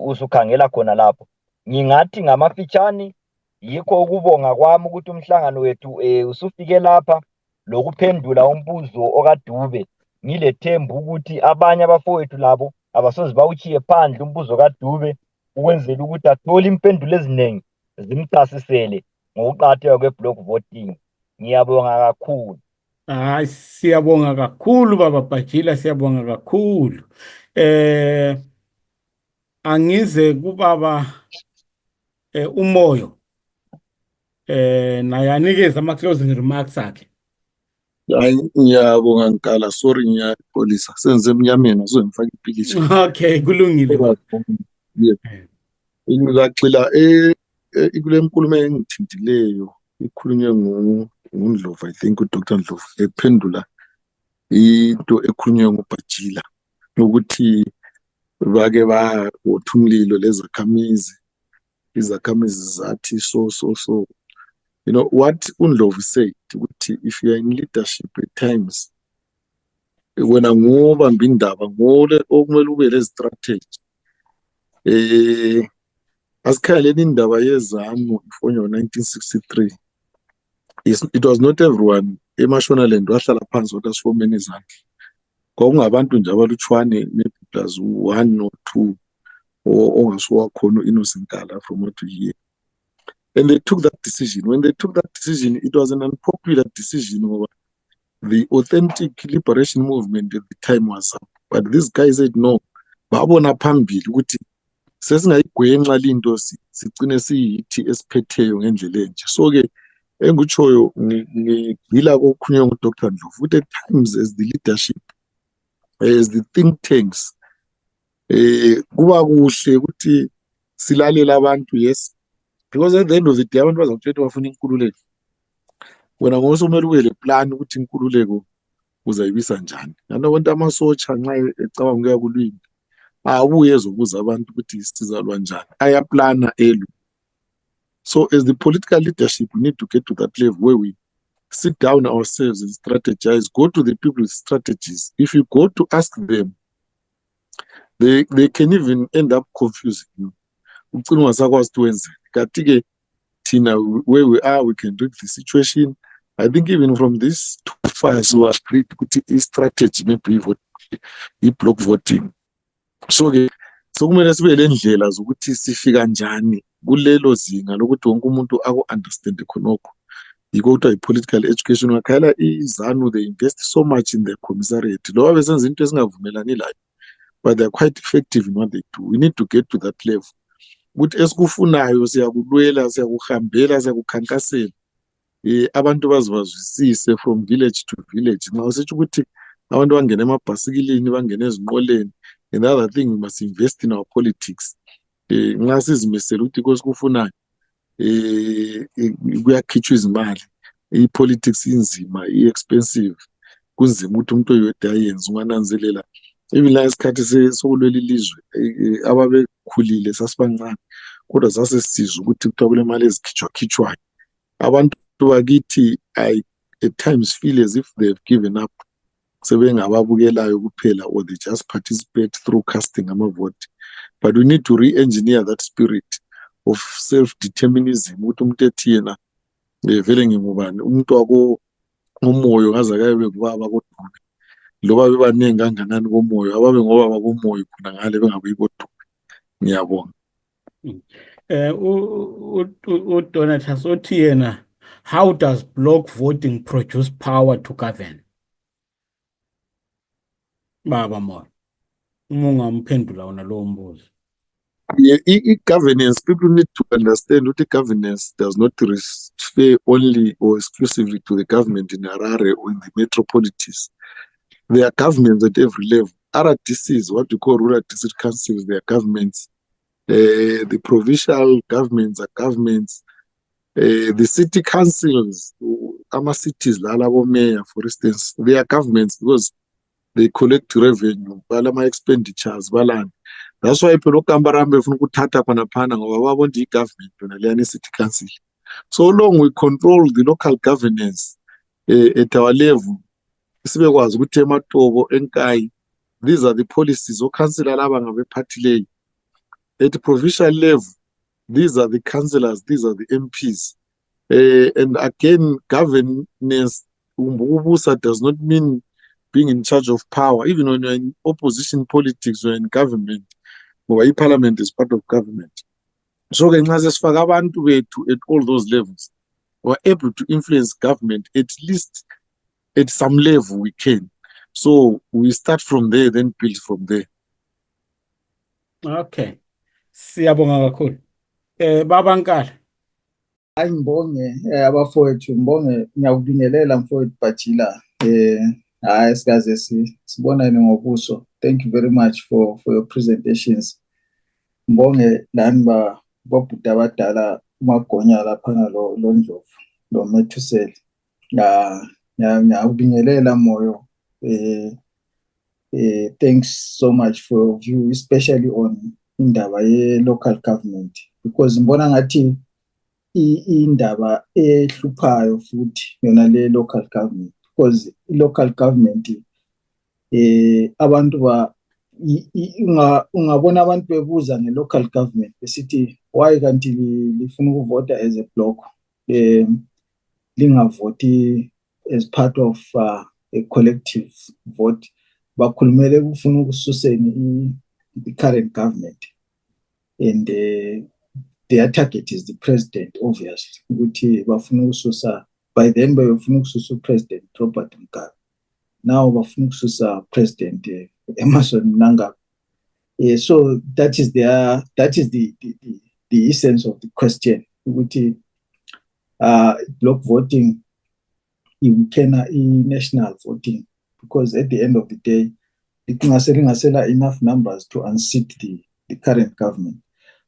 usukhangela khona lapho. Ngingathi ngamafitshane yikho ukubonga kwami ukuthi umhlangano wethu usufike lapha lokuphendula umbuzo okaDube. Ngilethemba ukuthi abanye abafowethu labo abasoze bawuchiye phandle umbuzo kaDube ukwenzela ukuthi athole impendulo eziningi zimchasisele ngokuqakatheka kwe-block voting. Ngiyabonga kakhulu. Hayi, siyabonga kakhulu baba Bhajila, siyabonga kakhulu. Angize kubaba uMoyo naye anikeze ama-closing remarks akhe. Hayi, ngiyabonga Nkala, sorry ngiyapholisa, senze emnyameni azongifaka ipikitsha. Okay, kulungile. Ngixila kule nkulumo engithintileyo ikhulunywe nguNdlovu, I think uDr Ndlovu, ephendula into ekhulunywe nguBhajila ukuthi bake bawotha umlilo lezakhamizi, izakhamizi zathi so. You know what uNdlovu said, ukuthi if you are in leadership at times, wena ngobamba indaba ngole okumele ube le strategy. Asikhaleni indaba yeZANU ifonyo 1963. It was not everyone eMashonaland wahlala phansi wathi asifomeni izandla. Kwakungabantu nje abalutshwane, maybe plus 1 or 2 ongasuka khona innocent Nkala from what we hear. And they took that decision. When they took that decision, it was an unpopular decision over the authentic liberation movement at the time was up. But this guy said no. Babona phambili ukuthi sesingayigwenxa linto sigcine siyithi esiphetheyo ngendlela enje. So ke engikutshoyo ngigxila kokhunye nguDr Ndlovu ukuthi at times as the leadership, as the think tanks, kuba kuhle ukuthi silalela abantu, yes, because at the end of the day abantu bazawuthetha bafuna inkululeko. Wena ngosomele ube le plan ukuthi inkululeko uzayibisa njani. Abantu amasotsha nxa ecabanga ukuya kulwini abuye ezobuza abantu ukuthi sizalwa njani, ayaplana elu. So as the political leadership, we need to get to that level where we sit down ourselves and strategize, go to the people with strategies. If you go to ask them, they can even end up confusing you. Where we are, we can read the situation. I think even from these 2 files who are agreed to strategy, maybe block voting. So kumele sibe le ndlela zokuthi sifika njani kulelo zinga lokuthi wonke umuntu aku-understand khonokho. You go to a political education, wakhala ZANU, they invest so much in the commissariat. Loba besenza into esingavumelani layo, but they're quite effective in what they do. We need to get to that level. Ukuthi esikufunayo siyakulwela, siyakuhambela, siyakukhankasela. Abantu bazibazwisise from village to village. Nxa usitsho ukuthi abantu bangena emabhasikilini, bangena ezinqoleni. Another thing, we must invest in our politics. Nxa sizimisela ukuthi kosikufunayo kuyakhitshwa izimali, i-politics inzima, i-expensive, kunzima ukuthi umuntu oyedwa ayenze, ungananzelela. Even la isikhathi sokulwela ilizwe, ababekhulile sasibancane, kodwa sasesizwa ukuthi kuthiwa kulemali ezikhitshwayo. Abantu bakithi at times feel as if they've given up, sebengababukelayo kuphela, or they just participate through casting amavote. But we need to re-engineer that spirit of self-determinism. Ukuthi umuntu ethi yena vele ngingubani, umuntu wako umoyo kaze akabe kubaba kodwa loba bebaningi kanganani komoyo, ababe ngobaba komoyo khona ngale bengabuyi kodwa. Ngiyabonga. Donatus uthi yena, how does block voting produce power to govern? Baba More, ungamphendula wona lowo mbuzo. Governance, people need to understand that governance does not refer only or exclusively to the government in Harare or in the metropolises. There are governments at every level. RDCs, what we call rural district councils, they are governments. The provincial governments are governments. The city councils, cities, mayor, for instance, they are governments because they collect revenue, balama expenditures, baland. That's why people kambarambe funa ukuthatha phana ngoba babona i-government yona leyani city council. So long we control the local governance at our level, sibekwazi ukuthi eMatobo, eNkayi, these are the policies okhansila laba ngabe-party leyo. At the provincial level, these are the councillors, these are the MPs. And again, governance ubusa does not mean being in charge of power. Even when you're in opposition politics or in government, or parliament is part of government. So at all those levels, we're able to influence government, at least at some level we can. So we start from there, then build from there. Okay. Siyabonga kakhulu. Baba Nkala. Hayi ngibonge abafowethu, ngibonge, ngiyakubingelela mfowethu Bajila. Hayi sikaze sibonane ngobuso. Thank you very much for your presentations. Ngibonge lani babhuda abadala uMagonya lapha lo Ndlovu lo Methusela. Ngiyakubingelela moyo. Thanks so much for your view, especially on indaba ye local government, because ngibona ngathi indaba ehluphayo futhi yona le local government, because local government abantu ungabona abantu bebuza nge-local government besithi why kanti lifuna ukuvota as a block, lingavoti as part of a collective vote. Bakhulumele kufuna ukususeni the current government, and their target is the president, obviously. Ukuthi bafuna ukususa, by then bafuna ukususa uPresident Robert Mugabe. Now bafuna ukususa President Emerson Mnangagwa. So that is the essence of the question. Ukuthi block voting national voting, because at the end of the day it kungasela enough numbers to unseat the current government.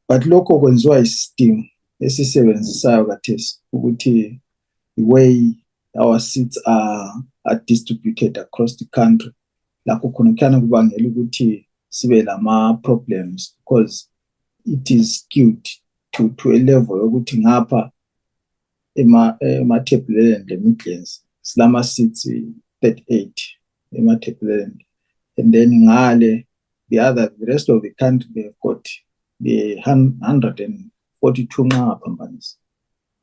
But lokho kwenziwa isystem esisebenzisayo kathesi ukuthi the way our seats are distributed across the country, lakho khona kubangela ukuthi sibe lama problems, because it is skewed to a level ukuthi ngapha Matabeleland and Midlands silama seats 38 Matabeleland, and then ngale the rest of the country they've got the 142 companies,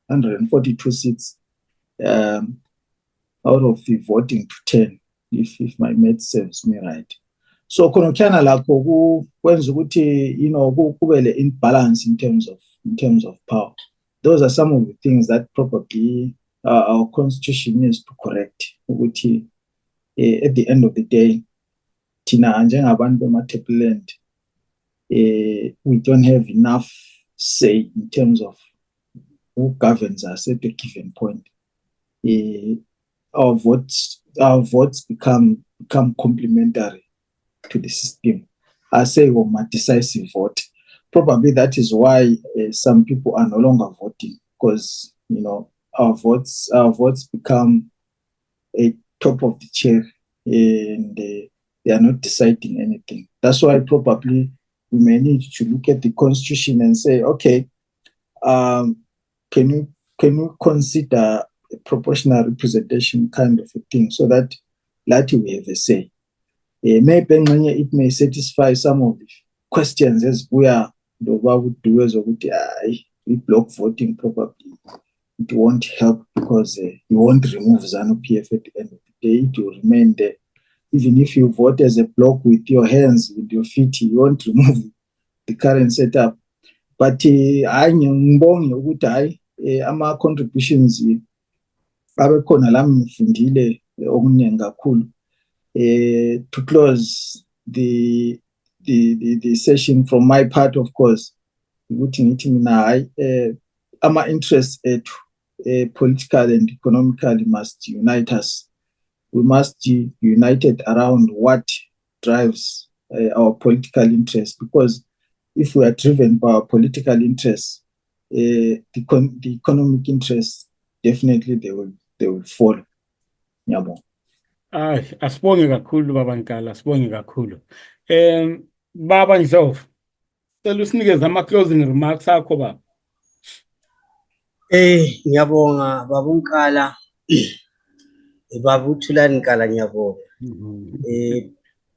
142 seats out of the voting to 10, if my math serves me right. So khona lakho kwenza ukuthi kube le imbalance in terms of power. Those are some of the things that probably our constitution needs to correct. Which, at the end of the day, Tina njengabantu beMatabeleland, we don't have enough say in terms of who governs us at a given point. Our votes become complementary to the system. I say a decisive vote. Probably that is why some people are no longer voting, because our votes become a top of the chair, and they are not deciding anything. That's why probably we may need to look at the constitution and say, okay, can you consider a proportional representation kind of a thing, so that we have a say. Maybe it may satisfy some of the questions as we are would do as we block voting. Probably it won't help, because you won't remove ZANU PF at the end of the day. It will remain there. Even if you vote as a block with your hands, with your feet, you won't remove the current setup. But ama contributions abekhona la ngifundile okuningi kakhulu. To close the session from my part, of course, ukuthi ngithi mina ama interests ethu political and economically must unite us. We must be united around what drives our political interests, because if we are driven by our political interests, the economic interests, definitely they will fall. Ngiyabonga. Asibonge kakhulu baba Nkala, asibonge kakhulu. Baba Ndlovu, cela usinikeze ama-closing remarks akho baba. Ngiyabonga baba uNkala, baba uThulani Nkala, ngiyabonga.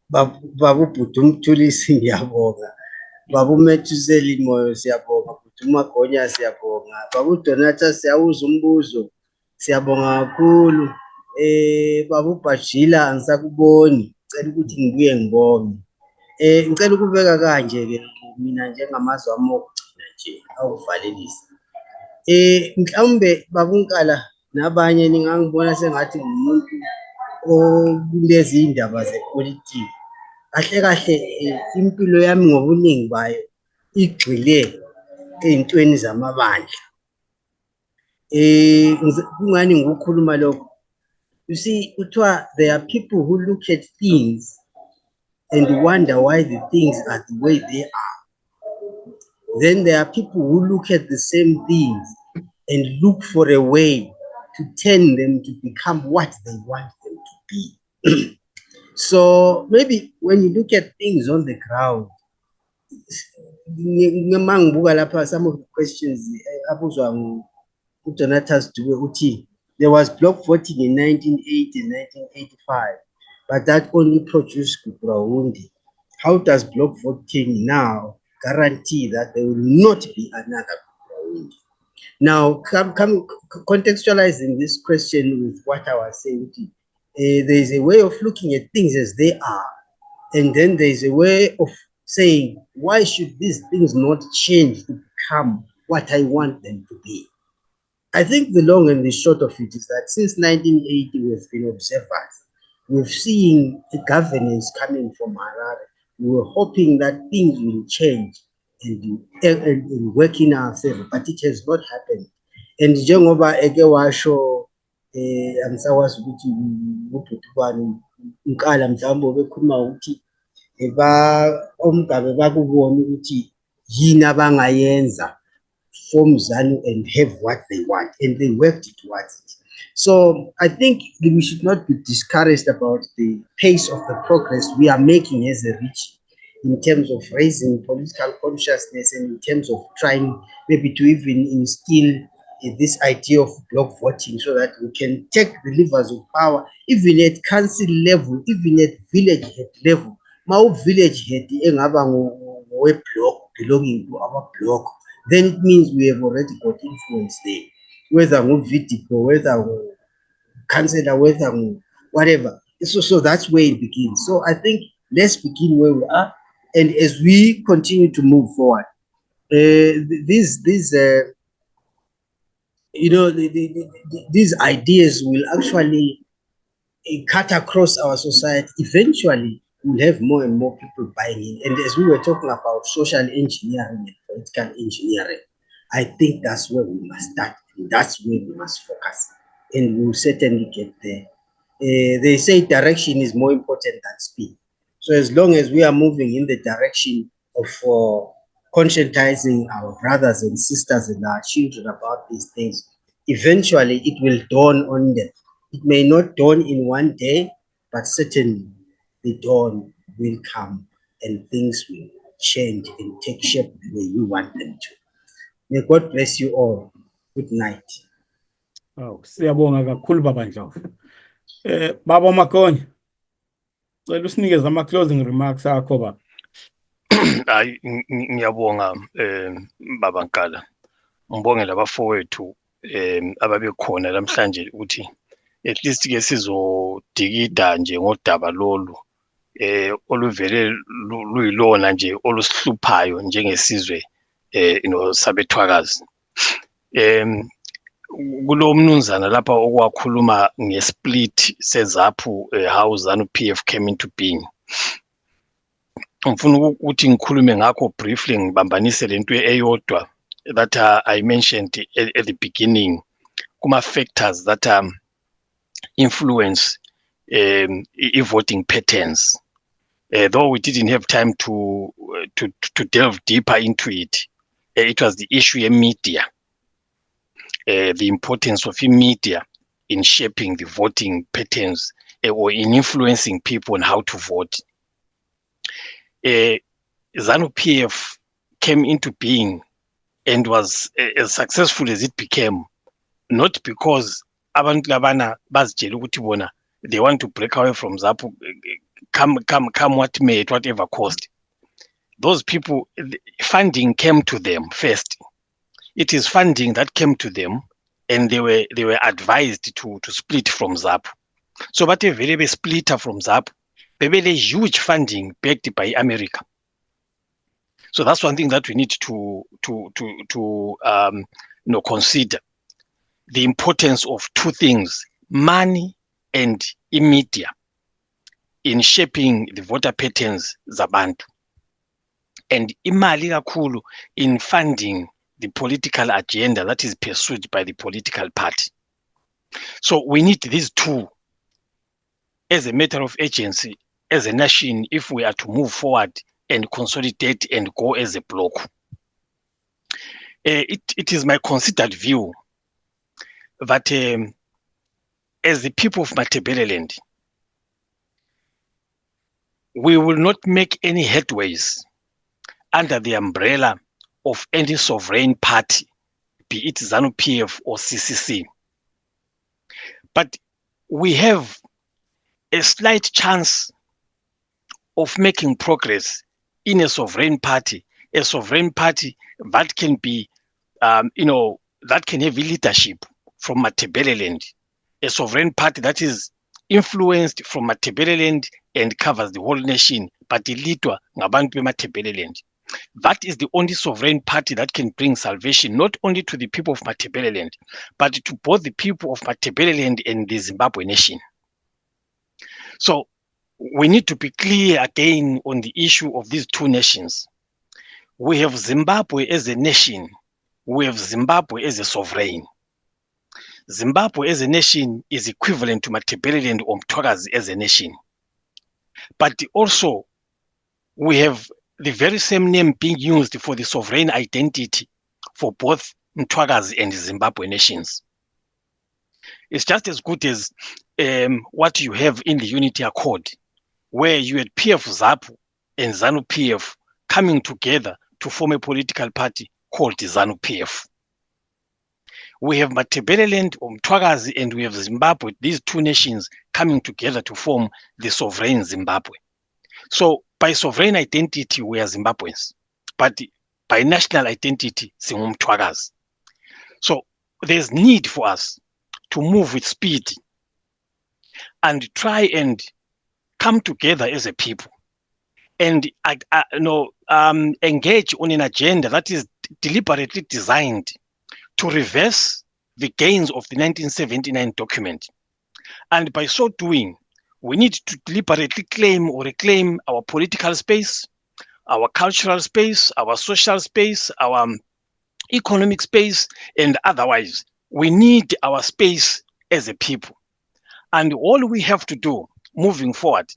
Baba uBhuti uMthulisi, ngiyabonga. Baba uMethuzeli Moyo, siyabonga. Bhuti uMagonya, siyabonga. Baba uDonata, siyawuza umbuzo, siyabonga kakhulu. Baba uBajila, angisakuboni, ngicela ukuthi ngibuye ngibonge. Ngicela ukubeka kanje ke mina njengamazwi ami okugcina nje awuvalelisa. Mhlawumbe baba uNkala nabanye ningangibona sengathi ngumuntu okulezi indaba zepolitiki. Kahle kahle impilo yami ngobuningi bayo igxile ey'ntweni zamabandla. Kungani ngikukhuluma lokho? You see, there are people who look at things and wonder why the things are the way they are. Then there are people who look at the same things and look for a way to turn them to become what they want them to be. So maybe when you look at things on the ground, some of the questions there was block voting in 1980 and 1985, but that only produced Kukurawundi. How does block voting now guarantee that there will not be another Kukurawundi? Now, contextualizing this question with what I was saying, there is a way of looking at things as they are, and then there is a way of saying, why should these things not change to become what I want them to be? I think the long and the short of it is that since 1980, we've been observers. We've seen the governance coming from Harare. We were hoping that things will change and work in our favor, but it has not happened. And njengoba eke washo angisakwazi ukuthi ubhuti bani uNkala mhlawumbe bekhuluma ukuthi omgabe bakubona ukuthi yini abangayenza form ZANU and have what they want, and they worked towards it. So I think we should not be discouraged about the pace of the progress we are making as a region in terms of raising political consciousness and in terms of trying maybe to even instill this idea of block voting so that we can take the levers of power, even at council level, even at village head level. My village head engaba block belonging to our block, then it means we have already got influence there, whether VDP, whether councillor, whether whatever. So that's where it begins. So I think let's begin where we are, and as we continue to move forward, these you know, these ideas will actually cut across our society. Eventually, we'll have more and more people buying in. And as we were talking about social engineering and political engineering, I think that's where we must start. And that's where we must focus. And we'll certainly get there. They say direction is more important than speed. So as long as we are moving in the direction of conscientizing our brothers and sisters and our children about these things, eventually it will dawn on them. It may not dawn in one day, but certainly the dawn will come and things will change and take shape the way we want them to. May God bless you all. Good night. Oh, siyabonga kakhulu baba Ndlovu. Baba Makonya, cela usinikeze ama-closing remarks akho baba. Hayi, ngiyabonga baba Nkala. Ngibonge labafowethu ababekhona namhlanje ukuthi at least ke sizodikida nje ngodaba lolu oluvele luyilona nje olusihluphayo njengesizwe sabethwakazi. Kulo mnumzana lapha okwakhuluma ngesplit sezaphu how ZANU PF came into being. Ngifuna ukuthi ngikhulume ngakho briefly ngibambanise lento eyodwa that I mentioned at the beginning, kuma factors that influence voting patterns. Though we didn't have time to delve deeper into it, it was the issue of media, the importance of media in shaping the voting patterns or in influencing people on how to vote. ZANU PF came into being and was as successful as it became, not because abantu labana bazitshela ukuthi bona they want to break away from ZAPU, come what may, at whatever cost. Those people, funding came to them first. It is funding that came to them, and they were advised to split from ZAPU. So but a very splitter from ZAPU, they were a huge funding backed by America. So that's one thing that we need to consider. The importance of two things, money and media, in shaping the voter patterns zabantu, and imali kakhulu in funding the political agenda that is pursued by the political party. So we need these two as a matter of urgency, as a nation, if we are to move forward and consolidate and go as a bloc. It is my considered view that as the people of Matabeleland, we will not make any headways under the umbrella of any sovereign party, be it ZANU PF or CCC. But we have a slight chance of making progress in a sovereign party that can be, that can have leadership from Matabeleland, a sovereign party that is influenced from Matabeleland and covers the whole nation, but ilitwa ngabantu beMatabeleland. That is the only sovereign party that can bring salvation, not only to the people of Matabeleland, but to both the people of Matabeleland and the Zimbabwe nation. So we need to be clear again on the issue of these two nations. We have Zimbabwe as a nation. We have Zimbabwe as a sovereign. Zimbabwe as a nation is equivalent to Matabeleland or Mtwakazi as a nation. But also, we have the very same name being used for the sovereign identity for both Mtwakazi and Zimbabwe nations. It's just as good as what you have in the Unity Accord, where you had PF ZAPU and ZANU PF coming together to form a political party called the ZANU PF. We have Matabeleland or Mtwakazi and we have Zimbabwe, these two nations coming together to form the sovereign Zimbabwe. So by sovereign identity, we are Zimbabweans, but by national identity, Mtwakazi. So there's need for us to move with speed and try and come together as a people and engage on an agenda that is deliberately designed to reverse the gains of the 1979 document. And by so doing, we need to deliberately claim or reclaim our political space, our cultural space, our social space, our economic space, and otherwise. We need our space as a people. And all we have to do moving forward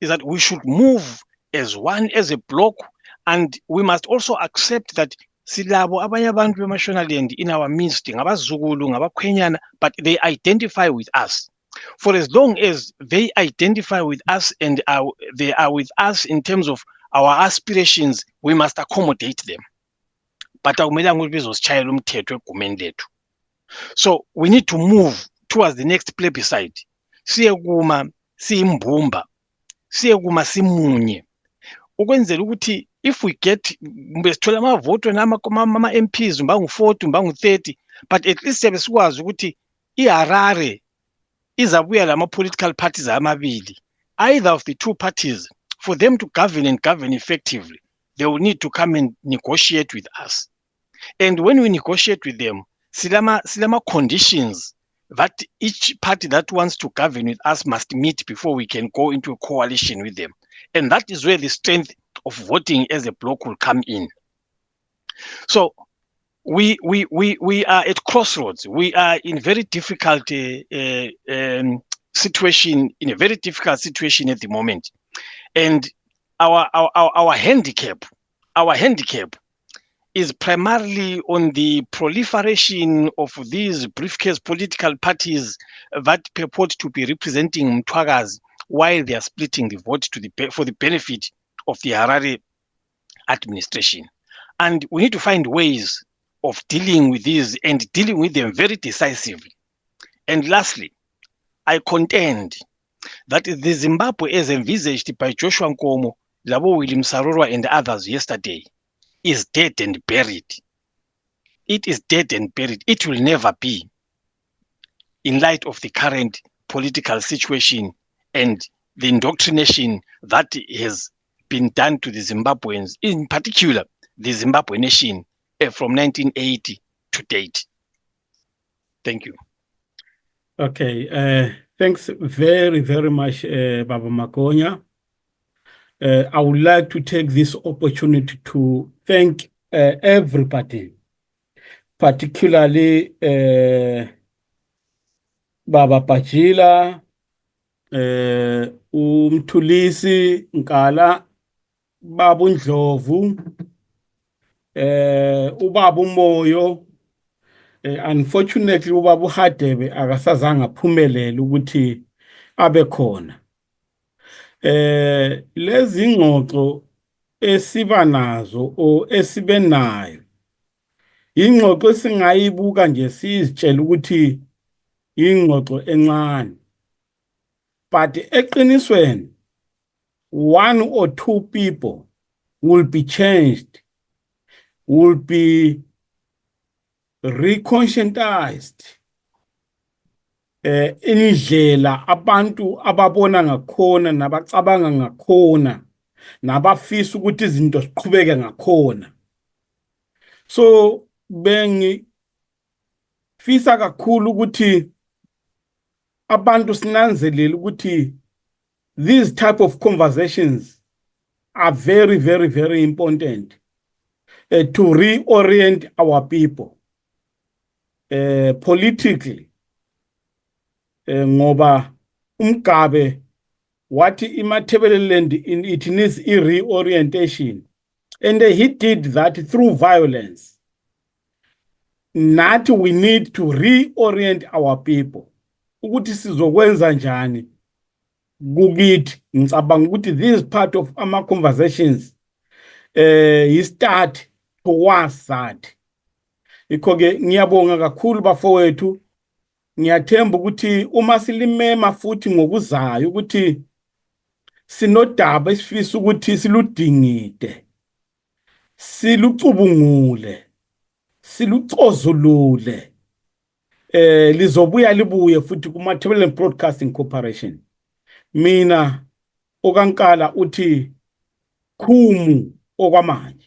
is that we should move as one, as a block, and we must also accept that silabo abanye abantu beMashonaland in our midst, ngabazukulu, ngabakwenyana, but they identify with us. For as long as they identify with us and they are with us in terms of our aspirations, we must accommodate them. But so we need to move towards the next plebiscite. Siyekuma simbumba, siyekuma simunye. Ukwenzela ukuthi if we get besithola amavoto nama MPs mbangu 40 mbangu 30, but at least sebesikwazi ukuthi iHarare izabuya lama political parties amabili, either of the two parties, for them to govern and govern effectively, they will need to come and negotiate with us. And when we negotiate with them, silama conditions that each party that wants to govern with us must meet before we can go into a coalition with them. And that is where the strength of voting as a bloc will come in. So we are at crossroads. We are in very difficult situation, in a very difficult situation at the moment. And our handicap is primarily on the proliferation of these briefcase political parties that purport to be representing Mtwagazi while they are splitting the vote for the benefit of the Harare administration. And we need to find ways of dealing with these and dealing with them very decisively. And lastly, I contend that the Zimbabwe as envisaged by Joshua Nkomo, Labo William Sarorwa and others yesterday is dead and buried. It is dead and buried. It will never be, in light of the current political situation and the indoctrination that has been done to the Zimbabweans, in particular the Zimbabwe nation, from 1980 to date. Thank you. Okay, thanks very, very much, Baba Makonya. I would like to take this opportunity to thank everybody, particularly Baba Pachila, Umtulisi Nkala, Babu Ndlovu, Ubabu Moyo. Unfortunately, Ubabu Hadebe akasazanga phumelele ukuthi abe khona. Lezi ngxoxo esiba nazo o esibe nayo ingxoxo esingayibuka nje sizitshela ukuthi ingxoxo encane, but eqinisweni one or two people will be changed, will be reconscientized indlela abantu ababona ngakhona nabacabanga ngakhona nabafisa ukuthi izinto ziqhubeke ngakhona. So bengifisa kakhulu ukuthi abantu sinanzelele ukuthi these type of conversations are very, very, very important to reorient our people politically. Ngoba Umgabe wathi iMatabeleland it needs a reorientation, and he did that through violence. Nathi we need to reorient our people. Ukuthi sizokwenza njani kukithi ngicabanga ukuthi this part of our conversations start towards that. Ikho-ke ngiyabonga kakhulu bafowethu. Ngiyathemba ukuthi uma silimema futhi ngokuzayo ukuthi sinodaba esifisa ukuthi siludingide, silucubungule, silucozulule, lizobuya libuye futhi kuMatabeleland Broadcasting Corporation. Mina okankala uthi khumu okwamanje.